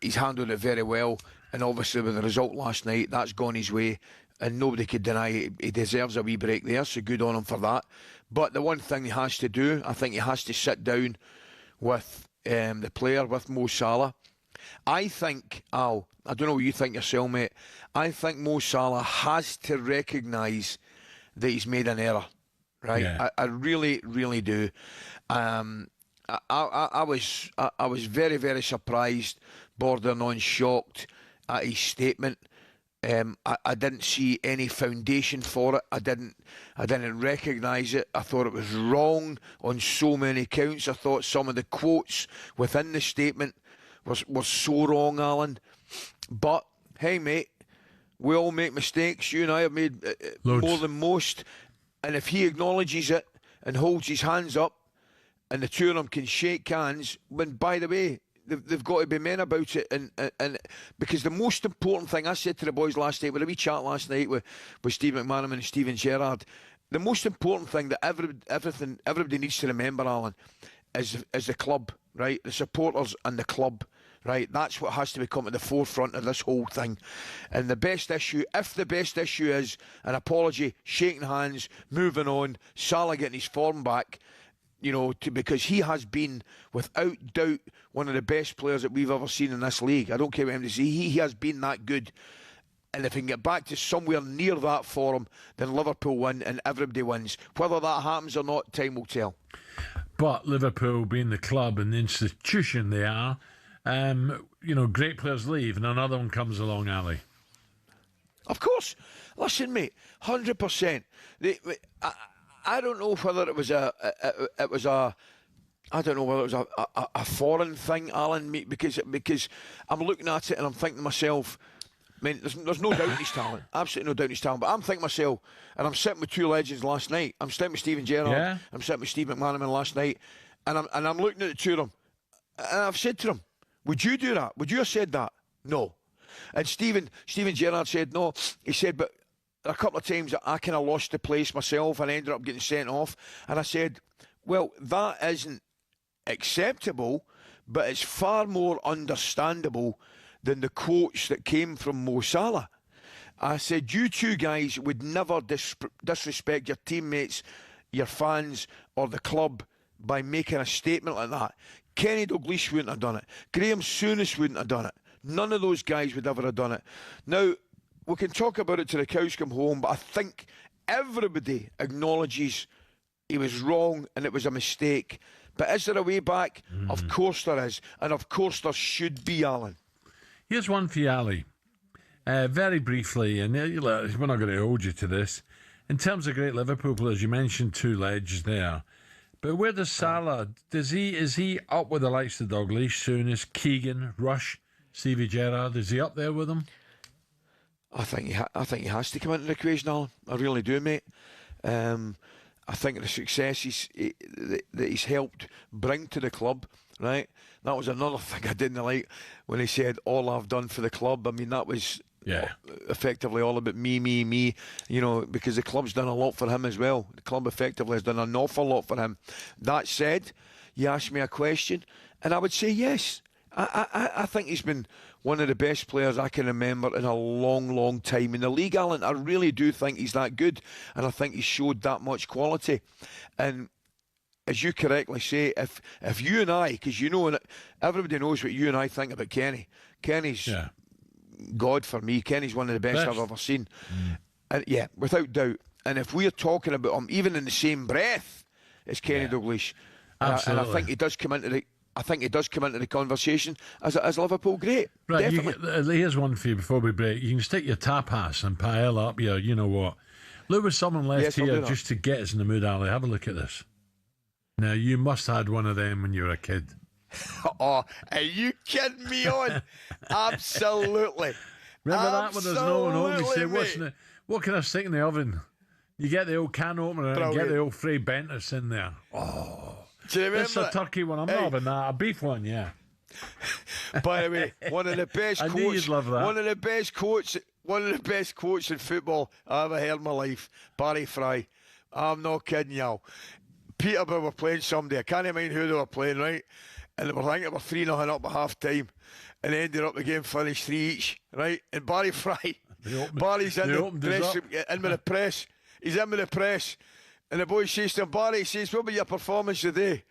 he's handled it very well, and obviously with the result last night, that's gone his way, and nobody could deny it. He deserves a wee break there, so good on him for that. But the one thing he has to do, I think he has to sit down with the player, with Mo Salah. I think, Al, I don't know what you think yourself, mate, I think Mo Salah has to recognise that he's made an error, right? Yeah. I really, really do. I was very, very surprised, bordering on shocked at his statement. I didn't see any foundation for it. I didn't recognise it. I thought it was wrong on so many counts. I thought some of the quotes within the statement was so wrong, Alan. But hey, mate, we all make mistakes. You and I have made more than most. And if he acknowledges it and holds his hands up, and the two of them can shake hands, when, by the way, they've got to be men about it, and because the most important thing I said to the boys last night, with a wee chat last night with Steve McManaman and Steven Gerrard, the most important thing that everybody needs to remember, Alan, is the club, right? The supporters and the club, right? That's what has to become at the forefront of this whole thing. And the best issue, if the best issue is an apology, shaking hands, moving on, Salah getting his form back, because he has been, without doubt, one of the best players that we've ever seen in this league. I don't care what him to say. He has been that good. And if he can get back to somewhere near that form, then Liverpool win and everybody wins. Whether that happens or not, time will tell. But Liverpool, being the club and the institution they are, great players leave and another one comes along, Ali. Of course. Listen, mate, 100%. I don't know whether it was a foreign thing, Alan, because I'm looking at it and I'm thinking to myself, I mean, there's no doubt in his talent, absolutely no doubt in his talent. But I'm thinking to myself, and I'm sitting with two legends last night. I'm sitting with Steven Gerrard, I'm sitting with Steve McManaman last night, and I'm looking at the two of them, and I've said to them, "Would you do that? Would you have said that?" No. And Steven Gerrard said no. He said, but a couple of times I kind of lost the place myself and ended up getting sent off. And I said, well, that isn't acceptable, but it's far more understandable than the quotes that came from Mo Salah. I said, you two guys would never disrespect your teammates, your fans, or the club by making a statement like that. Kenny Dalglish wouldn't have done it. Graham Souness wouldn't have done it. None of those guys would ever have done it. Now, we can talk about it till the cows come home, but I think everybody acknowledges he was wrong and it was a mistake. But is there a way back? Of course there is. And of course there should be, Alan. Here's one for you, Ali. Very briefly, and we're not going to hold you to this. In terms of great Liverpool players, you mentioned two ledges there. But where does Salah, is he up with the likes of Dalglish, Souness, Keegan, Rush, Stevie Gerrard? Is he up there with them? I think he has to come into the equation, Alan. I really do, mate. I think the success that he's helped bring to the club, right? That was another thing I didn't like when he said, all I've done for the club. I mean, that was effectively all about me, because the club's done a lot for him as well. The club effectively has done an awful lot for him. That said, you ask me a question, and I would say yes. I think he's been one of the best players I can remember in a long, long time in the league, Alan. I really do think he's that good, and I think he's showed that much quality. And as you correctly say, if you and I, because you know, everybody knows what you and I think about Kenny. Kenny's God for me. Kenny's one of the best I've ever seen. And yeah, without doubt. And if we're talking about him, even in the same breath as Kenny Dalglish, and I think he does come into the conversation as Liverpool great. Right, definitely. Here's one for you before we break. You can stick your tapas and pile up your, you know what. Look, with someone left here just to get us in the mood, Ali. Have a look at this. Now, you must have had one of them when you were a kid. Oh, are you kidding me on? Absolutely. Remember that when there's no one home? You say, what can I stick in the oven? You get the old can opener and get the old Frey Bentis in there. Oh. Do you remember? It's a turkey one. I'm not having that. A beef one, yeah. By the way, one of the best I knew you'd love that. One of the best quotes in football I ever heard in my life. Barry Fry. I'm not kidding you. Peterborough were playing somebody. I can't mind who they were playing, right? And they were, I think they were 3-0 up at half time. And ended up the game finished 3 each, right? And Barry Fry, Barry's in the dressing room, in with the press. He's in with the press. And the boy says to him, Barry, he says, what about your performance today?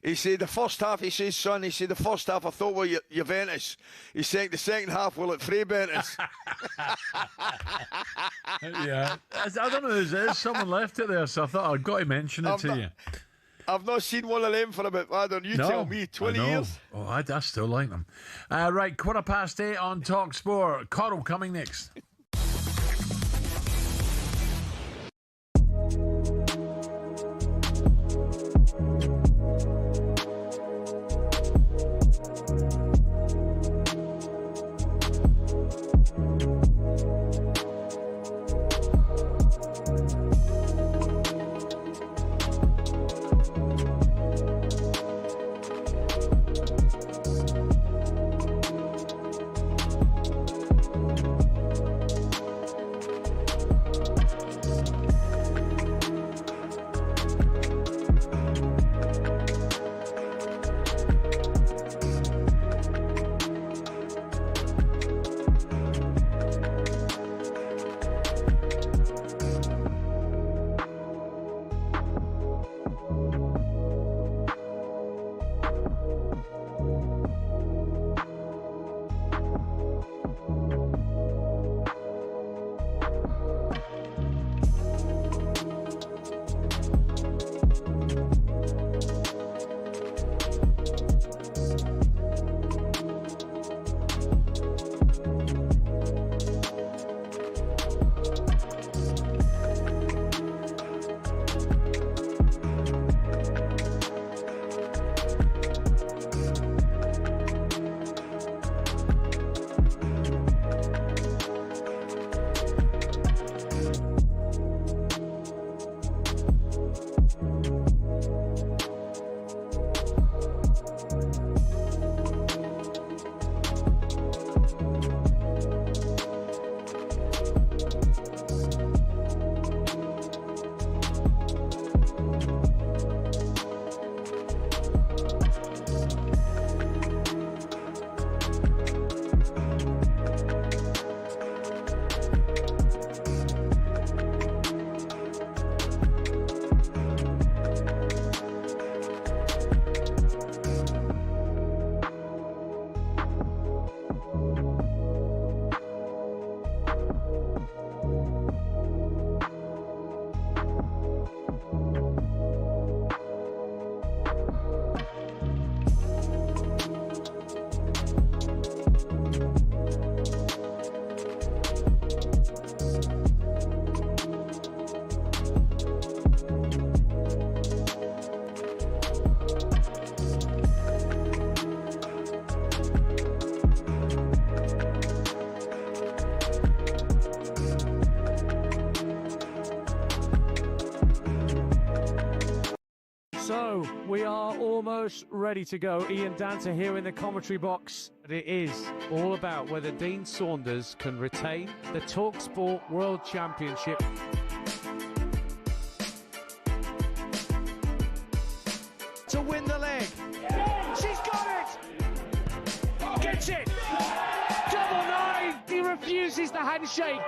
He said, the first half, he says, son, he said, the first half I thought, well, Juventus. He said, the second half, well, at Frey Bentis. Yeah. I don't know, there's someone left it there, so I thought I'd got to mention it to you. I've not seen one of them for about, I don't know, tell me, 20 years. Oh, I still like them. Right, 8:15 on talkSPORT. Coral coming next. So, we are almost ready to go. Ian Danter here in the commentary box. But it is all about whether Dean Saunders can retain the talkSPORT World Championship. To win the leg. This is the handshake.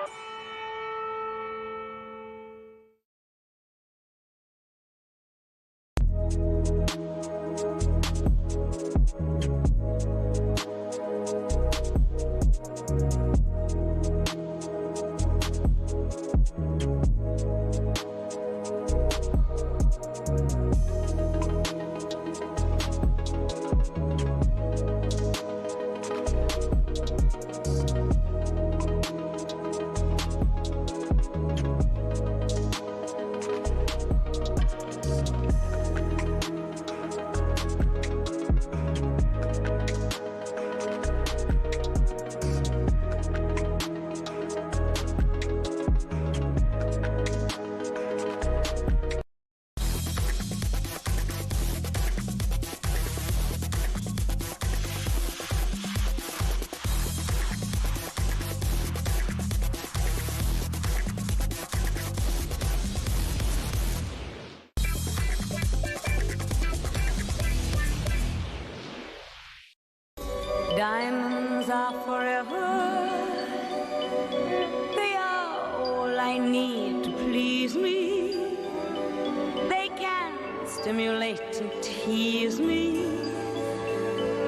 Diamonds are forever. They are all I need to please me. They can stimulate and tease me.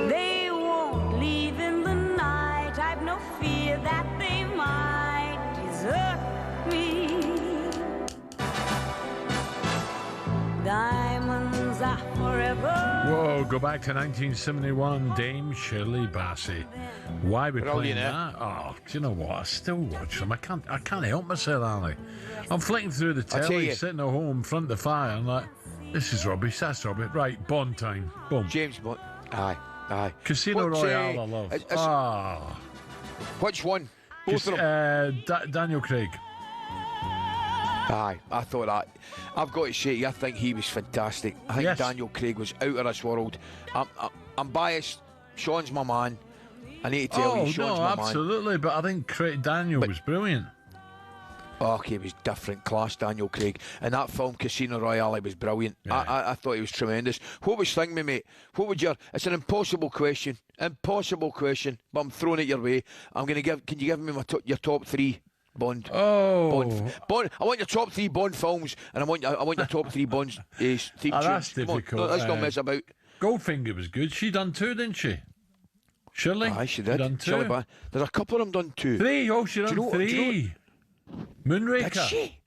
They won't leave in the night. I've no fear that they might desert me. Diamonds are forever. Whoa, go back to 1971, Dame Shirley Bassey. Why we playing that? Oh, do you know what? I still watch them. I can't help myself, Ali. I'm flicking through the telly, sitting at home in front of the fire, and like, this is rubbish, that's rubbish. Right, Bond time. Boom. James Bond. Aye. Casino Royale, I love. Which one? Both of them. Daniel Craig. Aye, I thought that. I've got to say, I think he was fantastic. I think Daniel Craig was out of this world. I'm biased. Sean's my man. I need to tell you, Sean's my man. Absolutely, but I think Daniel was brilliant. Okay, he was different class, Daniel Craig. And that film, Casino Royale, he was brilliant. Yeah. I thought he was tremendous. What was thing with me? What would it's an impossible question. Impossible question, but I'm throwing it your way. Can you give me your top three? Bond. Bond. I want your top three Bond films, and I want your top three Bond theme tunes. That's difficult. Let's not mess about. Goldfinger was good. She done two, didn't she? Shirley? Aye, she did. Done two. There's a couple of them done two. Three. Oh, she done three. Moonraker. Did she?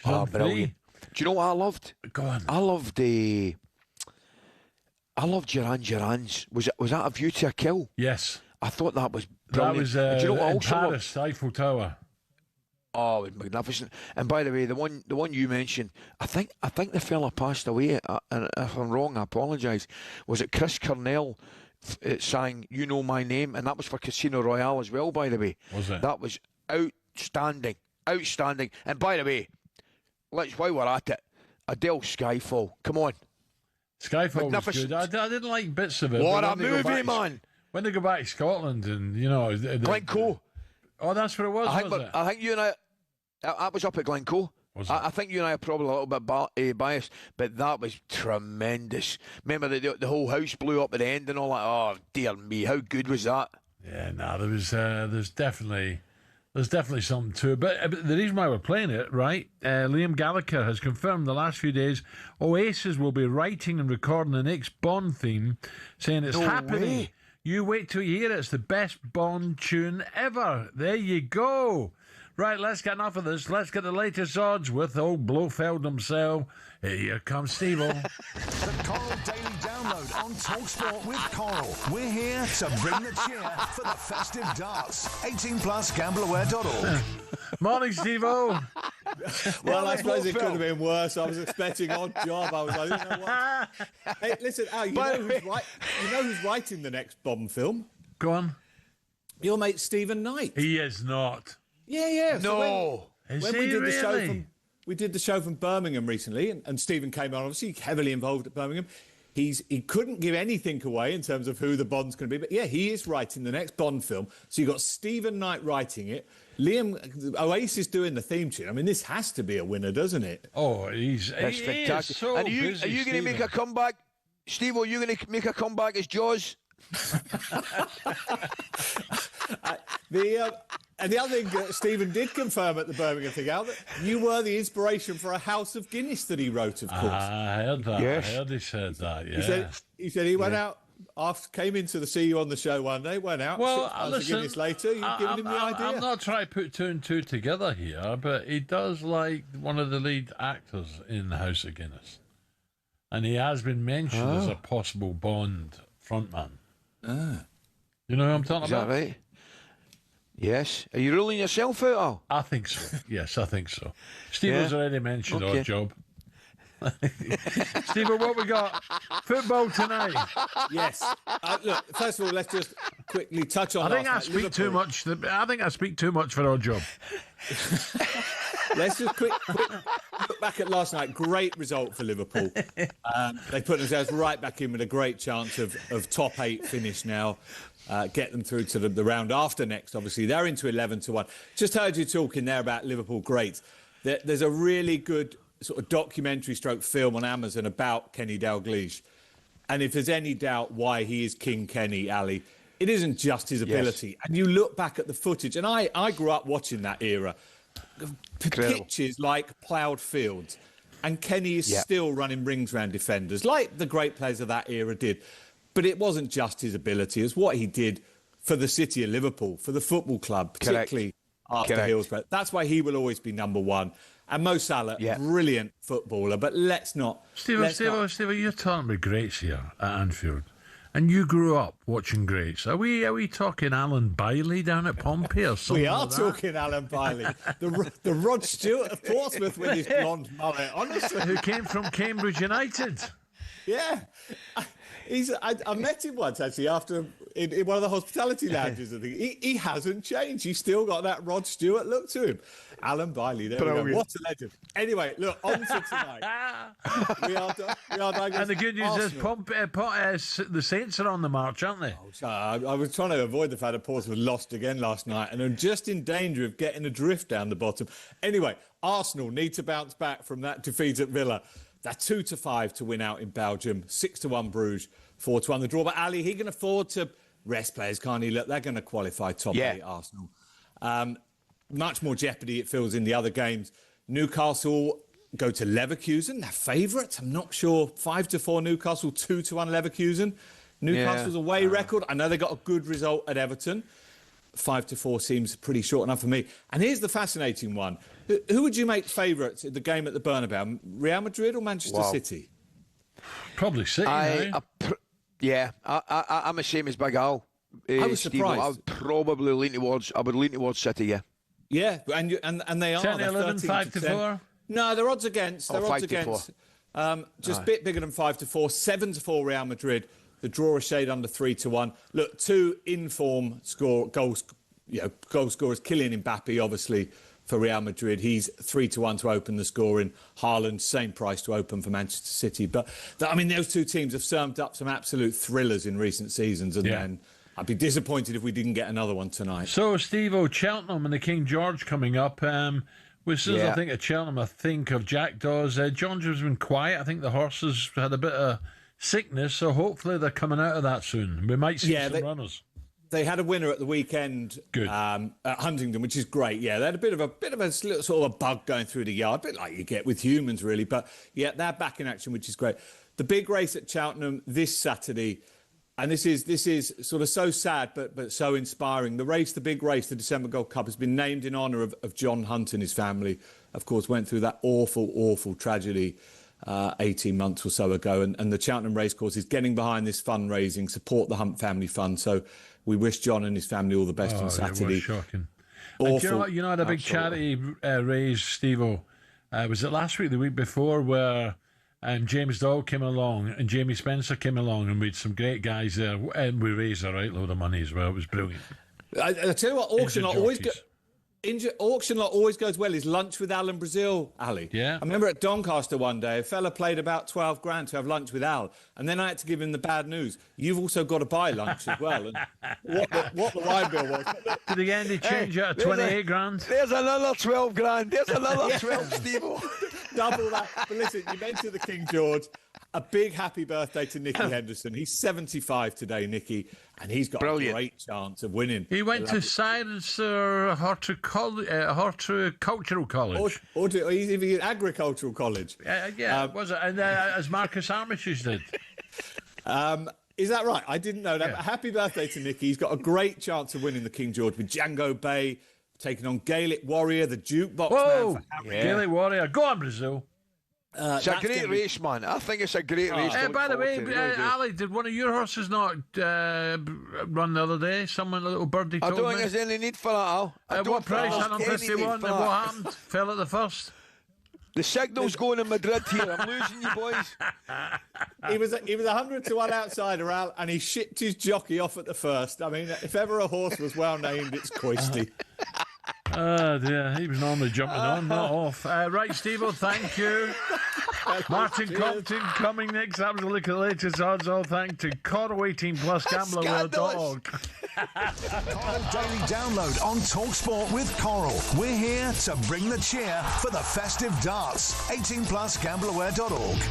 Brilliant. Do you know what I loved? Go on. I loved Duran Duran's. Was that A View to a Kill? Yes. I thought that was brilliant. That was do you know what in also Paris, Eiffel Tower. Oh, it was magnificent. And by the way, the one you mentioned, I think the fella passed away. And if I'm wrong, I apologise. Was it Chris Cornell sang "You Know My Name"? And that was for Casino Royale as well. By the way, was it? That was outstanding. And by the way, while we're at it, Adele's Skyfall. Come on, Skyfall was good. I didn't like bits of it. What a movie, man! When they go back to Scotland and, Glencoe. Oh, that's what it was, I think you and I was up at Glencoe. I think you and I are probably a little bit biased, but that was tremendous. Remember the whole house blew up at the end and all that? Oh, dear me, how good was that? Yeah, there's definitely something to it. But the reason why we're playing it, right, Liam Gallagher has confirmed the last few days Oasis will be writing and recording the next Bond theme, saying it's happening. Way. You wait till you hear it. It's the best Bond tune ever. There you go. Right, let's get enough of this. Let's get the latest odds with old Blofeld himself. Here comes Steve-O. The Coral Daily Download on talkSPORT with Coral. We're here to bring the cheer for the festive darts. 18+ gambleaware.org. Morning, Steve-O. Well, I suppose it could have been worse. I was expecting odd job. I was like, you know what? Hey, listen, Al, you know who's writing the next Bond film? Go on. Your mate Stephen Knight. He is not. Yeah. No. When we did the show from Birmingham recently, and Stephen came on, obviously heavily involved at Birmingham. He couldn't give anything away in terms of who the Bond's going to be, but yeah, he is writing the next Bond film. So you've got Stephen Knight writing it, Oasis doing the theme tune. I mean, this has to be a winner, doesn't it? Oh, that's fantastic. So and are you going to make a comeback, Steve? Are you going to make a comeback as Jaws? And the other thing that Stephen did confirm at the Birmingham thing, Al, that you were the inspiration for a House of Guinness that he wrote, of course. I heard that. Yes. I heard he said that, yeah. He said he went out, came in to see you on the show one day, went out, well, 6 months listen, of Guinness later, you've given him the idea. I'm not trying to put two and two together here, but he does like one of the lead actors in the House of Guinness. And he has been mentioned as a possible Bond frontman. You know who I'm talking about? Is that right? Yes. Are you ruling yourself out, Al? I think so. Yes, I think so. Steve has already mentioned Odd Job. Steve, what we got? Football tonight. Yes. Look, first of all, let's just quickly touch on. I think I speak too much. I think I speak too much for Odd Job. Let's just quick look back at last night. Great result for Liverpool. They put themselves right back in with a great chance of top 8 finish now. Get them through to the round after next, obviously. They're into 11-1. Just heard you talking there about Liverpool greats. There's a really good sort of documentary stroke film on Amazon about Kenny Dalglish. And if there's any doubt why he is King Kenny, Ali, it isn't just his ability. Yes. And you look back at the footage, and I grew up watching that era. Pitches like ploughed fields. And Kenny is still running rings around defenders, like the great players of that era did. But it wasn't just his ability. It's what he did for the city of Liverpool, for the football club, particularly after Hillsborough. That's why he will always be number one. And Mo Salah, brilliant footballer. But let's not... Steve, you're talking about greats here at Anfield. And you grew up watching greats. Are we talking Alan Bailey down at Pompey or something? We are like that? talking Alan Bailey. The Rod Stewart of Portsmouth with his blonde mullet, honestly. Who came from Cambridge United. Yeah. I met him once, actually, after in one of the hospitality lounges. I think he hasn't changed. He's still got that Rod Stewart look to him. Alan Bailey, there we go. What a legend. Anyway, look, on to tonight. we are done. And the good news is the Saints are on the march, aren't they? I was trying to avoid the fact that Portsmouth lost again last night and are just in danger of getting adrift down the bottom. Anyway, Arsenal need to bounce back from that defeat at Villa. They're 2-5 to win out in Belgium, 6-1 Bruges, 4-1 the draw. But Ali, he can afford to rest players, can't he? Look, they're going to qualify top 8, Arsenal. Much more jeopardy it feels in the other games. Newcastle go to Leverkusen, they're favourites. I'm not sure. 5-4 Newcastle, 2-1 Leverkusen. Newcastle's away record. I know they got a good result at Everton. 5-4 seems pretty short enough for me. And here's the fascinating one. Who would you make favourites in the game at the Bernabeu? Real Madrid or Manchester City? Probably City. I'm the same as Big Al. I was surprised. I would probably lean towards City, yeah. Yeah, and they are. 10-11, 5-4? No, they're odds against. They're odds against. Just a bit bigger than 5-4. 7-4 Real Madrid. The draw a shade under 3-1. Look, 2 in-form goal scorers. Kylian Mbappe, obviously, for Real Madrid. He's 3-1 to open the scoring. Haaland, same price to open for Manchester City. But, those two teams have served up some absolute thrillers in recent seasons. And I'd be disappointed if we didn't get another one tonight. So, Steve-O, Cheltenham and the King George coming up. I think of Cheltenham, I think of Jackdaws. John's been quiet. I think the horses had a bit of sickness, so hopefully they're coming out of that soon. We might see some runners. They had a winner at the weekend at Huntingdon, which is great. Yeah, they had a bit of a sort of a bug going through the yard, a bit like you get with humans, really. But yeah, they're back in action, which is great. The big race at Cheltenham this Saturday, and this is sort of so sad but so inspiring. The big race, the December Gold Cup, has been named in honour of John Hunt and his family. Of course, went through that awful tragedy 18 months or so ago, and the Cheltenham Racecourse is getting behind this fundraising, support the Hunt Family Fund. So we wish John and his family all the best on Saturday. It was shocking. Awful. You know, had a big charity raise, Steve-O. Was it last week, the week before, where James Doyle came along and Jamie Spencer came along, and we had some great guys there, and we raised a right load of money as well. It was brilliant. I tell you what, auction lot always goes well is lunch with Alan Brazil, Ali. Yeah. I remember at Doncaster one day, a fella played about 12 grand to have lunch with Al, and then I had to give him the bad news. You've also got to buy lunch as well. And what the wine bill was. Did again they change it to 28 grand? There's another 12 grand. There's another 12, Steve-O. Double that. But listen, you mentioned the King George. A big happy birthday to Nicky Henderson. He's 75 today, Nicky, and he's got a great chance of winning. He went to Science Horticultural College. Or even Agricultural College. Was it? And as Marcus Armitage did. Is that right? I didn't know that. Yeah. But happy birthday to Nicky. He's got a great chance of winning the King George with Django Bay taking on Gaelic Warrior, the jukebox man for Harry. Gaelic Warrior. Go on, Brazil. It's a great race, man. I think it's a great race. By the way, Ali, did one of your horses not run the other day? A little birdie told me. I don't think there's any need for that, Al. What price? 151. And what happened? Fell at the first. The signal's going in Madrid here. I'm losing you, boys. He was 100 to 1 outsider, Al, and he shipped his jockey off at the first. I mean, if ever a horse was well named, it's Coisty. Oh dear, he was normally jumping on, not off. Right, Steve-o, thank you. Martin Compton coming next. That was a look at the latest odds. All thanks to Carr 18 Plus gamblerworld.org. Coral Daily Download on talkSPORT with Coral. We're here to bring the cheer for the festive darts. 18 Plus gamblerwear.org.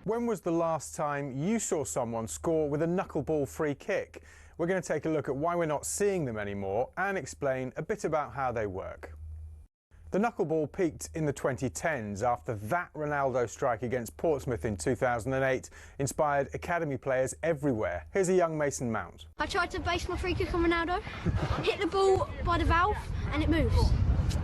When was the last time you saw someone score with a knuckleball free kick? We're going to take a look at why we're not seeing them anymore and explain a bit about how they work. The knuckleball peaked in the 2010s after that Ronaldo strike against Portsmouth in 2008 inspired academy players everywhere. Here's a young Mason Mount. I tried to base my free kick on Ronaldo, hit the ball by the valve and it moves.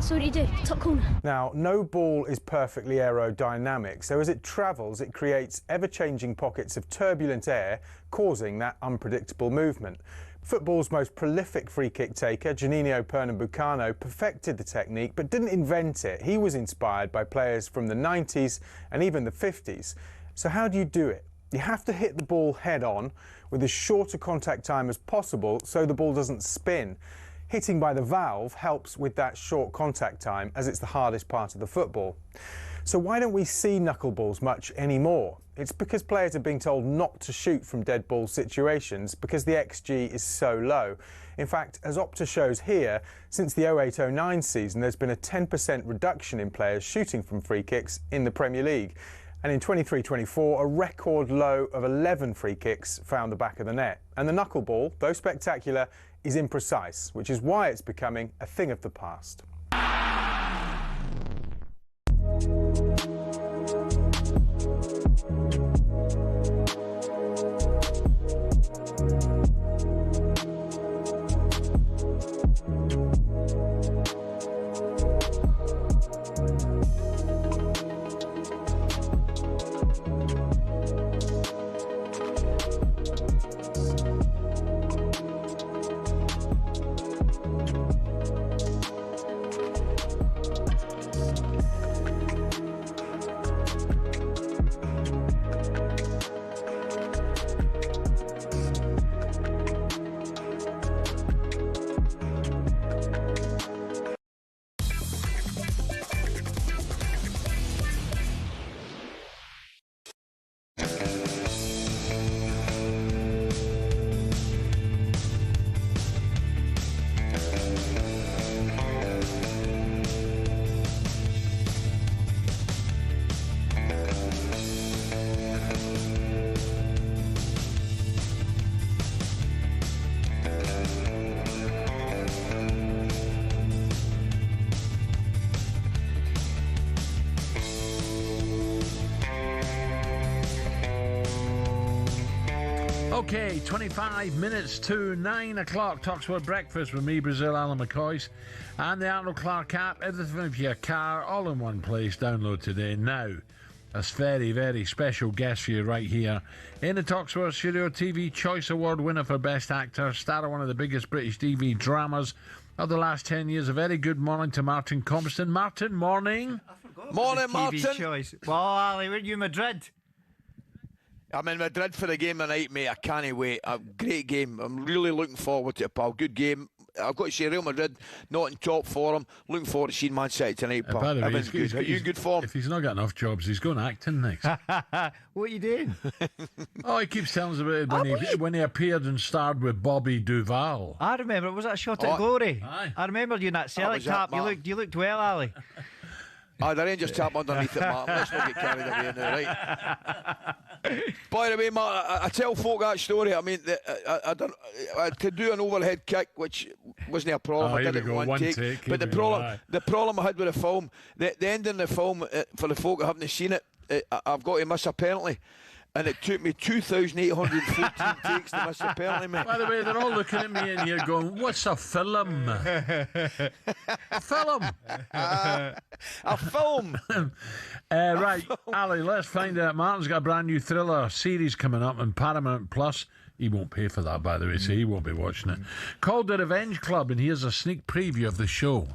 So what do you do? Top corner. Now, no ball is perfectly aerodynamic, so as it travels it creates ever-changing pockets of turbulent air, causing that unpredictable movement. Football's most prolific free-kick taker, Juninho Pernambucano, perfected the technique but didn't invent it. He was inspired by players from the 90s and even the 50s. So how do you do it? You have to hit the ball head-on with as short a contact time as possible so the ball doesn't spin. Hitting by the valve helps with that short contact time as it's the hardest part of the football. So why don't we see knuckleballs much anymore? It's because players are being told not to shoot from dead ball situations because the XG is so low. In fact, as Opta shows here, since the 08-09 season, there's been a 10% reduction in players shooting from free kicks in the Premier League. And in 23-24, a record low of 11 free kicks found the back of the net. And the knuckleball, though spectacular, is imprecise, which is why it's becoming a thing of the past. Okay, 25 minutes to 9 o'clock. talkSPORT Breakfast with me, Brazil Ally McCoist, and the Arnold Clark app. Everything for your car, all in one place. Download today. Now, a very, very special guest for you right here in the talkSPORT studio. TV Choice Award winner for Best Actor, star of one of the biggest British TV dramas of the last 10 years. A very good morning to Martin Compston. Martin, morning. Morning, TV Martin. Choice. Well, Ali, were you in Madrid? I'm in Madrid for the game tonight, mate. I can't wait. A great game. I'm really looking forward to it, pal. Good game. I've got to say, Real Madrid not in top form. Looking forward to seeing Man City tonight, pal. By the way, Everything's good. Are you in good form? If he's not got enough jobs, he's going acting next. What are you doing? Oh, he keeps telling us about it when he appeared and starred with Bobby Duvall. I remember. Was that a shot at glory? Aye. I remember you in that Celtic tap. You looked well, Ali. The Rangers tap underneath it, Martin. Let's not get carried away now, right? By the way, Martin, I tell folk that story. I mean, I could do an overhead kick, which wasn't a problem. I did it in one take. But the problem I had with the film, the ending of the film, for the folk who haven't seen it, I've got to miss a penalty. And it took me 2,814 takes to miss a penalty, mate. By the way, they're all looking at me and you're going, what's a film? A film? A film. Right, Ali, let's find out. Martin's got a brand new thriller series coming up on Paramount Plus. He won't pay for that, by the way, so he won't be watching it. Called The Revenge Club, and here's a sneak preview of the show.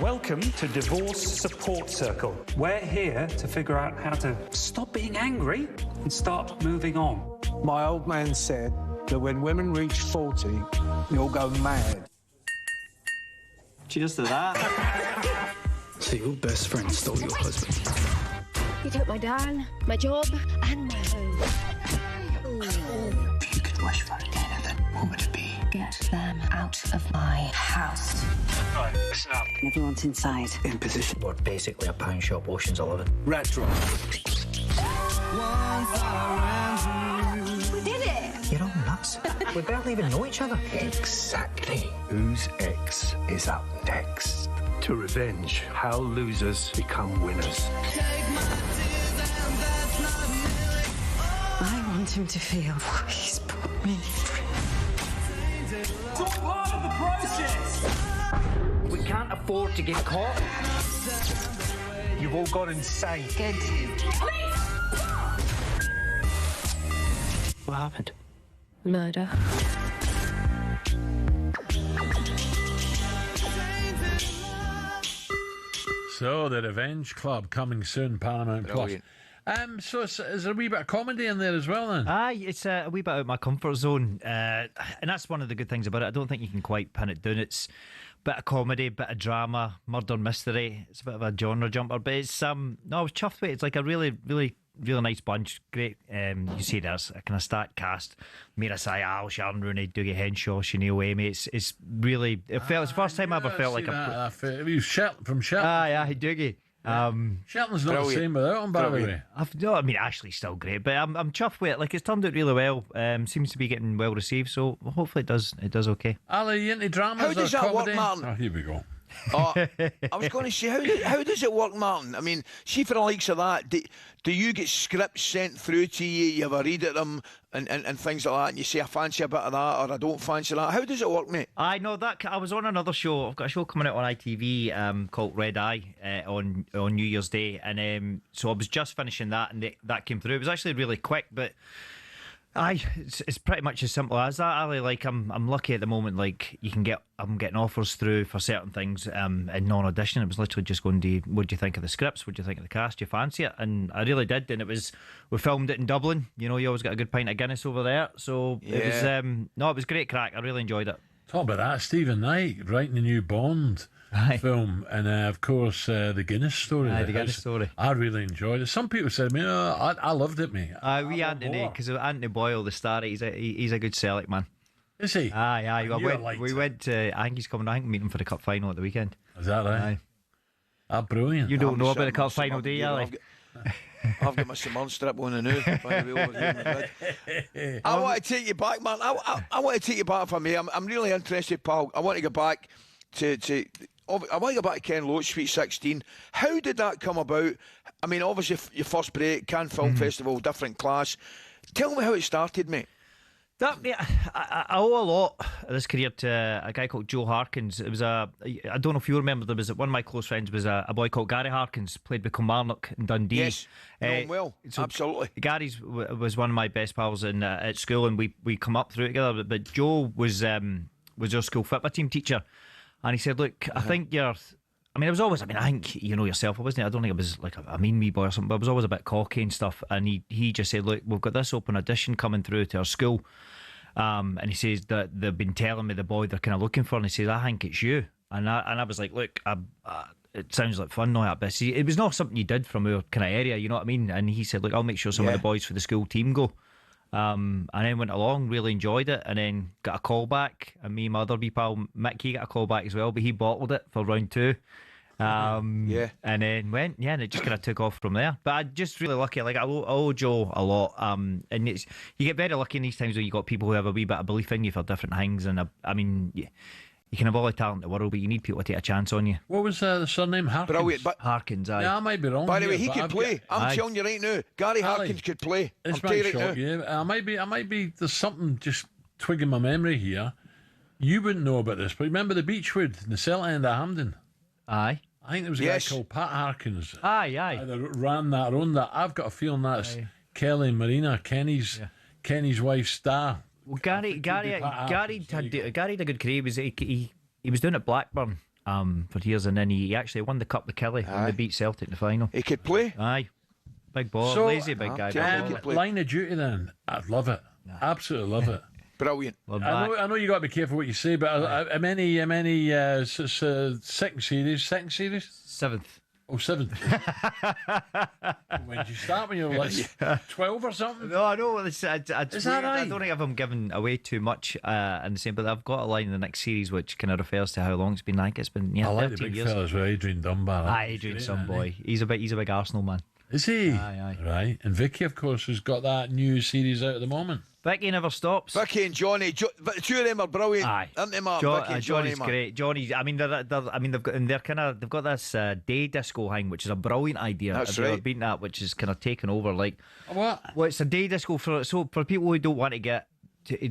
Welcome to Divorce Support Circle. We're here to figure out how to stop being angry and start moving on. My old man said that when women reach 40, you'll go mad. Cheers to that. So your best friend stole your husband. He took my dad, my job, and my home. If you could wish for anything, what would it be? Get them out of my house. Right, listen up. Everyone's inside. In position. We're basically a pound shop, Ocean's 11. Retro. We did it! You're all nuts. We barely even know each other. Exactly. Whose ex is up next? To revenge how losers become winners. I want him to feel what he's put me through. It's all part of the process. We can't afford to get caught. You've all gone insane. Good. What happened? Murder. So, The Revenge Club coming soon, Paramount Plus. So is there a wee bit of comedy in there as well then? Aye, it's a wee bit out of my comfort zone, and that's one of the good things about it. I don't think you can quite pin it down. It's a bit of comedy, bit of drama, murder mystery. It's a bit of a genre jumper, but it's no, I was chuffed with it. It's like a really, really really nice bunch. Great. You see, there's a kind of stacked cast. Mira Sayal, Sharon Rooney, Dougie Henshaw, Sinead Amy. It's really. It's the first time I ever felt like It was from Shetland. Aye, Dougie. Shetland's not the same without him, by the way. I mean, Ashley's still great, but I'm chuffed with it. Like, it's turned out really well. Seems to be getting well received, so hopefully it does okay. Ali, you into dramas How does or that comedy? work, Martin? Oh, here we go. I was going to say, how does it work, Martin? I mean, see for the likes of that, do you get scripts sent through to you? You have a read at them and things like that, and you say, I fancy a bit of that, or I don't fancy that. How does it work, mate? I know that I was on another show. I've got a show coming out on ITV called Red Eye on New Year's Day, and so I was just finishing that, and that came through. It was actually really quick, but it's pretty much as simple as that, Ali. Like, I'm lucky at the moment. Like, I'm getting offers through for certain things in non-audition. It was literally just going to, what do you think of the scripts? What do you think of the cast? Do you fancy it? And I really did. And we filmed it in Dublin. You know, you always get a good pint of Guinness over there. So it was it was great crack. I really enjoyed it. Talk about that, Stephen Knight writing the new Bond film, and of course the Guinness story. The Guinness story. I really enjoyed it. Some people said, I loved it, mate. Anthony, because Anthony Boyle, the star, he's a good Celtic man. Is he? Aye. We went to. I think he's coming. I think meeting him for the cup final at the weekend. Is that right? Aye. Brilliant. You don't know about the cup final, do you, Ali? I've got my Simon strip on the new. By the way, over here in Madrid. I want to take you back, man. I want to take you back for me. I'm really interested, pal. I want to go back to I want to go back to Ken Loach, Sweet 16. How did that come about? I mean, obviously, your first break, Cannes Film Festival, different class. Tell me how it started, mate. I owe a lot of this career to a guy called Joe Harkins. It was I don't know if you remember, there was one of my close friends was a boy called Gary Harkins, played with Kilmarnock in Dundee. Yes, know him well, so absolutely. Gary's was one of my best pals at school, and we come up through it together. But Joe was our school football team teacher, and he said, "Look, I think you're." I mean, I think you know yourself. I don't think I was like a mean wee boy or something, but I was always a bit cocky and stuff. And he just said, look, we've got this open audition coming through to our school. And he says that they've been telling me the boy they're kind of looking for. And he says, I think it's you. And I was like, look, it sounds like fun, no, but see, it was not something you did from our kind of area, you know what I mean? And he said, look, I'll make sure some of the boys for the school team go. And then went along, really enjoyed it, and then got a call back. And me and my other wee pal Mick, he got a call back as well, but he bottled it for round 2. And then went, and it just kind of took off from there. But I just really lucky. Like, I owe Joe a lot. And you get very lucky in these times where you got people who have a wee bit of belief in you for different things. And I mean, you can have all the talent in the world, but you need people to take a chance on you. What was the surname? Harkins. Brilliant, but Harkins, aye. Yeah, I might be wrong. By the way, he but could play. I'm telling you right now, Gary Harkins could play. I'm telling you right now. I might be. There's something just twigging my memory here. You wouldn't know about this, but remember the Beechwood in the Celtic end of Hampden? Aye. I think there was a guy called Pat Harkins. Aye. That ran that, owned that. I've got a feeling that's Kelly and Marina, Kenny's wife's star. Well, Gary had a good career. He was doing it at Blackburn for years, and then he actually won the cup with Kelly when they beat Celtic in the final. He could play. Aye. Big ball, lazy big guy. Line of duty then. I'd love it. Absolutely love it. Brilliant. I know you got to be careful what you say, but how many second series? Seventh. Oh, seventh. When did you start? When you were like 12 or something? No, I know. Is that right? I don't think I'm giving away too much in the same, but I've got a line in the next series which kind of refers to how long it's been. I think it's been I like 13 the big years. fellas with Adrian Dunbar. Aye, Adrian, some boy. He's a big Arsenal man. Is he? Aye. Right. And Vicky, of course, has got that new series out at the moment. Vicky never stops. Vicky and Johnny, the two of them are brilliant. Aye, aren't they, Mark? Vicky and Johnny's great. Johnny, I mean, they've got this day disco thing, which is a brilliant idea. That's right. I've been that, which is kind of taken over. Like what? Well, it's a day disco for people who don't want to get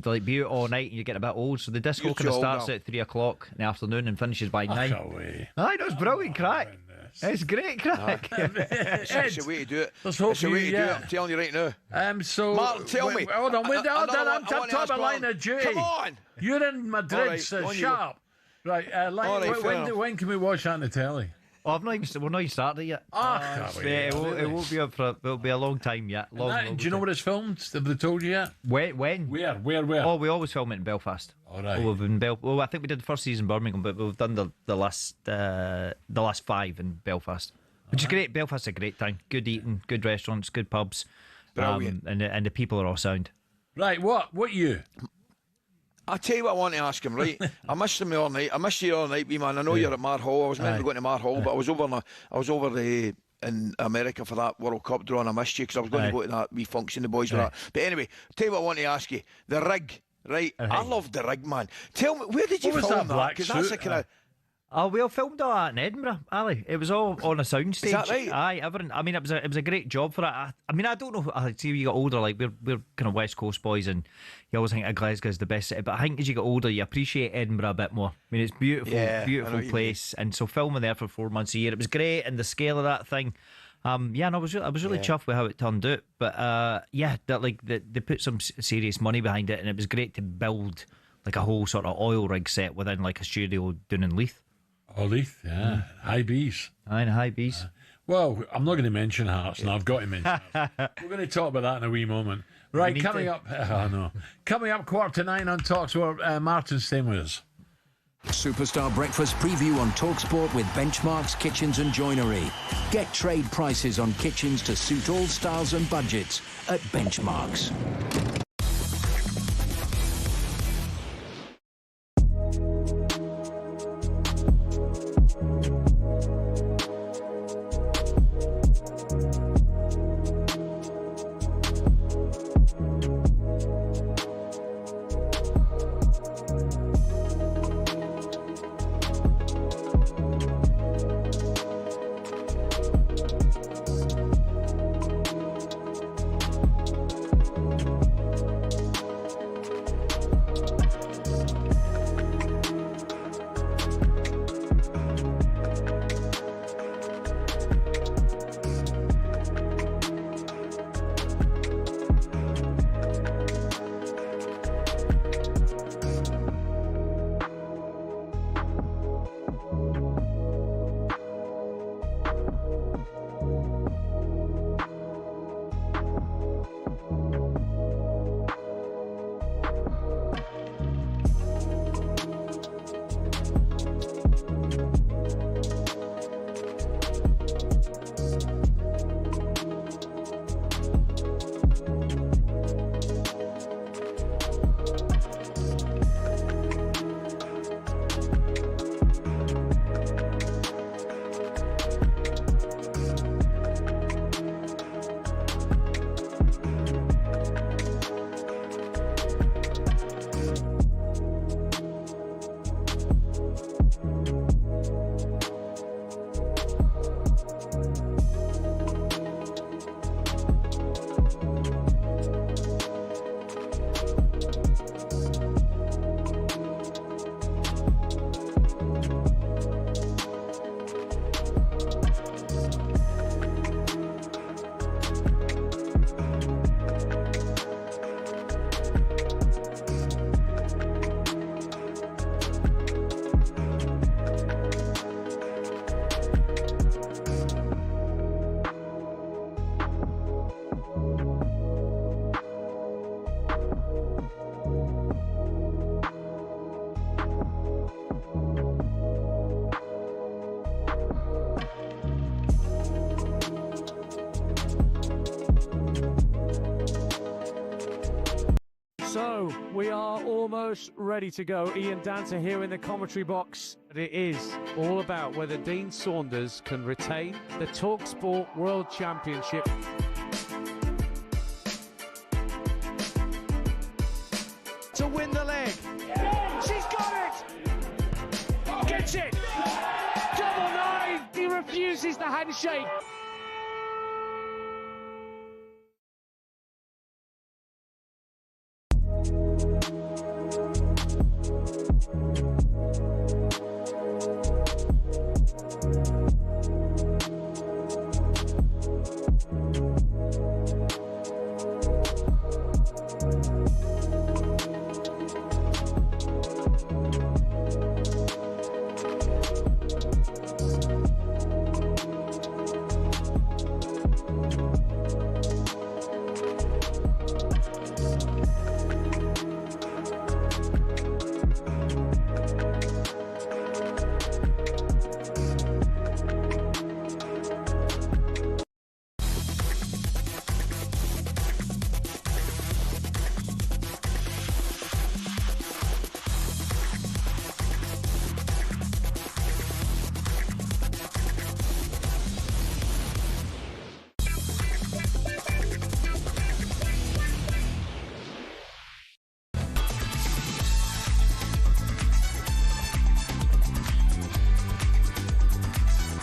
like be out all night and you get a bit old. So the disco kind of starts at 3 o'clock in the afternoon and finishes by 9. Aye, no, it's brilliant crack. It's great crack. That's the way to do it. That's the way to do it. I'm telling you right now. So Martin, tell me. Hold on. I'm talking about Line of Duty. Come on. You're in Madrid, so shut up. Right. When can we watch that on the telly? Oh, we're not even started yet. It won't be up for. It'll be a long time yet. Do you know where it's filmed? Have they told you yet? When? Where? Oh, we always film it in Belfast. All right. I think we did the first season in Birmingham, but we've done the last 5 in Belfast. Which is great. Belfast's a great town. Good eating, good restaurants, good pubs. Brilliant. And the people are all sound. Right, what you? I'll tell you what I want to ask him, right? I missed him all night. I missed you all night, wee man. I know you're at Mar Hall. I was meant to be going to Mar Hall, but I was over in America for that World Cup draw, and I missed you because I was going to go to that wee function the boys were at. But anyway, tell you what I want to ask you. The rig, right? I loved the rig, man. Tell me, where did you film that? Because that's a kind of... Oh, we all filmed all that in Edinburgh, Ali. It was all on a soundstage. Is that right? Aye, everything. I mean, it was a great job for it. I mean, I don't know. I see, you get older, like we're kind of West Coast boys, and you always think of Glasgow's the best city. But I think as you get older, you appreciate Edinburgh a bit more. I mean, it's beautiful place, and so filming there for 4 months a year, it was great, and the scale of that thing. Yeah, and I was really chuffed with how it turned out. But they put some serious money behind it, and it was great to build like a whole sort of oil rig set within like a studio down in Leith. Oh, Leith, yeah. High B's. Aye, High B's. Well, I'm not going to mention Hearts, and I've got to mention Hearts. We're going to talk about that in a wee moment. Right, coming up, coming up 9:15 on talkSPORT, Martin staying with us. Superstar Breakfast preview on talkSPORT with Benchmarks Kitchens and Joinery. Get trade prices on kitchens to suit all styles and budgets at Benchmarks. So we are almost ready to go. Ian Danter here in the commentary box. It is all about whether Dean Saunders can retain the talkSPORT World Championship. To win the leg. She's got it! Gets it! Double nine! He refuses the handshake.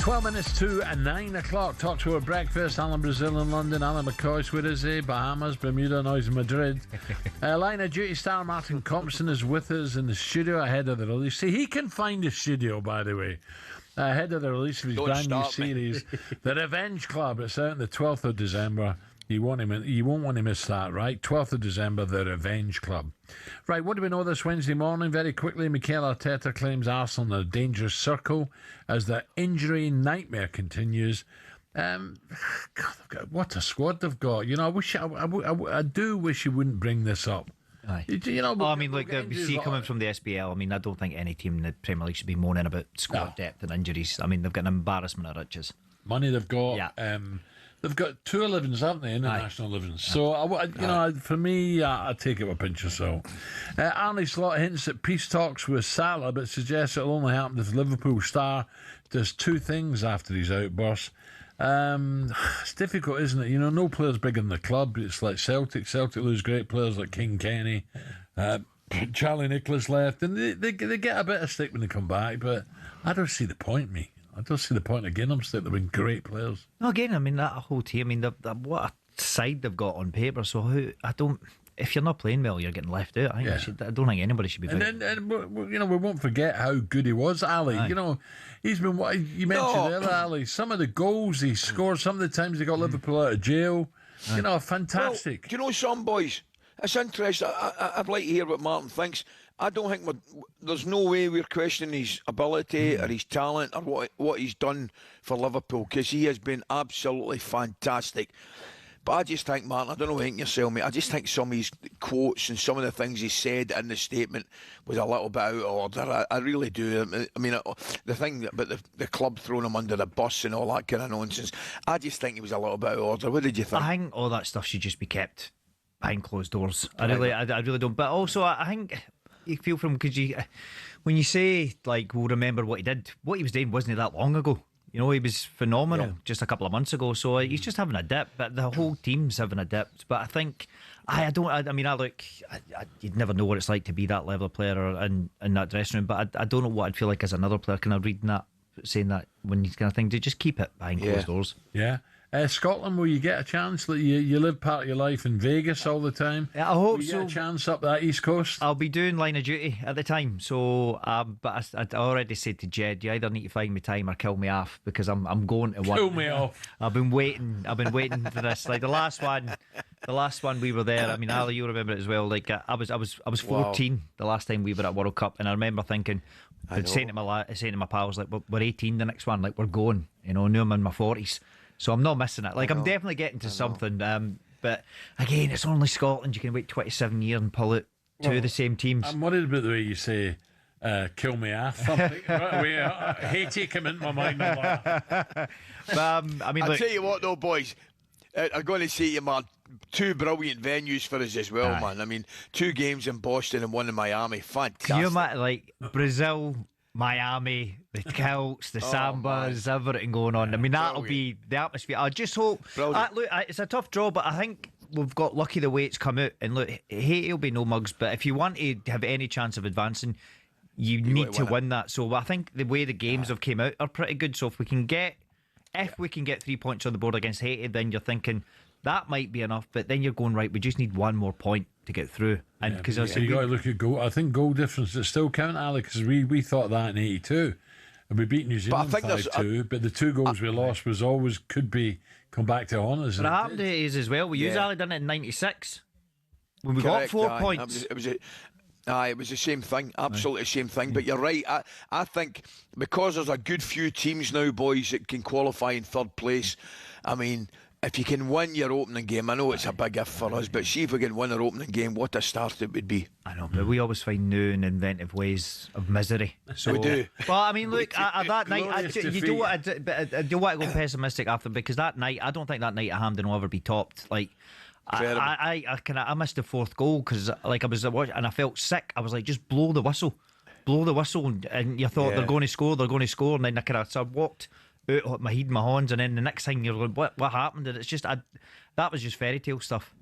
12 minutes to 9 o'clock. talkSPORT breakfast. Alan Brazil in London. Alan McCoist, where is he? Bahamas, Bermuda, noise in Madrid. Line of Duty star Martin Compston is with us in the studio ahead of the release. See, he can find a studio, by the way, ahead of the release of his brand new series, The Revenge Club. It's out on the 12th of December. You won't want to miss that, right? 12th of December, The Revenge Club. Right, what do we know this Wednesday morning? Very quickly, Mikel Arteta claims Arsenal in a dangerous circle as the injury nightmare continues. God, what a squad they've got. You know, I do wish you wouldn't bring this up. Aye. You know, I mean, look, coming from the SPL, I mean, I don't think any team in the Premier League should be moaning about squad depth and injuries. I mean, they've got an embarrassment of riches. Money they've got. Yeah. They've got 2 11s, haven't they? International 11s. So, for me, I take it with a pinch of salt. Arne Slot hints at peace talks with Salah, but suggests it'll only happen if Liverpool star does 2 things after his outburst. It's difficult, isn't it? You know, no player's bigger than the club. It's like Celtic. Celtic lose great players like King Kenny. Charlie Nicholas left, and they get a bit of stick when they come back, but I don't see the point, me. I don't see the point again. I'm still they've been great players. No, again, I mean that whole team. I mean, what a side they've got on paper. So if you're not playing well, you're getting left out. I don't think anybody should be. And you know, we won't forget how good he was, Ali. You know, he's been what you mentioned earlier, Ali. Some of the goals he scored, some of the times he got Liverpool out of jail. You know, fantastic. Well, do you know some boys? It's interesting. I'd like to hear what Martin thinks. I don't think there's no way we're questioning his ability or his talent or what he's done for Liverpool, because he has been absolutely fantastic. But I just think, Martin, I don't know what you think yourself, mate. I just think some of his quotes and some of the things he said in the statement was a little bit out of order. I really do. I mean, the thing about the club throwing him under the bus and all that kind of nonsense, I just think he was a little bit out of order. What did you think? I think all that stuff should just be kept behind closed doors. I really don't. But also, I think you feel from, because when you say, like, we'll remember what he did, what he was doing wasn't that long ago. You know, he was phenomenal just a couple of months ago. So he's just having a dip, but the whole team's having a dip. But I think, you'd never know what it's like to be that level of player in that dressing room. But I don't know what I'd feel like as another player. Kind of reading that, saying that when he's kind of thing, to just keep it behind closed doors. Yeah. Scotland, will you get a chance? You live part of your life in Vegas all the time. I hope will you so. Get a chance up that East Coast? I'll be doing line of duty at the time. So, but I already said to Jed, you either need to find me time or kill me off, because I'm going to one. Kill me off. I've been waiting for this. Like the last one we were there. I mean, Ali, you remember it as well. Like I was 14 the last time we were at World Cup, and I remember thinking, saying to my pals, like, we're 18 the next one, like, we're going. You know, now I'm in my 40s. So I'm not missing it. Like, I'm definitely getting to something. But again, it's only Scotland. You can wait 27 years and pull out two of the same teams. I'm worried about the way you say kill me off. I'm thinking right away, Haiti come into my mind. But, I mean, I'll tell you what, though, boys. I'm going to say to you, man, 2 brilliant venues for us as well, man. I mean, 2 games in Boston and 1 in Miami. Fantastic. Can you imagine, like, Brazil, Miami, the Celts, the Sambas, everything going on. I mean, that'll be the atmosphere. I just hope. Look, it's a tough draw, but I think we've got lucky the way it's come out. And look, Haiti will be no mugs, but if you want to have any chance of advancing, you need to win that. So I think the way the games have came out are pretty good. So if we can get 3 points on the board against Haiti, then you're thinking that might be enough. But then you're going, right, we just need 1 more point to get through. And because you got to look at goal. I think goal difference is still count, Ali, because we thought that in '82, and we beat New Zealand 5-2. But the 2 goals we lost was always could be come back to haunt us. But it happened to us as well. We used Ali done it in '96 when we got 4 points. It was the same thing, absolutely the same thing. But you're right. I think because there's a good few teams now, boys, that can qualify in 3rd place. I mean, if you can win your opening game, I know it's a big if for us, but see if we can win our opening game, what a start it would be. I know, but we always find new and inventive ways of misery. So, we do. Well, I mean, look, that night, I do want to go pessimistic after, because that night, I don't think that night at Hampden will ever be topped. Like, I missed the 4th goal because, like, I was watching and I felt sick. I was like, just blow the whistle, and you thought they're going to score, and then I walked out my head, my horns, and then the next thing you're like, what happened? And it's just that was just fairy tale stuff.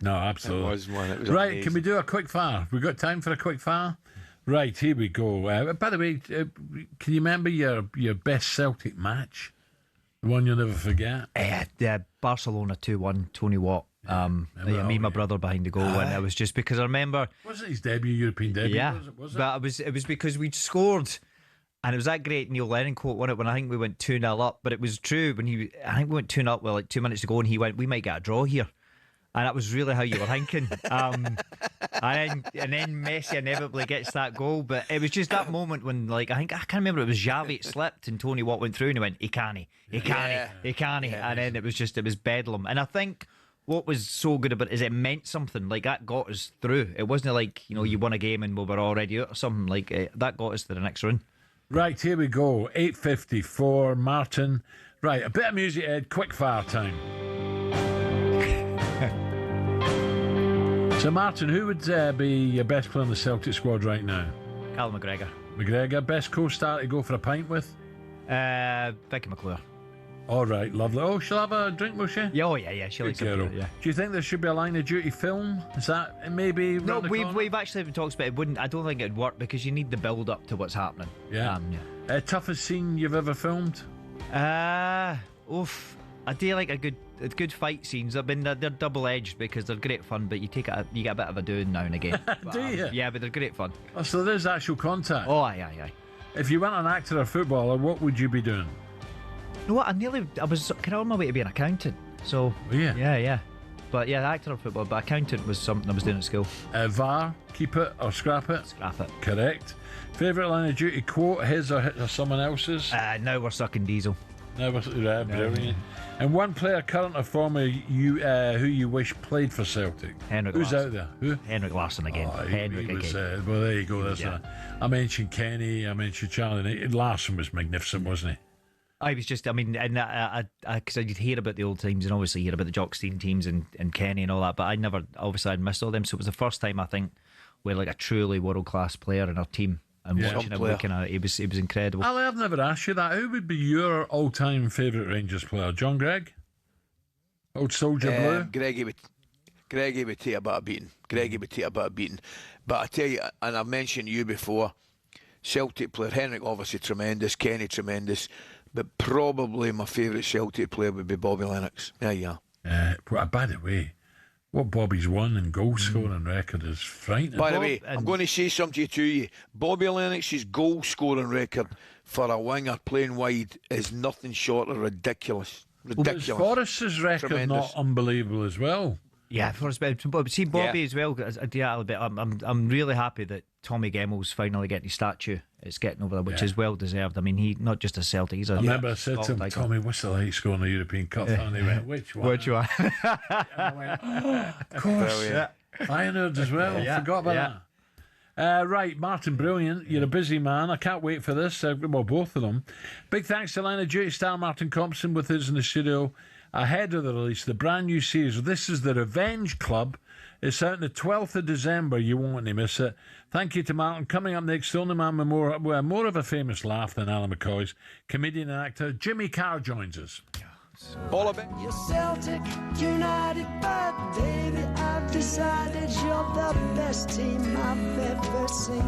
No, absolutely. It was right, amazing. can we do a quick fire? We got time for a quick fire? Right, here we go. By the way, can you remember your best Celtic match? The one you'll never forget? Barcelona 2-1, Tony Watt. Me and my brother behind the goal, and it was just because I remember. Wasn't his European debut? Yeah, was it? But it was because we'd scored, and it was that great Neil Lennon quote, wasn't it? When I think we went 2-0 up, but it was true when I think we went 2-0 up with like 2 minutes to go, and he went, "We might get a draw here." And that was really how you were thinking. And then Messi inevitably gets that goal. But it was just that moment when, I can't remember, it was Xavi slipped and Tony Watt went through and he went, he can't. And then it was bedlam. And I think what was so good about it is it meant something. That got us through. It wasn't like, you won a game and we were already out or something. That got us to the next round. Right, here we go. 8:54, Martin. Right, a bit of music, Ed. Quick fire time. So, Martin, who would be your best player in the Celtic squad right now? Callum McGregor. McGregor. Best co-star to go for a pint with? Vicky McClure. All right, lovely. Oh, she'll have a drink, will she? Yeah, oh yeah. She likes it. Yeah. Do you think there should be a Line of Duty film? Is that maybe? No, we've actually been talking about it. Wouldn't. I don't think it'd work because you need the build up to what's happening. Yeah. Toughest scene you've ever filmed? I do like a good fight scenes. I mean, they're double edged because they're great fun, but you get a bit of a doing now and again. Do you? Yeah, but they're great fun. Oh, so there's actual contact. Oh, aye. If you weren't an actor or footballer, what would you be doing? You know what? I was kind of on my way to be an accountant. So yeah. But yeah, actor or footballer, but accountant was something I was doing at school. VAR, keep it or scrap it? Scrap it. Correct. Favourite Line of Duty quote, his or someone else's? Now we're sucking diesel. Brilliant. And one player, current or former, who you wish played for Celtic? Henrik Who's Larsson. out there? Who? Henrik Larsson again. Henrik again. Well, there you go. I mentioned Kenny. I mentioned Charlie. Larsson was magnificent, wasn't he? I was just, because I'd hear about the old teams and obviously hear about the Jockstein teams and Kenny and all that, but I'd missed all them. So it was the first time I think we had a truly world class player in our team. And watching him looking at it was incredible. Ali, I've never asked you that. Who would be your all-time favourite Rangers player? John Gregg? Old Soldier Blue? Greggy would take a bit of beating. But I tell you, and I've mentioned you before, Celtic player, Henrik obviously tremendous, Kenny tremendous, but probably my favourite Celtic player would be Bobby Lennox. There you are. By the way, what Bobby's won in goal scoring record is frightening. By the way, I'm going to say something to you. Bobby Lennox's goal scoring record for a winger playing wide is nothing short of ridiculous. Is Forrest's record Tremendous. not unbelievable as well? Yeah, Forrest, but see Bobby as well. I'm really happy that Tommy Gemmell's finally getting his statue. It's getting over there, which is well deserved. I mean, he not just a Celtic. He's a. I remember I said to him, Tommy, what's the like scoring a European Cup? And he went, which one? Which one? And I went, of course. Ironwood as well. Forgot about that. Right, Martin, brilliant. You're a busy man. I can't wait for this. Well, both of them. Big thanks to Line of Duty star Martin Compston with us in the studio ahead of the release, the brand new series. This is the Revenge Club. It's out on the 12th of December. You won't want to miss it. Thank you to Martin. Coming up next, the only man with more of a famous laugh than Alan McCoist, comedian and actor Jimmy Carr joins us. All of it. You're Celtic United, but baby, I've decided you're the best team I've ever seen.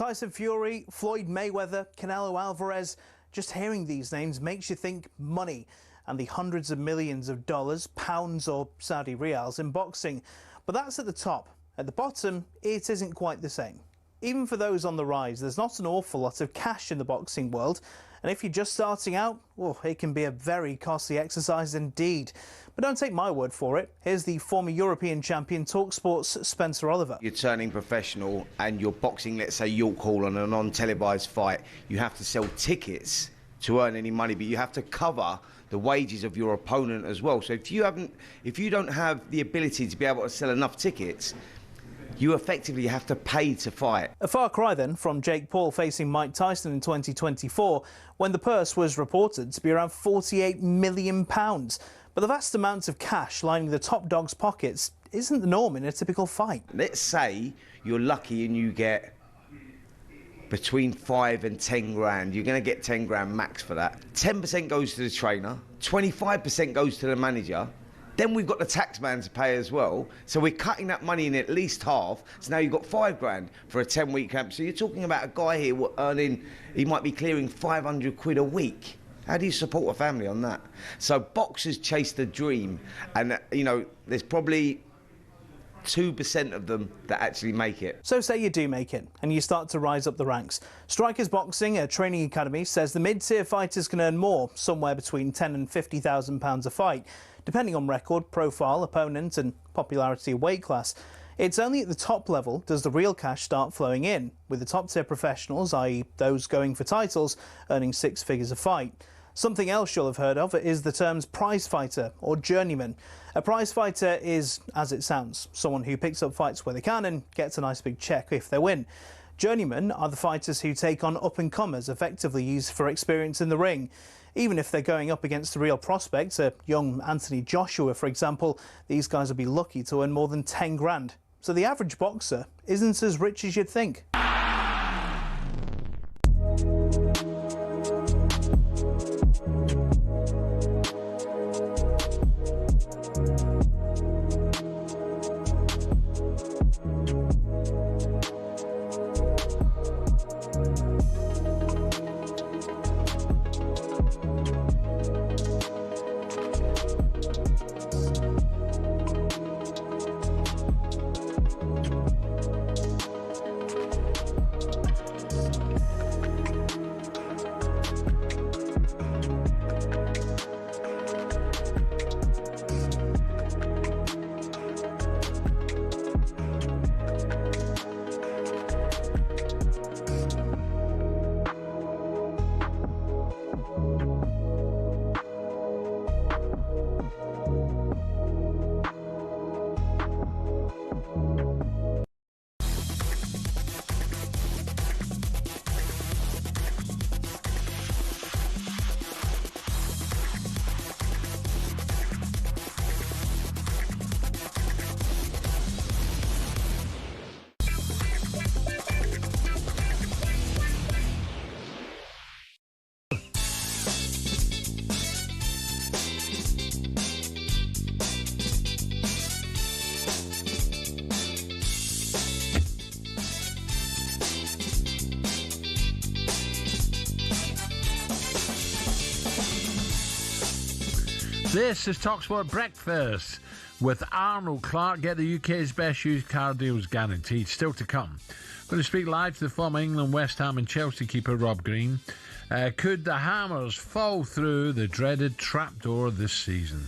Tyson Fury, Floyd Mayweather, Canelo Alvarez. Just hearing these names makes you think money and the hundreds of millions of dollars, pounds or Saudi riyals in boxing. But that's at the top. At the bottom, it isn't quite the same. Even for those on the rise, there's not an awful lot of cash in the boxing world. And if you're just starting out, well, it can be a very costly exercise indeed. But don't take my word for it. Here's the former European champion, talkSPORT's Spencer Oliver. You're turning professional and you're boxing, let's say, York Hall on a non-televised fight. You have to sell tickets to earn any money, but you have to cover the wages of your opponent as well. So if you don't have the ability to be able to sell enough tickets, you effectively have to pay to fight. A far cry then from Jake Paul facing Mike Tyson in 2024, when the purse was reported to be around £48 million. But the vast amounts of cash lining the top dog's pockets isn't the norm in a typical fight. Let's say you're lucky and you get between 5 and 10 grand. You're going to get 10 grand max for that. 10% goes to the trainer, 25% goes to the manager. Then we've got the tax man to pay as well. So we're cutting that money in at least half. So now you've got 5 grand for a 10-week camp. So you're talking about a guy here earning, he might be clearing 500 quid a week. How do you support a family on that? So boxers chase the dream. And, you know, there's probably 2% of them that actually make it. So say you do make it and you start to rise up the ranks. Strikers Boxing, a training academy, says the mid-tier fighters can earn more, somewhere between £10,000 and £50,000 a fight, depending on record, profile, opponent and popularity of weight class. It's only at the top level does the real cash start flowing in, with the top-tier professionals, i.e. those going for titles, earning 6 figures a fight. Something else you'll have heard of is the terms prize fighter or journeyman. A prize fighter is, as it sounds, someone who picks up fights where they can and gets a nice big check if they win. Journeymen are the fighters who take on up-and-comers, effectively used for experience in the ring. Even if they're going up against the real prospects, a young Anthony Joshua, for example, these guys will be lucky to earn more than 10 grand. So the average boxer isn't as rich as you'd think. This is talkSPORT Breakfast with Arnold Clark. Get the UK's best used car deals guaranteed. Still to come. Going to speak live to the former England, West Ham and Chelsea keeper Rob Green. Could the Hammers fall through the dreaded trapdoor this season?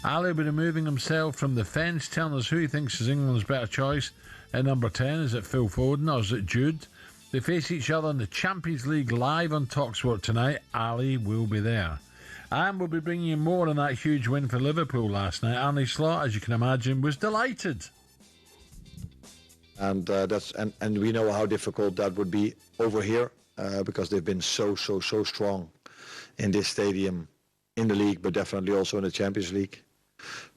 Ali will be removing himself from the fence, telling us who he thinks is England's better choice at number 10. Is it Phil Foden or is it Jude? They face each other in the Champions League live on talkSPORT tonight. Ali will be there. And we'll be bringing you more on that huge win for Liverpool last night. Arne Slot, as you can imagine, was delighted. And and we know how difficult that would be over here because they've been so strong in this stadium, in the league, but definitely also in the Champions League.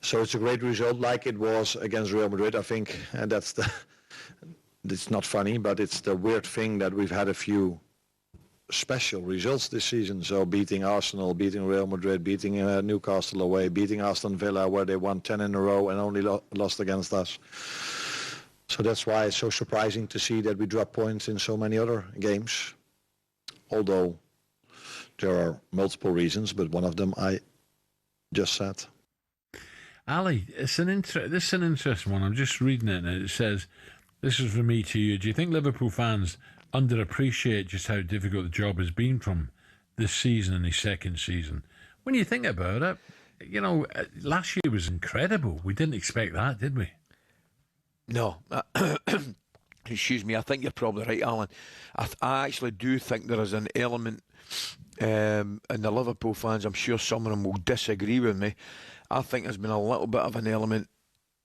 So it's a great result, like it was against Real Madrid, I think. And it's not funny, but it's the weird thing that we've had a few special results this season. So beating Arsenal, beating Real Madrid, beating Newcastle away, beating Aston Villa where they won 10 in a row and only lost against us. So that's why it's so surprising to see that we drop points in so many other games. Although there are multiple reasons, but one of them I just said. Ali, this is an interesting one. I'm just reading it, and it says, this is from me to you. Do you think Liverpool fans underappreciate just how difficult the job has been from this season and his second season? When you think about it, you know, last year was incredible. We didn't expect that, did we? No. Excuse me, I think you're probably right, Alan. I actually do think there is an element in the Liverpool fans, I'm sure some of them will disagree with me. I think there's been a little bit of an element.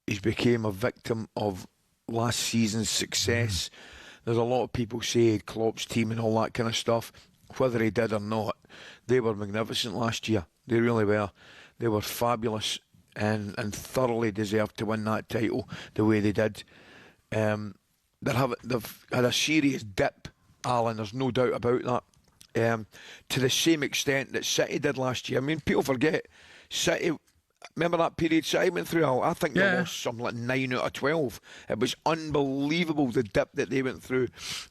He's became a victim of last season's success. There's a lot of people say Klopp's team and all that kind of stuff. Whether he did or not, they were magnificent last year. They really were. They were fabulous and thoroughly deserved to win that title the way they did. They've had a serious dip, Alan, there's no doubt about that. To the same extent that City did last year. I mean, people forget, City, remember that period City went through? I think they lost something like 9 out of 12. It was unbelievable, the dip that they went through.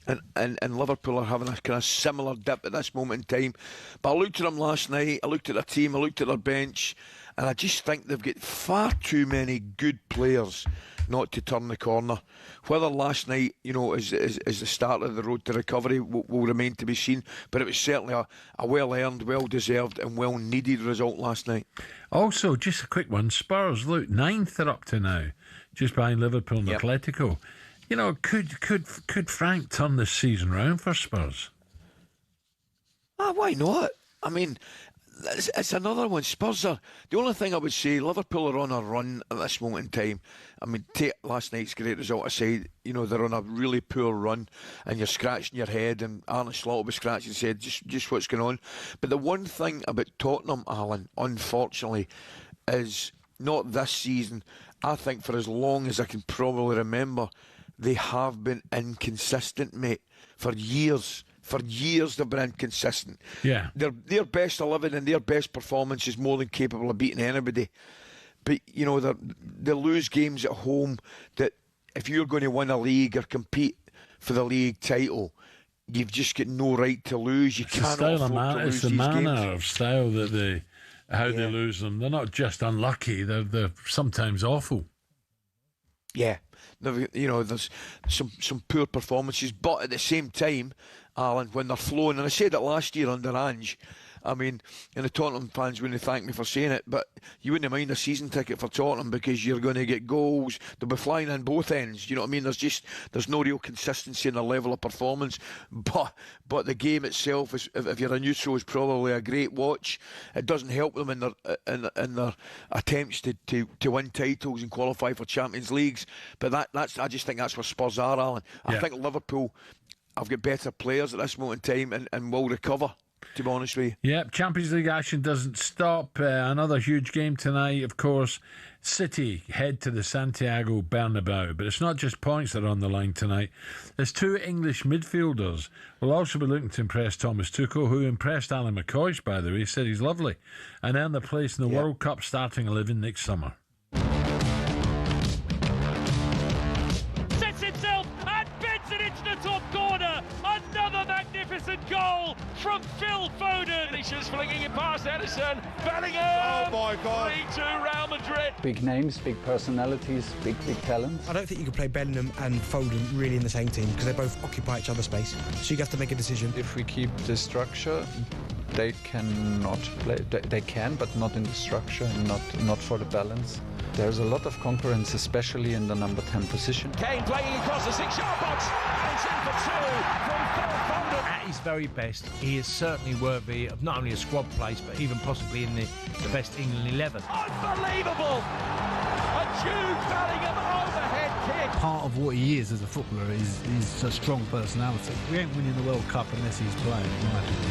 And Liverpool are having a kind of similar dip at this moment in time. But I looked at them last night, I looked at their team, I looked at their bench, and I just think they've got far too many good players not to turn the corner. Whether last night, you know, is the start of the road to recovery will remain to be seen, but it was certainly a well-earned, well-deserved and well-needed result last night. Also, just a quick one, Spurs, look, 9th they're up to now, just behind Liverpool and Atletico. You know, could Frank turn this season round for Spurs? Why not? I mean, it's another one. Spurs are, the only thing I would say, Liverpool are on a run at this moment in time. I mean, take last night's great result aside, you know, they're on a really poor run and you're scratching your head, and Arne Slot will be scratching his head, just what's going on. But the one thing about Tottenham, Alan, unfortunately, is not this season. I think for as long as I can probably remember, they have been inconsistent, mate, for years. For years they've been inconsistent. Yeah. Their best 11 and their best performance is more than capable of beating anybody. But, you know, they lose games at home that if you're going to win a league or compete for the league title, you've just got no right to lose. You can't afford to lose these games. It's the manner of style that they lose them. They're not just unlucky, they're sometimes awful. Yeah. You know, there's some poor performances, but at the same time, Alan, when they're flowing, and I said it last year under Ange, I mean, and the Tottenham fans wouldn't thank me for saying it, but you wouldn't mind a season ticket for Tottenham because you're going to get goals. They'll be flying in both ends. You know what I mean? There's no real consistency in the level of performance. But the game itself, is, if you're a neutral, is probably a great watch. It doesn't help them in their attempts to win titles and qualify for Champions Leagues. But I just think that's where Spurs are, Alan. I think Liverpool have got better players at this moment in time and will recover, to be honest with you. Yep, Champions League action doesn't stop. Another huge game tonight, of course. City head to the Santiago Bernabeu, but it's not just points that are on the line tonight. There's two English midfielders. We'll also be looking to impress Thomas Tuchel, who impressed Alan McCoist, by the way. He said he's lovely, and earn the place in the World Cup starting 11 next summer. Sets himself and bends it into the top corner. Another magnificent goal from Phil Foden. He's flinging it past Edison. Bellingham. Oh my God. 3-2 Real Madrid. Big names, big personalities, big talents. I don't think you can play Bellingham and Foden really in the same team because they both occupy each other's space. So you have to make a decision. If we keep the structure, they cannot play. They can, but not in the structure and not for the balance. There's a lot of concurrence, especially in the number 10 position. Kane playing across the 6-yard box, and it's in for 2 from Phil Foden. At his very best, he is certainly worthy of not only a squad place, but even possibly in the best England 11. Unbelievable! A Jude Bellingham overhead kick. Part of what he is as a footballer is a strong personality. We ain't winning the World Cup unless he's playing, in my opinion.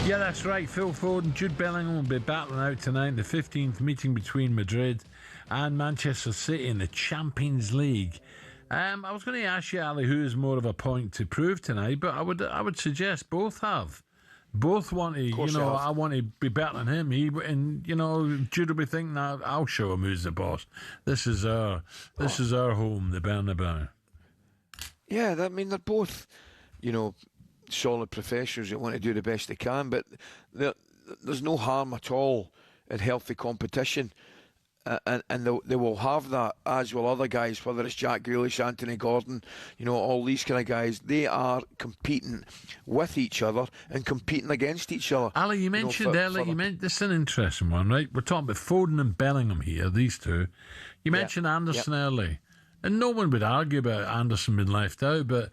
Yeah, that's right. Phil Foden, Jude Bellingham will be battling out tonight in the 15th meeting between Madrid and Manchester City in the Champions League. I was going to ask you, Ali, who is more of a point to prove tonight, but I would suggest both have. Both want to, I want to be better than him. Jude will be thinking, I'll show him who's the boss. This is our home, the Bernabeu. Yeah, I mean, they're both, solid professionals that want to do the best they can, but there's no harm at all in healthy competition. And they will have that, as will other guys, whether it's Jack Grealish, Anthony Gordon, all these kind of guys. They are competing with each other and competing against each other. Ali, you mentioned earlier, this is an interesting one, right? We're talking about Foden and Bellingham here, these two. You mentioned Anderson early, and no one would argue about Anderson being left out, but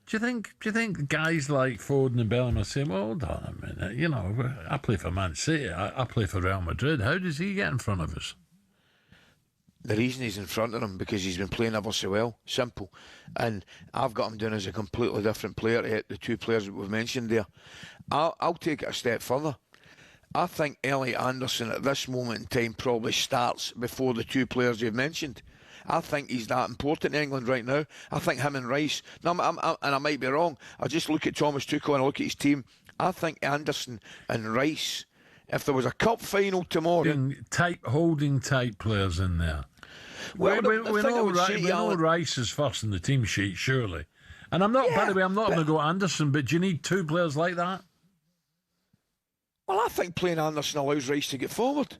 do you think guys like Foden and Bellingham are saying, well, hold on a minute, I play for Man City, I play for Real Madrid, how does he get in front of us? The reason he's in front of him because he's been playing ever so well. Simple. And I've got him down as a completely different player to the two players that we've mentioned there. I'll take it a step further. I think Elliot Anderson at this moment in time probably starts before the two players you've mentioned. I think he's that important in England right now. I think him and Rice, and I might be wrong, I just look at Thomas Tuchel and I look at his team. I think Anderson and Rice, if there was a cup final tomorrow... Holding tight players in there. Well, we know Rice is first in the team sheet, surely. And I'm not, by the way, I'm not going to go Anderson, but do you need two players like that? Well, I think playing Anderson allows Rice to get forward.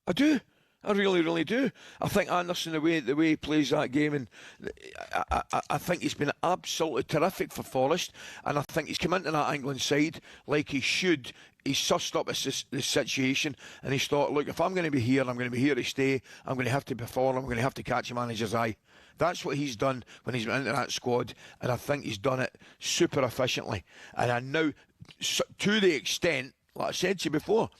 I do. I really, really do. I think Anderson, the way he plays that game, and I think he's been absolutely terrific for Forest, and I think he's come into that England side like he should. He's sussed up the situation, and he's thought, look, if I'm going to be here, I'm going to be here to stay, I'm going to have to perform, I'm going to have to catch a manager's eye. That's what he's done when he's been into that squad, and I think he's done it super efficiently. And I know, to the extent, like I said to you before,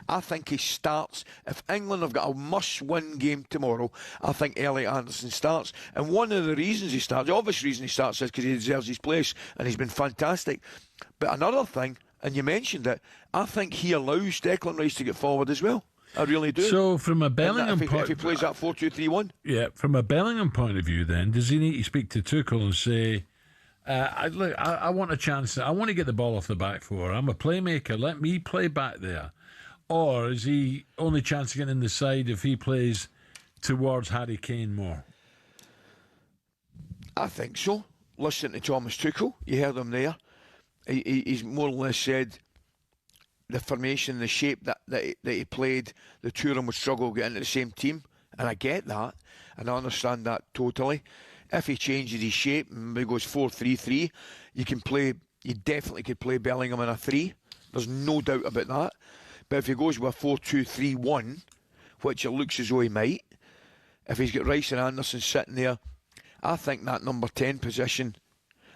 I think he starts. If England have got a must-win game tomorrow, I think Elliot Anderson starts. And one of the reasons he starts, the obvious reason he starts, is because he deserves his place, and he's been fantastic. But another thing, and you mentioned it, I think he allows Declan Rice to get forward as well. I really do. So from a Bellingham point, if he plays that 4-2-3-1, yeah, from a Bellingham point of view, then does he need to speak to Tuchel and say, I want a chance. I want to get the ball off the back four. I'm a playmaker. Let me play back there. Or is he only chance of getting in the side if he plays towards Harry Kane more? I think so. Listen to Thomas Tuchel. You heard him there. He's more or less said the formation, the shape that he played, the two of them would struggle getting into the same team. And I get that. And I understand that totally. If he changes his shape and he goes 4-3-3, you definitely could play Bellingham in a 3. There's no doubt about that. But if he goes with a 4-2-3-1, which it looks as though he might, if he's got Rice and Anderson sitting there, I think that number 10 position,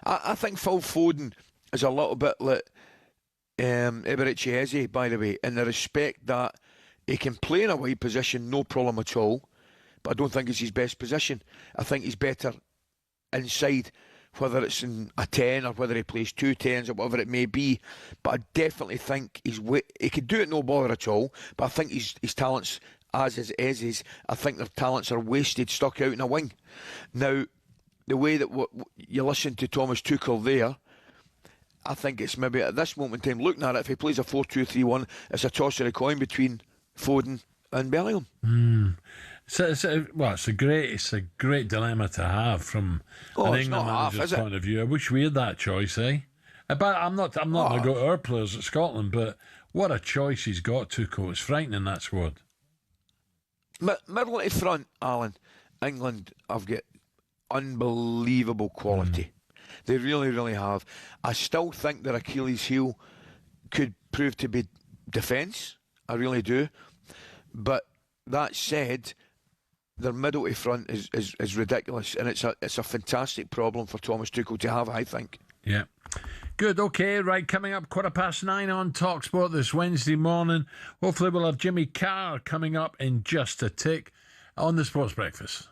I think Phil Foden is a little bit like Eberechi Eze, by the way, in the respect that he can play in a wide position, no problem at all, but I don't think it's his best position. I think he's better inside, whether it's in a 10 or whether he plays 2 10s or whatever it may be. But I definitely think he could do it no bother at all, but I think his talents, as is Eze's, I think their talents are wasted, stuck out in a wing. Now, the way that you listen to Thomas Tuchel there, I think it's maybe at this moment in time, looking at it, if he plays a 4-2-3-1, it's a toss of the coin between Foden and Bellingham. So it's a great dilemma to have from an England manager's point of view. I wish we had that choice, eh? But I'm not going to go to our players at Scotland, but what a choice he's got, Tuchel. It's frightening, that squad. Middle to front, Alan, England have got unbelievable quality. They really, really have. I still think their Achilles heel could prove to be defence. I really do. But that said, their middle to front is ridiculous, and it's a fantastic problem for Thomas Tuchel to have, I think. Yeah. Good, okay, right, coming up 9:15 on talkSPORT this Wednesday morning. Hopefully we'll have Jimmy Carr coming up in just a tick on the Sports Breakfast.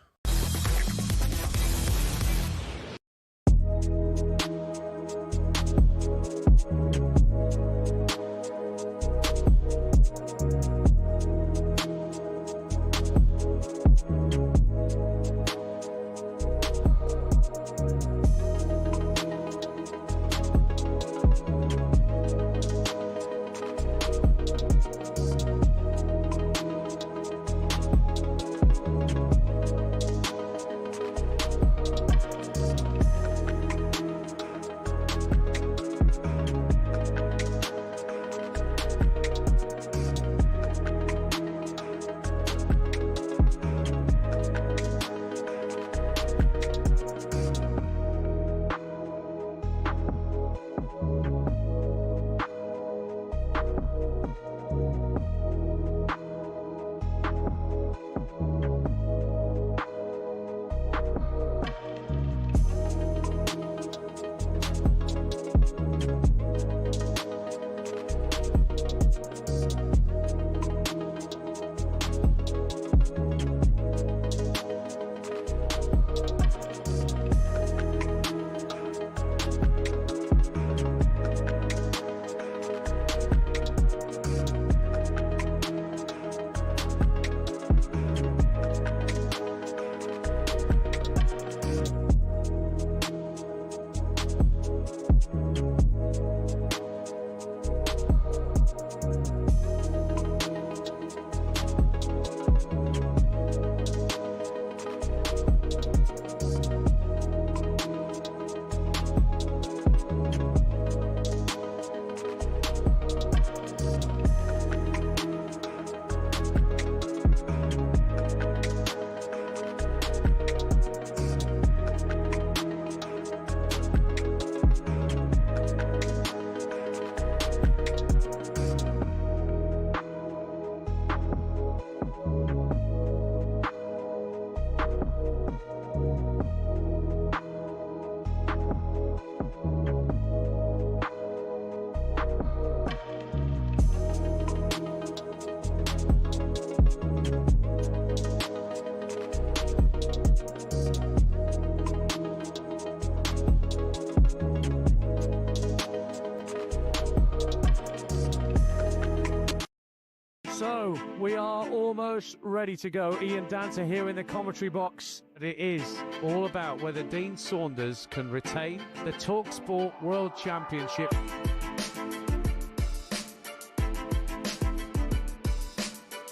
So, we are almost ready to go. Ian Danter here in the commentary box. It is all about whether Dean Saunders can retain the talkSPORT World Championship.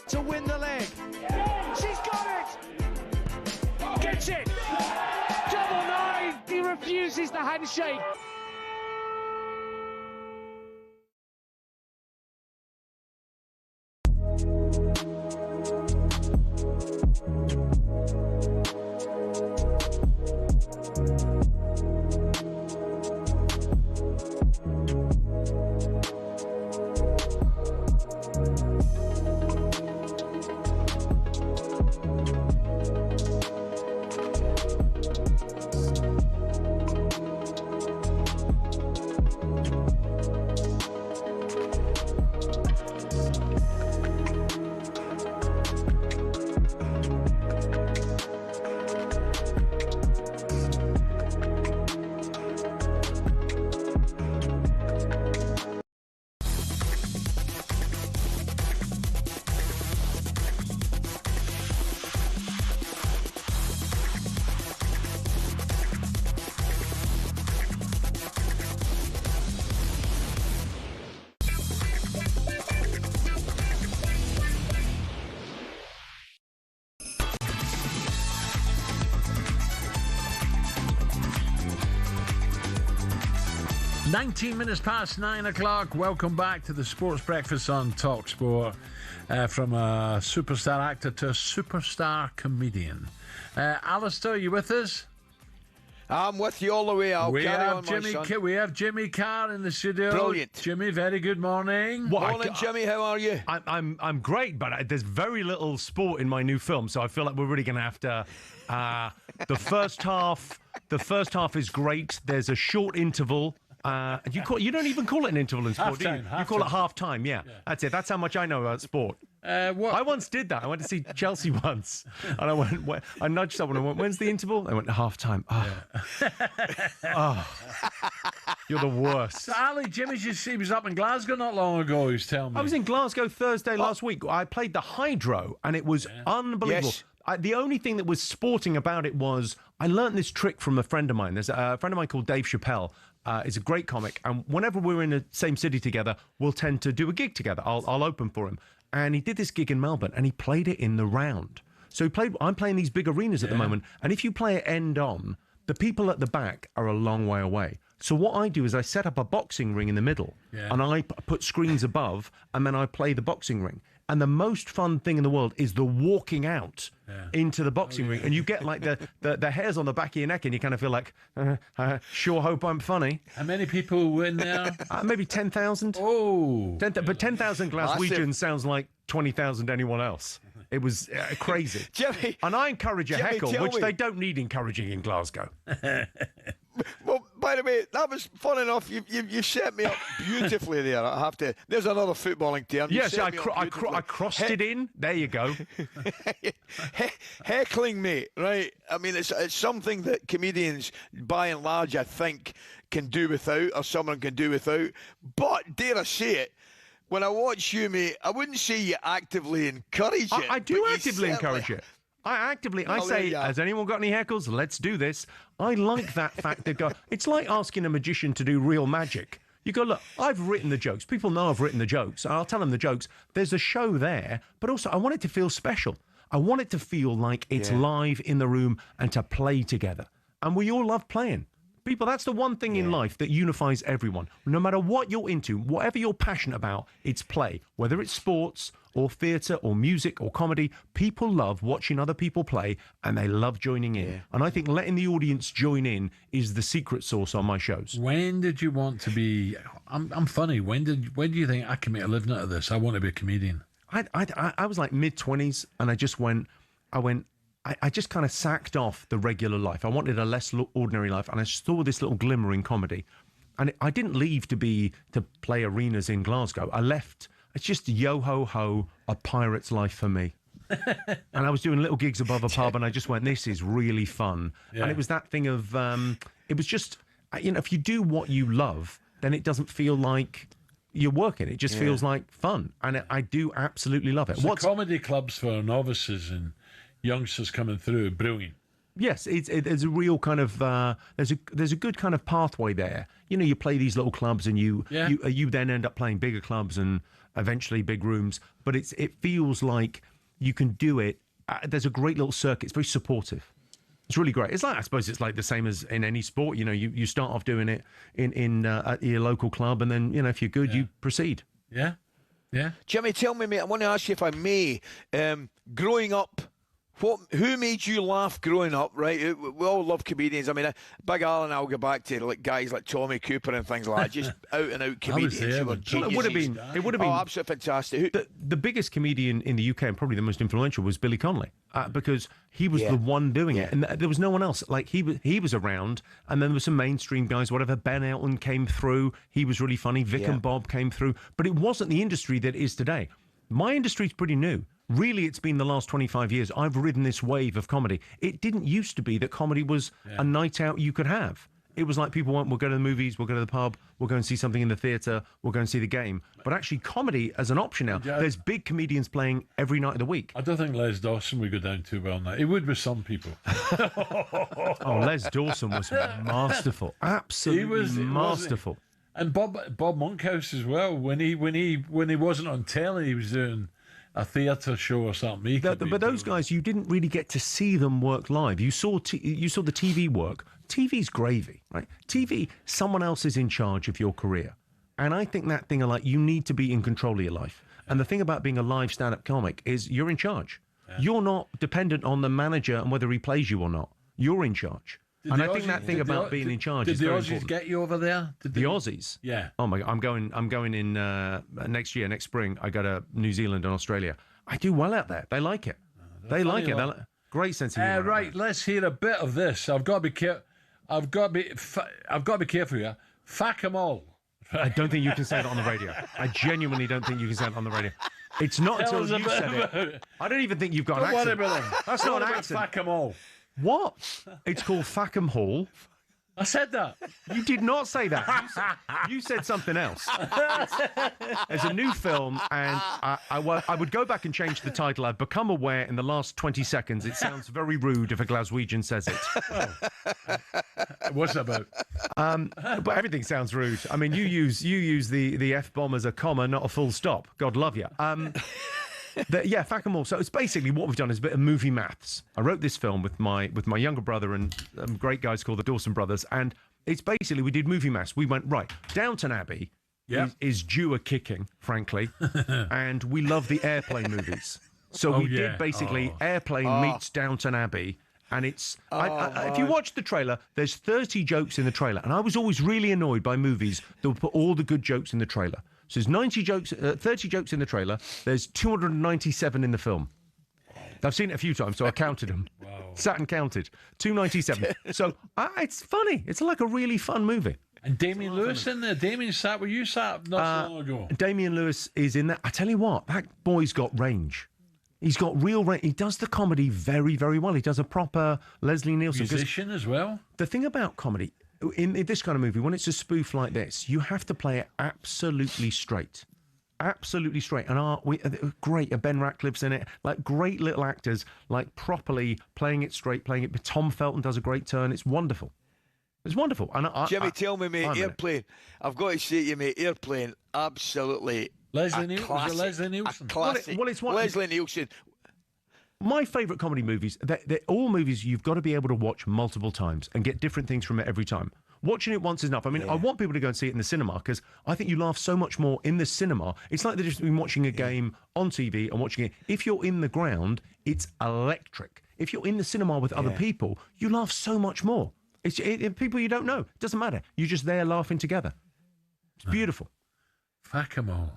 To win the leg. She's got it! Gets it! Double 9! He refuses the handshake. Minutes past 9 o'clock. Welcome back to the Sports Breakfast on talkSPORT. From a superstar actor to a superstar comedian. Alistair, are you with us? I'm with you all the way. I'll carry on, my son. We have Jimmy Carr in the studio. Brilliant. Jimmy, very good morning. Morning, Jimmy. How are you? I'm great, but there's very little sport in my new film, so I feel like we're really going to have to... The first half is great. There's a short interval. You don't even call it an interval in sport, do you? You call it half time, yeah. That's it. That's how much I know about sport. I once did that. I went to see Chelsea once, and I nudged someone and went, "When's the interval?" They went, "Half time." You're the worst. So, Ali, he was up in Glasgow not long ago, he was telling me. I was in Glasgow Thursday last week. I played the Hydro, and it was unbelievable. Yes. The only thing that was sporting about it was I learnt this trick from a friend of mine. There's a friend of mine called Dave Chappelle. He's a great comic, and whenever we're in the same city together, we'll tend to do a gig together. I'll open for him. And he did this gig in Melbourne, and he played it in the round. So I'm playing these big arenas at the moment, and if you play it end on, the people at the back are a long way away. So what I do is I set up a boxing ring in the middle, and I put screens above, and then I play the boxing ring. And the most fun thing in the world is the walking out into the boxing ring. And you get like the hairs on the back of your neck, and you kind of feel like, sure hope I'm funny. How many people were in there? Maybe 10,000. Oh. But 10,000 Glaswegians sounds like 20,000 anyone else. It was crazy. Jimmy, and I encourage a Jimmy, heckle, which they don't need encouraging in Glasgow. Well, by the way, that was fun enough. You set me up beautifully there. I have to. There's another footballing term. Yes, I crossed it in. There you go. Heckling, mate. Right. I mean, it's something that comedians, by and large, I think, can do without, or someone can do without. But dare I say it, when I watch you, mate, I wouldn't say you actively encourage it. I do actively encourage it. I say, has anyone got any heckles? Let's do this. I like that fact that it's like asking a magician to do real magic. You go, look, I've written the jokes. People know I've written the jokes. I'll tell them the jokes. There's a show there, but also I want it to feel special. I want it to feel like it's live in the room and to play together. And we all love playing. People, that's the one thing in life that unifies everyone. No matter what you're into, whatever you're passionate about, it's play. Whether it's sports or theatre or music or comedy, people love watching other people play and they love joining in. Yeah. And I think letting the audience join in is the secret sauce on my shows. When did you want to be... I'm funny. When do you think I can make a living out of this? I want to be a comedian. I was like mid-20s and I just kind of sacked off the regular life. I wanted a less ordinary life, and I saw this little glimmer in comedy. And I didn't leave to play arenas in Glasgow. I left. It's just yo-ho-ho, a pirate's life for me. And I was doing little gigs above a pub, and I just went, this is really fun. Yeah. And it was that thing of, it was just, if you do what you love, then it doesn't feel like you're working. It just feels like fun, and I do absolutely love it. So comedy clubs for novices and youngsters coming through, brilliant. Yes, there's a real kind of there's a good kind of pathway there. You know, you play these little clubs, and you then end up playing bigger clubs and eventually big rooms. But it feels like you can do it. There's a great little circuit. It's very supportive. It's really great. It's like, I suppose it's like the same as in any sport. You know, you start off doing it at your local club, and then, you know, if you're good, you proceed. Yeah, yeah. Jimmy, tell me, mate, I want to ask you, if I may, growing up, who made you laugh growing up, right? We all love comedians. I mean, Big Alan, I'll go back to like guys like Tommy Cooper and things like that, just out-and-out comedians who were geniuses. It would have been absolutely fantastic. The biggest comedian in the UK, and probably the most influential, was Billy Connolly, because he was the one doing it, and there was no one else. Like, he was around, and then there were some mainstream guys, whatever. Ben Elton came through. He was really funny. Vic and Bob came through. But it wasn't the industry that it is today. My industry's pretty new. Really, it's been the last 25 years. I've ridden this wave of comedy. It didn't used to be that comedy was a night out you could have. It was like people went, we'll go to the movies, we'll go to the pub, we'll go and see something in the theatre, we'll go and see the game. But actually, comedy as an option now, there's big comedians playing every night of the week. I don't think Les Dawson would go down too well now. It would with some people. Oh, Les Dawson was masterful. Absolutely masterful. And Bob Monkhouse as well. When he wasn't on telly, he was doing a theatre show or something. But those guys, you didn't really get to see them work live. You saw the TV work. TV's gravy, right? TV, someone else is in charge of your career. And I think that thing of like, you need to be in control of your life. And the thing about being a live stand-up comic is you're in charge. You're not dependent on the manager and whether he plays you or not. You're in charge. And I think that thing about being in charge is very important. Did the Aussies get you over there? The Aussies? Yeah. Oh my God, I'm going in next year, next spring. I go to New Zealand and Australia. I do well out there. They like it. They like it. Great sense of humor. Right, let's hear a bit of this. I've got to be careful. I've got to be careful here. Fakamal. I don't think you can say that on the radio. I genuinely don't think you can say it on the radio. It's not until you said it. I don't even think you've got an accent. Don't worry about him. That's not an accent. Fakamal. What? It's called Fackham Hall. I said that. You did not say that. You said something else. There's a new film, and I would go back and change the title. I've become aware in the last 20 seconds it sounds very rude if a Glaswegian says it. What's that about? But everything sounds rude. I mean, you use the F-bomb as a comma, not a full stop. God love you. Fakamal. So it's basically what we've done is a bit of movie maths. I wrote this film with my younger brother and great guys called the Dawson Brothers, and it's basically we did movie maths. We went, right, Downton Abbey is due a kicking, frankly, and we love the Airplane movies. So we did basically Airplane meets Downton Abbey. And it's, if you watch the trailer, there's 30 jokes in the trailer. And I was always really annoyed by movies that would put all the good jokes in the trailer. So there's 30 jokes in the trailer. There's 297 in the film. I've seen it a few times, so I counted them. Wow. Sat and counted. 297. So it's funny. It's like a really fun movie. And Damien Lewis in there. Damien sat where you sat not so long ago. Damien Lewis is in there. I tell you what, that boy's got range. He's got real range. He does the comedy very, very well. He does a proper Leslie Nielsen. Musician as well. The thing about comedy, in this kind of movie, when it's a spoof like this, you have to play it absolutely straight. Absolutely straight. And great. Ben Ratcliffe's in it. Like, great little actors, like, properly playing it straight, playing it. But Tom Felton does a great turn. It's wonderful. It's wonderful. And Jimmy, tell me, mate, Airplane. I've got to say to you, mate, Airplane, absolutely Leslie Nielsen. A classic. Leslie Nielsen. My favourite comedy movies, they're all movies you've got to be able to watch multiple times and get different things from it every time. Watching it once is enough. I mean, I want people to go and see it in the cinema because I think you laugh so much more in the cinema. It's like the difference between watching a game on TV and watching it. If you're in the ground, it's electric. If you're in the cinema with other people, you laugh so much more. It's people you don't know. It doesn't matter. You're just there laughing together. It's beautiful. Fakamal.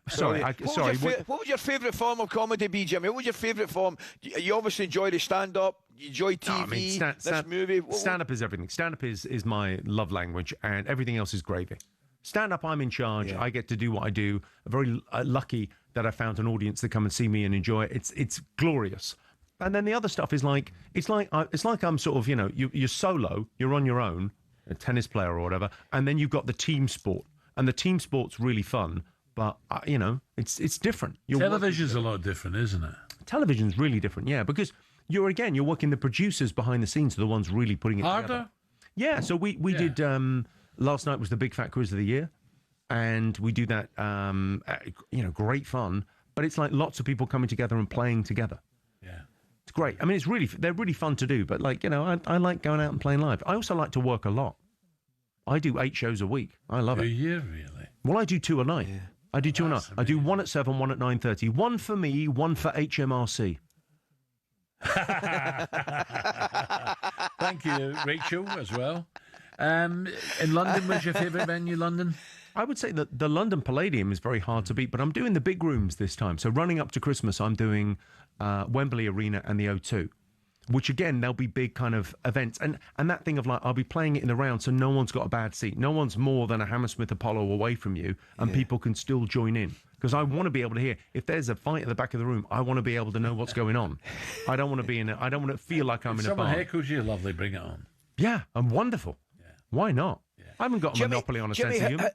Sorry. What would your favourite form of comedy be, Jimmy? What was your favourite form? You obviously enjoy the stand-up. You enjoy TV. This movie. Stand-up is everything. Stand-up is my love language, and everything else is gravy. Stand-up, I'm in charge. I get to do what I do. I'm very lucky that I found an audience that come and see me and enjoy it. It's glorious. And then the other stuff is like it's like I'm sort of, you're solo. You're on your own, a tennis player or whatever, and then you've got the team sport. And the team sport's really fun, but, it's different. Television's a lot different, isn't it? Television's really different, yeah, because you're working the producers behind the scenes are the ones really putting it Harder? together. Yeah, so we did, last night was the Big Fat Quiz of the Year, and we do that, great fun, but it's like lots of people coming together and playing together. Yeah. It's great. I mean, they're really fun to do, but I like going out and playing live. I also like to work a lot. I do 8 shows a week. I love it. Do you really? Well, I do 2 a night. Yeah. I do 2 a night. Amazing. I do 1 at 7, 1 at 9:30. 1 for me, 1 for HMRC. Thank you, Rachel, as well. In London, where's your favourite venue, London? I would say that the London Palladium is very hard to beat, but I'm doing the big rooms this time. So running up to Christmas, I'm doing Wembley Arena and the O2, which again, there'll be big kind of events. And that thing of I'll be playing it in the round so no one's got a bad seat. No one's more than a Hammersmith Apollo away from you, and people can still join in. Because I want to be able to hear, if there's a fight at the back of the room, I want to be able to know what's going on. I don't want to I don't want to feel like I'm in a bar. Someone heckles you, lovely, bring it on. Yeah, and wonderful. Yeah. Why not? Yeah. I haven't got a monopoly on a sense of humour.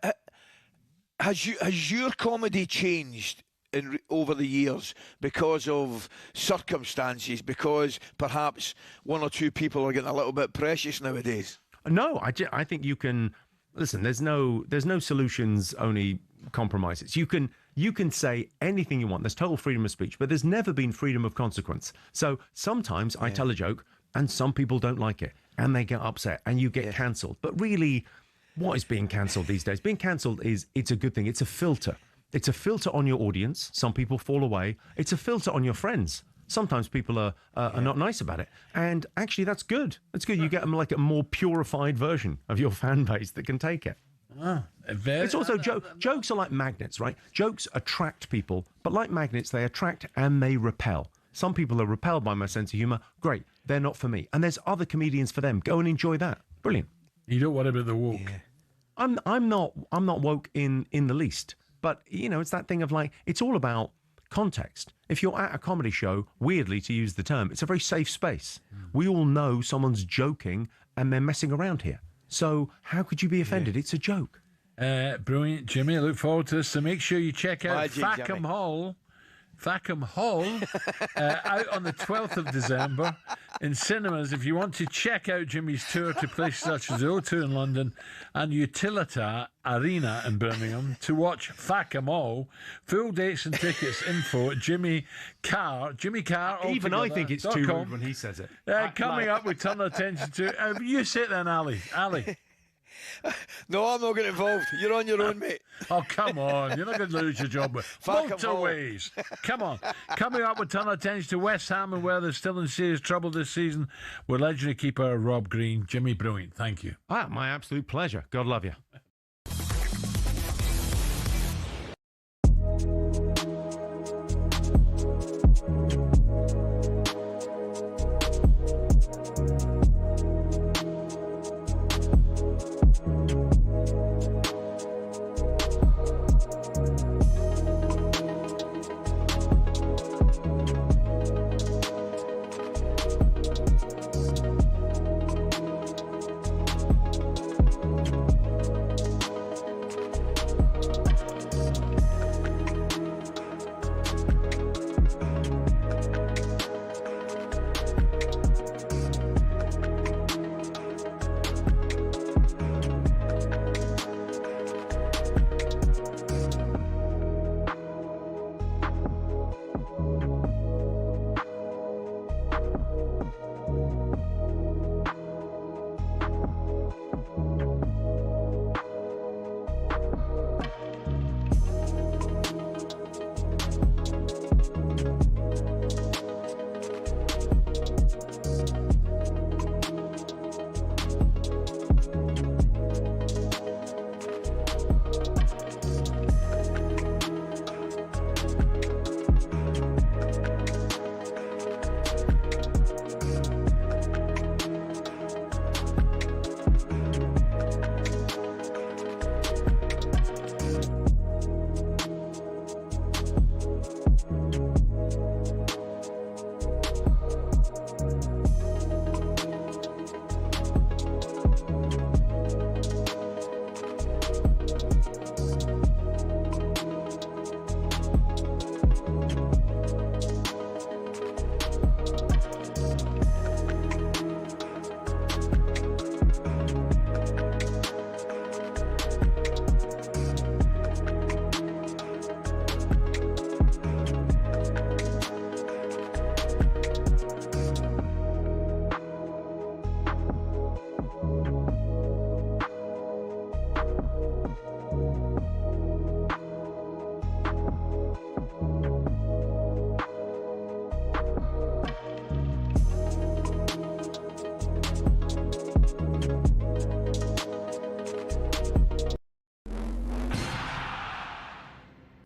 Has your comedy changed over the years because of circumstances? Because perhaps 1 or 2 people are getting a little bit precious nowadays? No, I think you can listen. There's no solutions, only compromises. You can say anything you want. There's total freedom of speech, but there's never been freedom of consequence. So sometimes I tell a joke and some people don't like it and they get upset and you get cancelled. But really, what is being cancelled these days? Being cancelled it's a good thing. It's a filter. It's a filter on your audience. Some people fall away. It's a filter on your friends. Sometimes people are not nice about it. And actually, that's good. That's good. You get like a more purified version of your fan base that can take it. It's also jokes are like magnets, right? Jokes attract people, but like magnets, they attract and they repel. Some people are repelled by my sense of humour. Great, they're not for me. And there's other comedians for them. Go and enjoy that. Brilliant. You don't worry about the woke. Yeah. I'm not woke in the least. But it's that thing of it's all about context. If you're at a comedy show, weirdly to use the term, it's a very safe space. We all know someone's joking and they're messing around here. So how could you be offended? It's a joke. Brilliant, Jimmy. I look forward to this. So make sure you check out Fakamal Hall out on the 12th of December in cinemas. If you want to check out Jimmy's tour to places such as O2 in London and Utilita Arena in Birmingham to watch Fakamal, full dates and tickets info at Jimmy Carr. Even I think it's too rude when he says it. Coming up, we turn attention to... you sit then, Ali. No, I'm not getting involved. You're on your own, mate. Oh, come on. You're not going to lose your job with motorways. Come on. Coming up, we'll turn our attention to West Ham and where they're still in serious trouble this season with legendary keeper Rob Green. Jimmy, brilliant. Thank you. My absolute pleasure. God love you.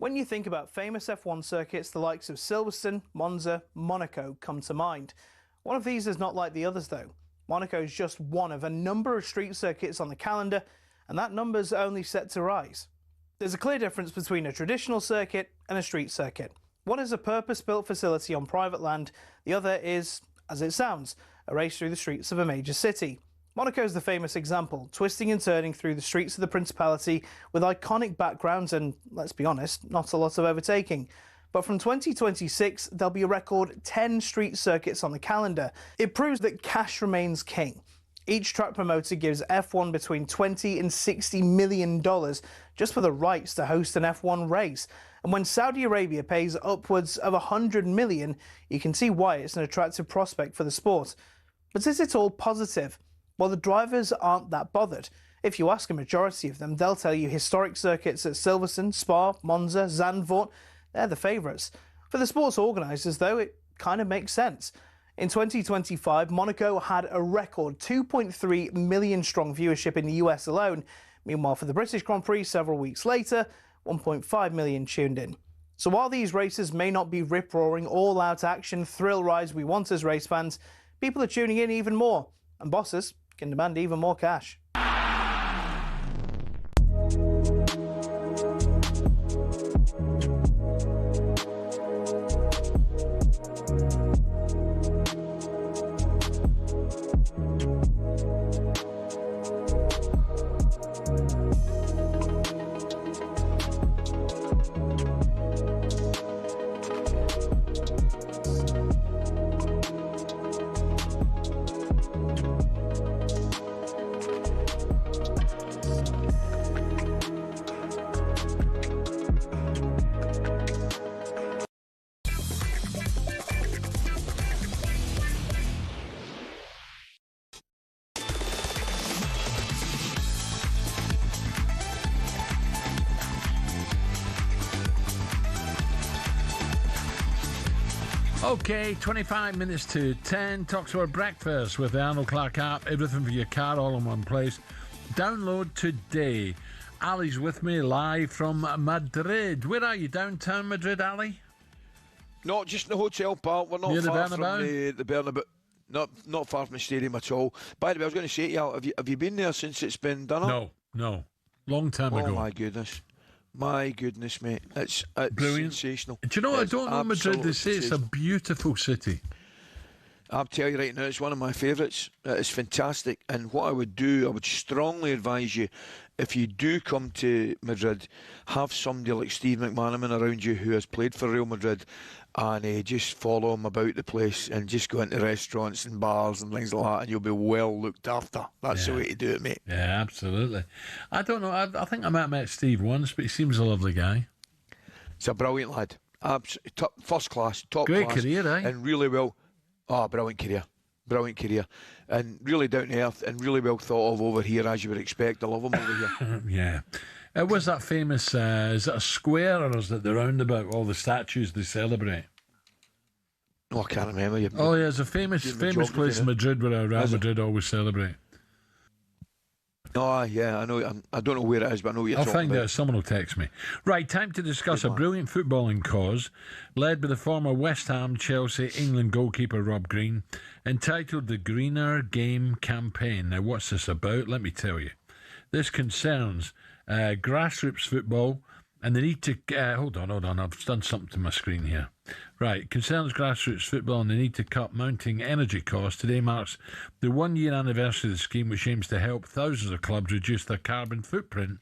When you think about famous F1 circuits, the likes of Silverstone, Monza, Monaco come to mind. One of these is not like the others though. Monaco is just one of a number of street circuits on the calendar, and that number's only set to rise. There's a clear difference between a traditional circuit and a street circuit. One is a purpose-built facility on private land, the other is, as it sounds, a race through the streets of a major city. Monaco is the famous example, twisting and turning through the streets of the Principality with iconic backgrounds and, let's be honest, not a lot of overtaking. But from 2026, there'll be a record 10 street circuits on the calendar. It proves that cash remains king. Each track promoter gives F1 between $20 and $60 million just for the rights to host an F1 race. And when Saudi Arabia pays upwards of $100 million, you can see why it's an attractive prospect for the sport. But is it all positive? Well, the drivers aren't that bothered. If you ask a majority of them, they'll tell you historic circuits at Silverstone, Spa, Monza, Zandvoort, they're the favourites. For the sports organisers, though, it kind of makes sense. In 2025, Monaco had a record 2.3 million strong viewership in the US alone. Meanwhile, for the British Grand Prix several weeks later, 1.5 million tuned in. So while these races may not be rip-roaring, all-out action, thrill rides we want as race fans, people are tuning in even more, and bosses can demand even more cash. Okay, 25 minutes to 10. talkSPORT Breakfast with the Arnold Clark app. Everything for your car, all in one place. Download today. Ali's with me live from Madrid. Where are you, downtown Madrid, Ali? No, just in the hotel, pal. We're not Near far the from the Bernabeu. Not far from the stadium at all. By the way, I was going to say to you, have you been there since it's been done up? No. Long time ago. Oh, my goodness. My goodness, mate. It's brilliant. Sensational. Do you know, I don't know Madrid. They say it's a beautiful city. I'll tell you right now, it's one of my favourites. It's fantastic. And what I would strongly advise you, if you do come to Madrid, have somebody like Steve McManaman around you who has played for Real Madrid, and just follow him about the place and just go into restaurants and bars and things like that, and you'll be well looked after. That's the way to do it, mate. Yeah, absolutely. I don't know. I think I might have met Steve once, but he seems a lovely guy. He's a brilliant lad. First class, top Great class. Great career, eh? And really well. Oh, brilliant career. And really down to earth and really well thought of over here, as you would expect. I love him over here. Yeah. Was that famous, is it a square or is it the roundabout, all the statues they celebrate? Oh, I can't remember. Yeah, it's a famous place in Madrid where Real Madrid always celebrate. Oh, yeah, I know. I don't know where it is, but I know what you're talking about. I'll find out. Someone will text me. Right, time to discuss a brilliant footballing cause led by the former West Ham, Chelsea, England goalkeeper Rob Green, entitled the Greener Game Campaign. Now, what's this about? Let me tell you. This concerns grassroots football, and they need to... hold on, I've done something to my screen here. Right, concerns grassroots football and the need to cut mounting energy costs. Today marks the 1-year anniversary of the scheme, which aims to help thousands of clubs reduce their carbon footprint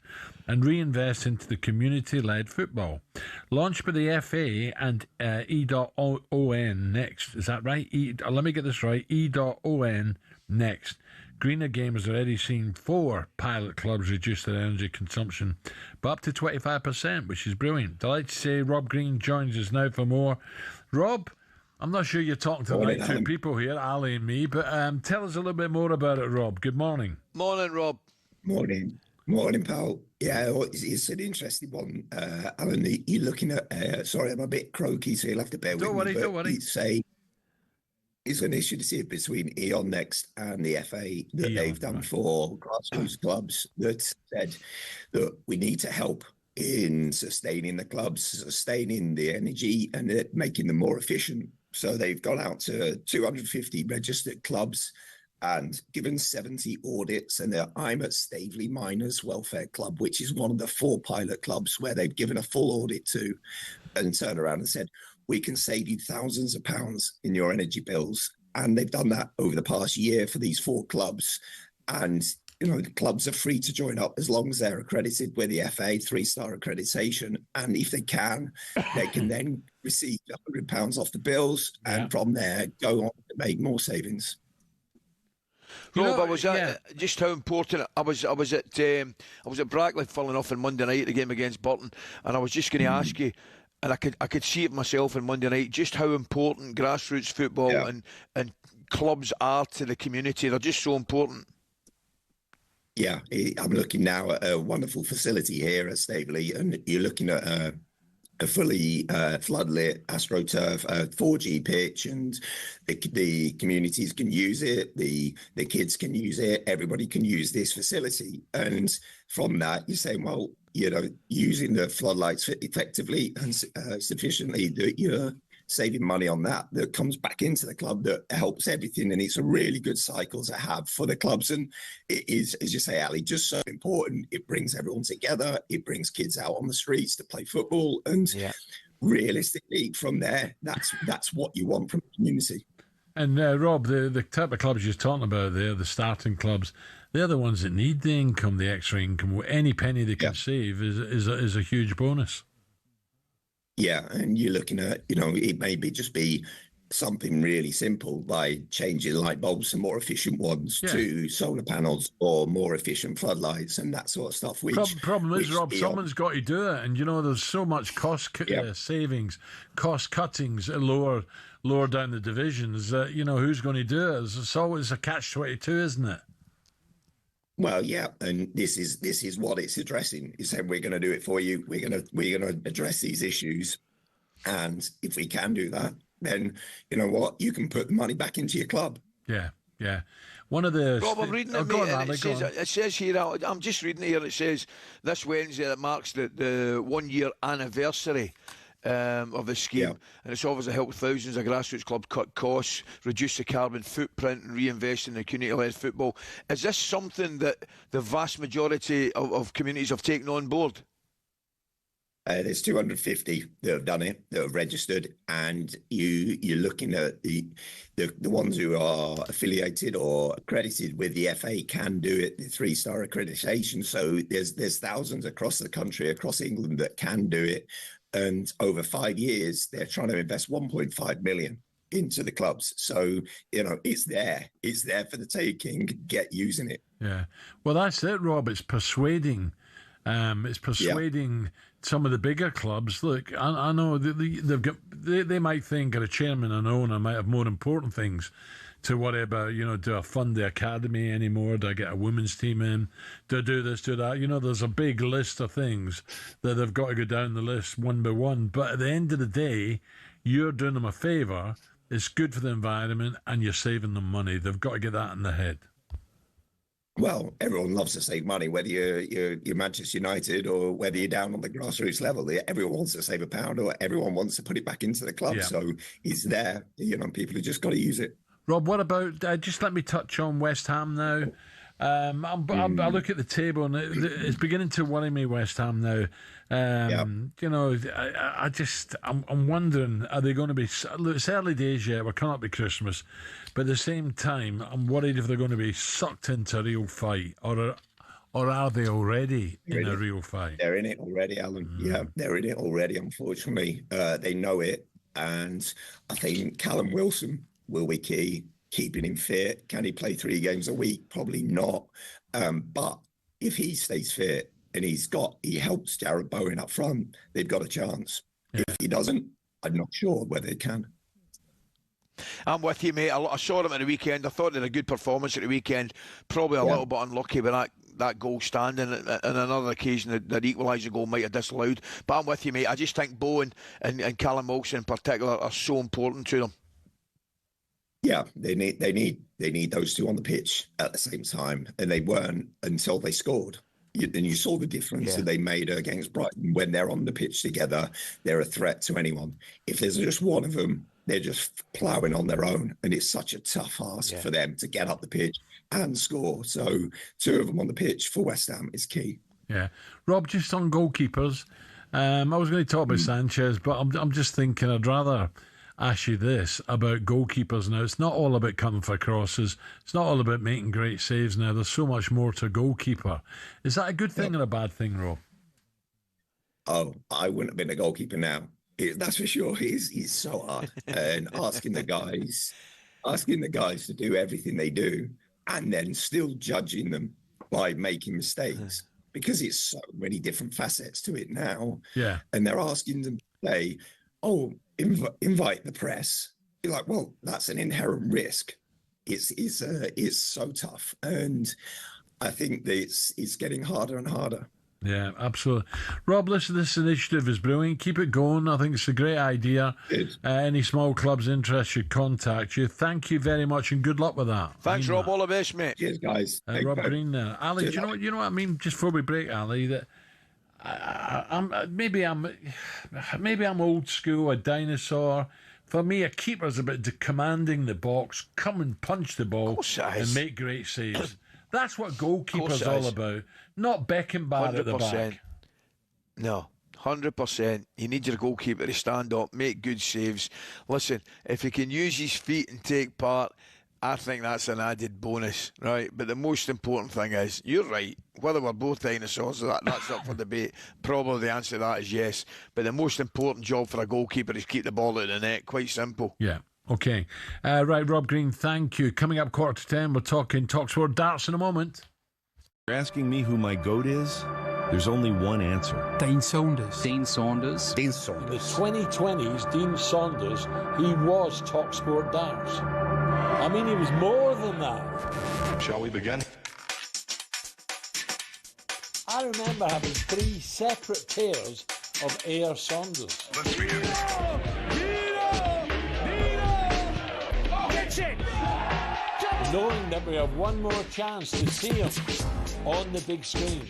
and reinvest into the community-led football. Launched by the FA and E.ON Next. Is that right? Let me get this right. E.ON Next. Greener Game has already seen 4 pilot clubs reduce their energy consumption by up to 25%, which is brilliant. Delighted to say Rob Green joins us now for more. Rob, I'm not sure you're talking to the right two people here, Ali and me, but tell us a little bit more about it, Rob. Good morning. Morning, Rob. Morning, pal. Yeah, it's an interesting one, Alan. You're looking at... sorry, I'm a bit croaky, so you'll have to bear with me. Don't worry. It's an initiative between E.ON Next and the FA that they've done for grassroots clubs that said that we need to help in sustaining the clubs, sustaining the energy, and making them more efficient. So they've gone out to 250 registered clubs and given 70 audits, and I'm at Staveley Miners Welfare Club, which is one of the 4 pilot clubs where they've given a full audit to, and turned around and said, we can save you thousands of pounds in your energy bills. And they've done that over the past year for these 4 clubs. And, the clubs are free to join up as long as they're accredited with the FA 3-star accreditation. And if they can then receive £100 off the bills, and from there go on to make more savings. Rob, I was at just how important. I was at Brackley falling off on Monday night at the game against Burton, and I was just going to ask you, and I could see it myself on Monday night, just how important grassroots football and clubs are to the community. They're just so important. Yeah, I'm looking now at a wonderful facility here at Staveley, and you're looking at a fully floodlit AstroTurf 4G pitch, and the communities can use it, the kids can use it, everybody can use this facility. And from that, you're saying, well, using the floodlights effectively and sufficiently, that you're saving money on that comes back into the club, that helps everything. And it's a really good cycle to have for the clubs. And it is, as you say, Ali, just so important. It brings everyone together. It brings kids out on the streets to play football. And realistically, from there, that's what you want from the community. And Rob, the type of clubs you're talking about there, the starting clubs, they're the ones that need the income, the extra income. Any penny they can save is a huge bonus. Yeah, and you're looking at, it may just be something really simple, by changing light bulbs to more efficient ones, to solar panels or more efficient floodlights and that sort of stuff. Problem is, Rob, someone's got to do it. And, there's so much cost savings, cost cuttings lower down the divisions that, who's going to do it? It's always a catch-22, isn't it? Well, yeah, and this is what it's addressing. It's saying, we're going to do it for you. We're going to address these issues, and if we can do that, then you know what, you can put the money back into your club. Yeah. One of the Rob, I'm reading it, mate, and it says here. I'm just reading it here. It says this Wednesday that marks the 1 year anniversary of the scheme, and it's obviously helped thousands of grassroots clubs cut costs, reduce the carbon footprint, and reinvest in the community-led football. Is this something that the vast majority of communities have taken on board? There's 250 that have done it, that have registered, and you're looking at the ones who are affiliated or accredited with the FA can do it, the 3-star accreditation. So there's thousands across the country, across England, that can do it. And over 5 years, they're trying to invest 1.5 million into the clubs. So, it's there for the taking. Get using it. Yeah. Well, that's it, Rob. It's persuading. Some of the bigger clubs. Look, I know they might think that a chairman and owner might have more important things to worry about. Do I fund the academy anymore? Do I get a women's team in? Do I do this, do that? There's a big list of things that they've got to go down the list one by one. But at the end of the day, you're doing them a favour. It's good for the environment, and you're saving them money. They've got to get that in their head. Well, everyone loves to save money, whether you're Manchester United or whether you're down on the grassroots level. Everyone wants to save a pound, or everyone wants to put it back into the club. Yeah. So it's there. People have just got to use it. Rob, what about, just let me touch on West Ham now. I look at the table and it's beginning to worry me, West Ham now. I'm wondering, are they going to be, look, it's early days yet, we're coming up to Christmas, but at the same time, I'm worried if they're going to be sucked into a real fight, or are they already in a real fight? They're in it already, Alan. Yeah, they're in it already, unfortunately. They know it, and I think Callum Wilson will be key, keeping him fit. Can he play 3 games a week? Probably not. But if he stays fit and he helps Jared Bowen up front, they've got a chance. Yeah. If he doesn't, I'm not sure whether they can. I'm with you, mate. I saw them at the weekend. I thought they had a good performance at the weekend. Probably a little bit unlucky with that goal standing, and another occasion that equaliser goal might have disallowed. But I'm with you, mate. I just think Bowen and Callum Wilson in particular are so important to them. Yeah, they need those two on the pitch at the same time, and they weren't until they scored. And you saw the difference that they made against Brighton. When they're on the pitch together, they're a threat to anyone. If there's just one of them, they're just ploughing on their own. And it's such a tough ask for them to get up the pitch and score. So 2 of them on the pitch for West Ham is key. Yeah. Rob, just on goalkeepers, I was going to talk about Sanchez, but I'm just thinking I'd rather ask you this about goalkeepers now. It's not all about coming for crosses. It's not all about making great saves now. There's so much more to a goalkeeper. Is that a good thing or a bad thing, Rob? Oh, I wouldn't have been a goalkeeper now. That's for sure. He's so hard. And asking the guys to do everything they do and then still judging them by making mistakes, because it's so many different facets to it now. Yeah. And they're asking them to say, oh, invite the press. You're like, well, that's an inherent risk. It's so tough, and I think that it's getting harder and harder. Yeah, absolutely. Rob, listen, this initiative is brilliant. Keep it going. I think it's a great idea. Any small clubs interested should contact you. Thank you very much, and good luck with that. Thanks, Rob. All the best, mate. Cheers, guys. Rob Green there. Ali, do you know what I mean? Just before we break, Ali, that maybe I'm old school, a dinosaur. For me, a keeper's about commanding the box, come and punch the ball, and make great saves. That's what goalkeeper's all about. Not Beckenbauer at the back. No, 100%. You need your goalkeeper to stand up, make good saves. Listen, if he can use his feet and take part, I think that's an added bonus, right? But the most important thing is, you're right, whether we're both dinosaurs, that's up for debate. Probably the answer to that is yes. But the most important job for a goalkeeper is keep the ball out of the net. Quite simple. Yeah. Okay. Right, Rob Green, thank you. Coming up 10:15, we're talking talkSPORT darts in a moment. You're asking me who my GOAT is? There's only one answer. Dean Saunders. Dean Saunders. Dean In the 2020s, Dean Saunders, he was talkSPORT darts. I mean, he was more than that. Shall we begin? I remember having 3 separate pairs of Air Saunders. Let's begin. Knowing that we have one more chance to see him on the big screen.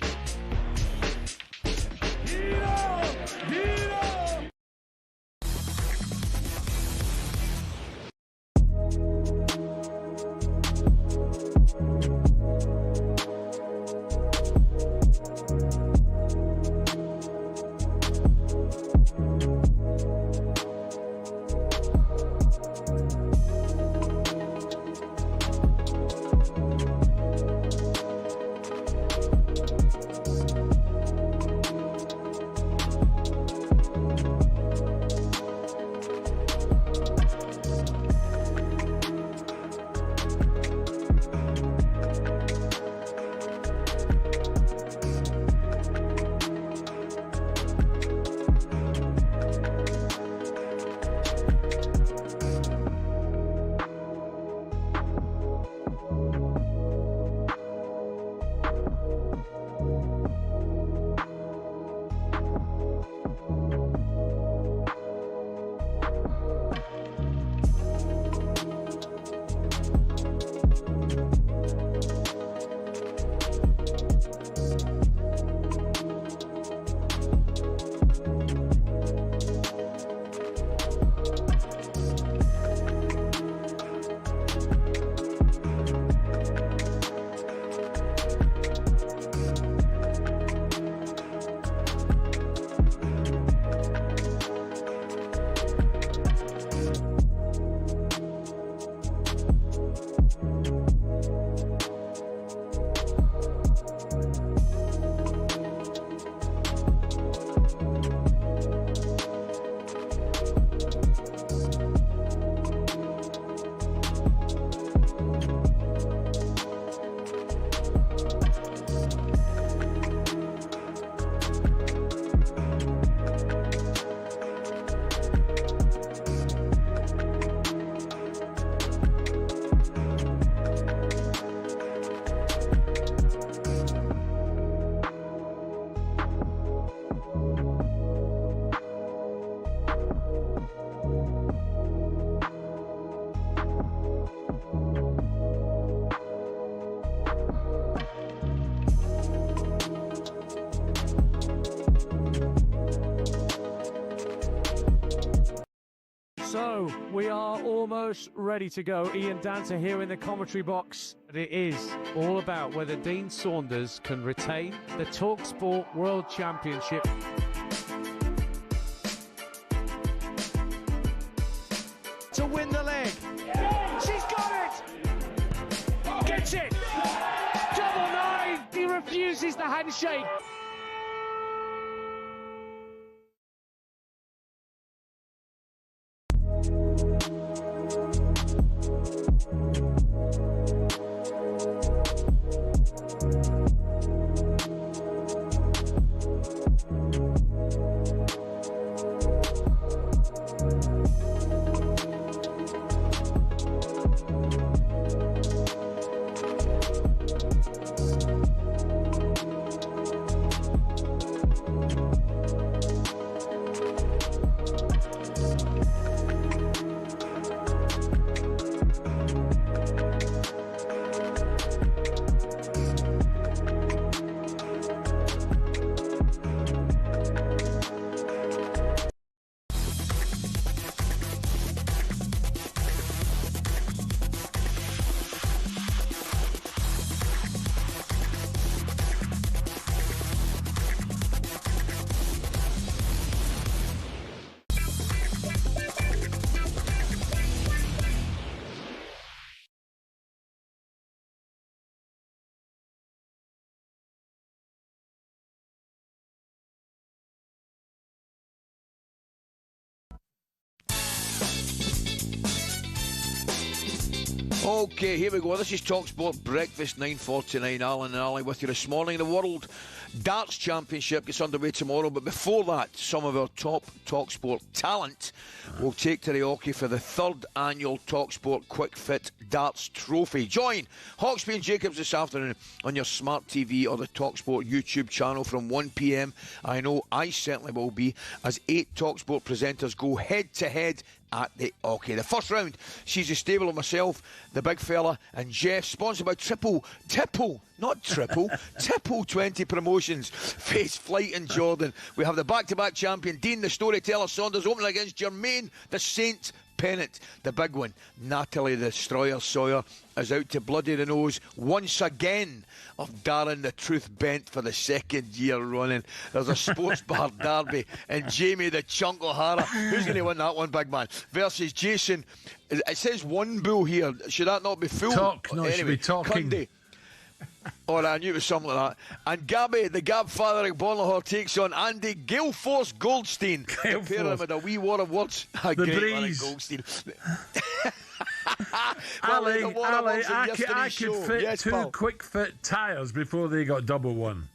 So, we are almost ready to go. Ian Danter here in the commentary box. It is all about whether Dean Saunders can retain the talkSPORT World Championship. To win the leg. She's got it! Gets it! Double nine! He refuses the handshake. Okay, here we go. This is talkSPORT Breakfast 9:49. Alan and Ally with you this morning. The World Darts Championship gets underway tomorrow, but before that, some of our top talkSPORT talent will take to the hockey for the third annual talkSPORT Quick Fit Darts Trophy. Join Hawksby and Jacobs this afternoon on your smart TV or the talkSPORT YouTube channel from 1 p.m. I know I certainly will be, as 8 talkSPORT presenters go head to head at the hockey. The first round sees the stable of myself, the big fella, and Jeff, sponsored by Tipple 20 Promotions, face Flight and Jordan. We have the back-to-back champion, Dean the Storyteller Saunders, opening against Jermaine the Saint Pennant. The big one, Natalie the Destroyer Sawyer, is out to bloody the nose once again of Darren the Truth Bent for the second year running. There's a sports bar derby, and Jamie the Chunk O'Hara, who's going to win that one, big man, versus Jason. It says one bull here. Should that not be full? Anyway, should be talking. Cundy. Oh, I knew it was something like that. And Gabby, the Gab Father of Bonlahor, takes on Andy Galeforce Goldstein. Compare him with a wee war of words. The breeze. Goldstein. Ali, I could fit yes, 2 pal. quick fit tyres before they got double one.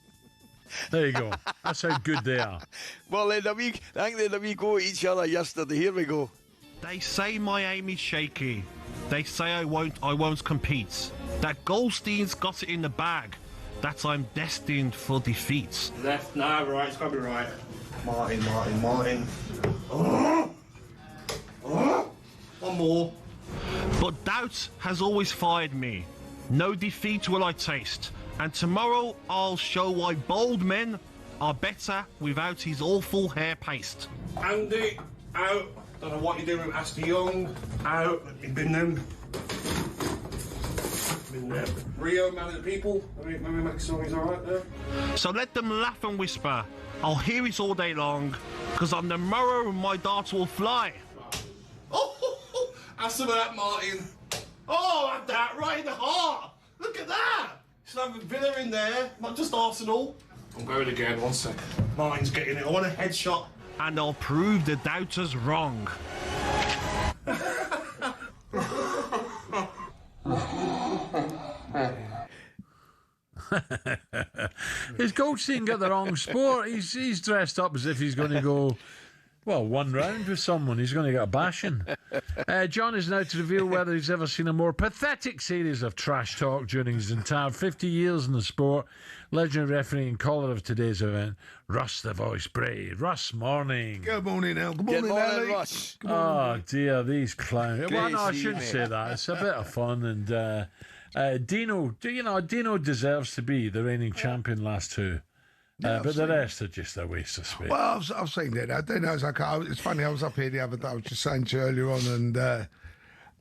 There you go. That's how good they are. Well, I think they had a wee go at each other yesterday. Here we go. They say my aim is shaky. They say I won't compete. That Goldstein's got it in the bag. That I'm destined for defeat. Left, no, right, it's got to be right. Martin. One more. But doubt has always fired me. No defeat will I taste. And tomorrow I'll show why bold men are better without his awful hair paste. Andy, out. Don't know what you're doing with Astor Young. Out. You've been them. Been there. Rio, man of the people. Maybe make sure he's alright there. So let them laugh and whisper. I'll hear it all day long. Because on the morrow my darts will fly. Have some of that, Martin. Oh, I had that right in the heart. Look at that. Should have a Villa in there, not just Arsenal. I'm going again, 1 sec. Martin's getting it. I want a headshot. And I'll prove the doubters wrong. Has Goldstein got the wrong sport? He's dressed up as if he's going to go, well, one round with someone. He's going to get a bashing. John is now to reveal whether he's ever seen a more pathetic series of trash talk during his entire 50 years in the sport. Legendary referee and caller of today's event, Russ the Voice Bray. Russ, morning. Good morning, Al. Good morning, Russ. Oh, dear, these clowns. Well, no, I shouldn't say that. It's a bit of fun. And Dino, Dino deserves to be the reigning champion last two. But the rest are just a waste of space. Well, I've seen that. I didn't know. It's funny. I was up here the other day. I was just saying to you earlier on,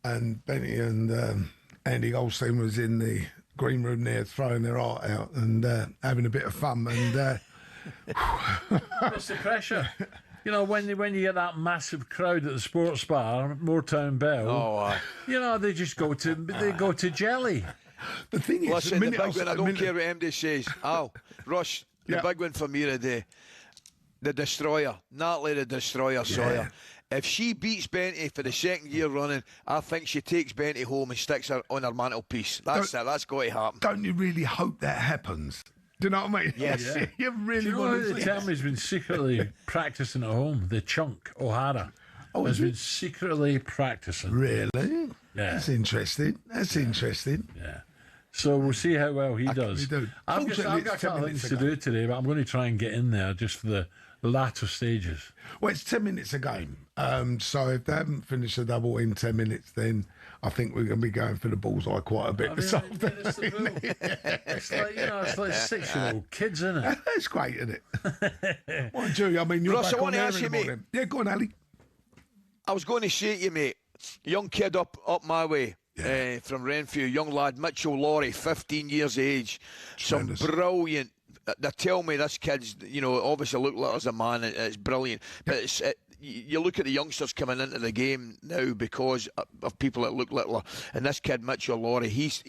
and Benny and Andy Goldstein was in the green room there throwing their art out and having a bit of fun. And it's the pressure. You know, when you get that massive crowd at the sports bar, Moortown Bell, you know, they just go to jelly. The thing is, listen, the big one, I don't care what MD says. Rush, the big one for me today, the Destroyer, Natalie the Destroyer Sawyer. If she beats Benty for the second year running, I think she takes Benty home and sticks her on her mantelpiece. That's it. That's got to happen. Don't you really hope that happens? Do you know what I mean? Yes. You really want to. Tell me he's been secretly practicing at home. The chunk, O'Hara, has been secretly practicing. Really? Yeah. That's interesting. Yeah. So we'll see how well he does. I've got a couple of things to do today, but I'm going to try and get in there just for the latter stages. Well, it's 10 minutes a game. So if they haven't finished a double in 10 minutes, then I think we're going to be going for the bullseye quite a bit this afternoon. It's like, it's like 6-year-old kids, isn't it? That's great, isn't it? Mind you, I mean, you're Ross, back I want on to air ask in you, the mate. morning. Yeah, go on, Ali. I was going to say to you, mate, young kid up my way. From Renfrew, young lad, Mitchell Laurie, 15 years of age. Tremendous. Some brilliant. They tell me this kid's, obviously look like as a man. It's brilliant. But you look at the youngsters coming into the game now because of people that look littler. And this kid, Mitchell Laurie, he's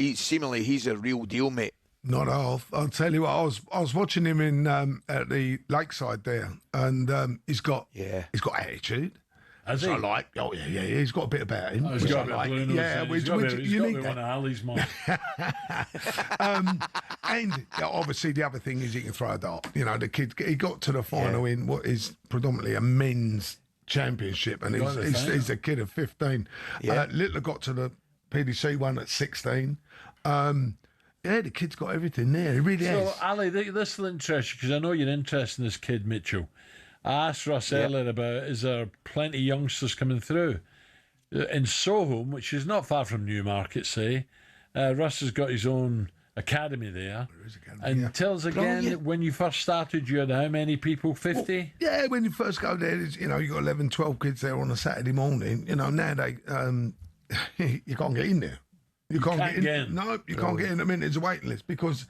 a real deal, mate. Not half. I'll tell you what. I was watching him in at the lakeside there, and he's got attitude. Has he? He's got a bit about him. He's got a bit of blue nose. He's got to be one of Ali's mine. And obviously the other thing is he can throw a dart. You know, the kid, he got to the final in what is predominantly a men's championship, and he's a kid of 15. Littler got to the PDC one at 16. The kid's got everything there. He really has. So, Ali, this will interest you because I know you're interested in this kid, Mitchell. I asked Russ earlier about, is there plenty of youngsters coming through? In Soho, which is not far from Newmarket, say, Russ has got his own academy there. And tell us again, when you first started, you had how many people? 50? Well, when you first go there, you got 11, 12 kids there on a Saturday morning. Now they, you can't get in there. You can't get in. No, you can't get in. I mean, there's a waiting list because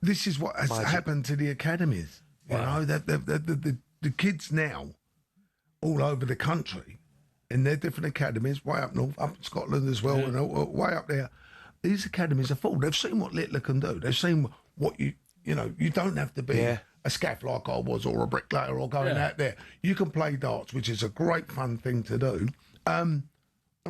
this is what has happened to the academies. Wow. The kids now, all over the country, in their different academies, way up north, up in Scotland as well, and way up there, these academies are full. They've seen what Littler can do. They've seen what you don't have to be a scaff like I was or a bricklayer or going out there. You can play darts, which is a great fun thing to do. And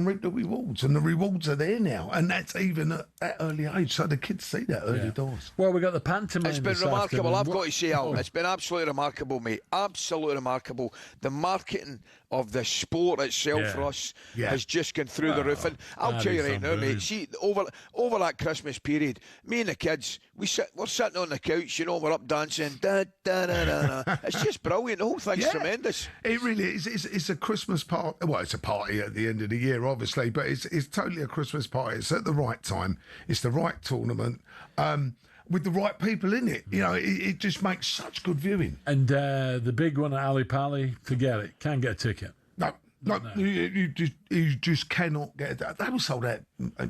reap the rewards, and the rewards are there now, and that's even at that early age. So the kids see that early doors. Well, we got the pantomime. It's been remarkable. I've got to say, Al, it's been absolutely remarkable, mate. Absolutely remarkable. The marketing of the sport itself for us has just gone through the roof. And I'll tell you right now, mate. See, over that Christmas period, me and the kids, we're sitting on the couch. We're up dancing. Da, da, da, da, da. It's just brilliant. The whole thing's tremendous. It really is. It's a Christmas party. Well, it's a party at the end of the year, obviously, but it's totally a Christmas party. It's at the right time. It's the right tournament with the right people in it. It just makes such good viewing. And the big one at Ali Pali, forget it. Can't get a ticket. No. You just cannot get it. That was sold out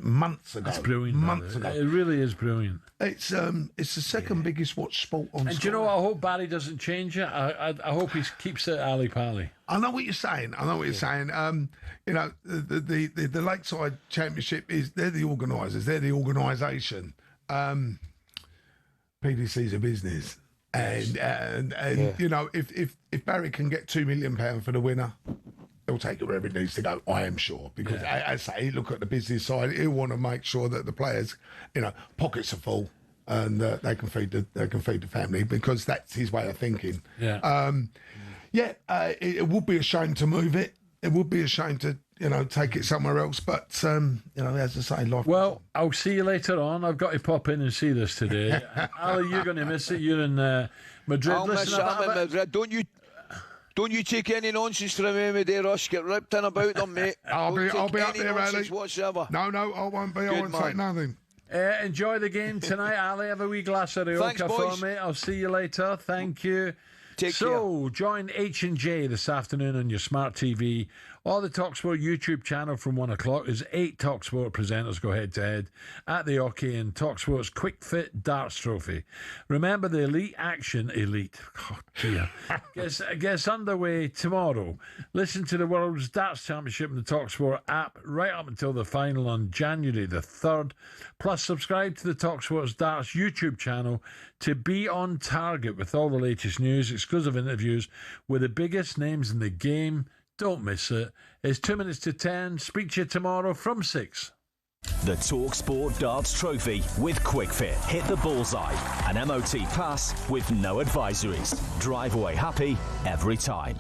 months ago. That's brilliant. Months ago. It really is brilliant. It's the second biggest watched sport on. And do you know what? I hope Barry doesn't change it. I hope he keeps it at Ali Pali. I know what you're saying. The Lakeside Championship they're the organisers. They're the organisation. PDC's a business, and if Barry can get £2 million for the winner, he'll take it wherever it needs to go. I am sure, because as I say, look at the business side. He'll want to make sure that the players, pockets are full, and they can feed the family, because that's his way of thinking. It would be a shame to move it. It would be a shame to take it somewhere else. But as I say, life. Well, I'll see you later on. I've got to pop in and see this today. Ali, you're going to miss it. You're in Madrid. I'll miss it. I'm in Madrid. Don't you take any nonsense from me, dear Rush. Get ripped in about them, mate. I'll be up there, Ali. whatsoever. No, I won't be. I won't say nothing. Enjoy the game tonight, Ali. Have a wee glass of Rioja for me. I'll see you later. Thank you. Take care. Join H&J this afternoon on your smart TV or the talkSPORT YouTube channel from 1 o'clock as 8 talkSPORT presenters go head-to-head at the hockey and talkSPORT's Quick Fit Darts Trophy. Remember, the elite action, oh dear, gets underway tomorrow. Listen to the World's Darts Championship in the talkSPORT app right up until the final on January the 3rd. Plus, subscribe to the talkSPORT's Darts YouTube channel to be on target with all the latest news, exclusive interviews with the biggest names in the game. Don't miss it. It's 2 minutes to 10. Speak to you tomorrow from 6. The talkSPORT Darts Trophy with QuickFit. Hit the bullseye. An MOT pass with no advisories. Drive away happy every time.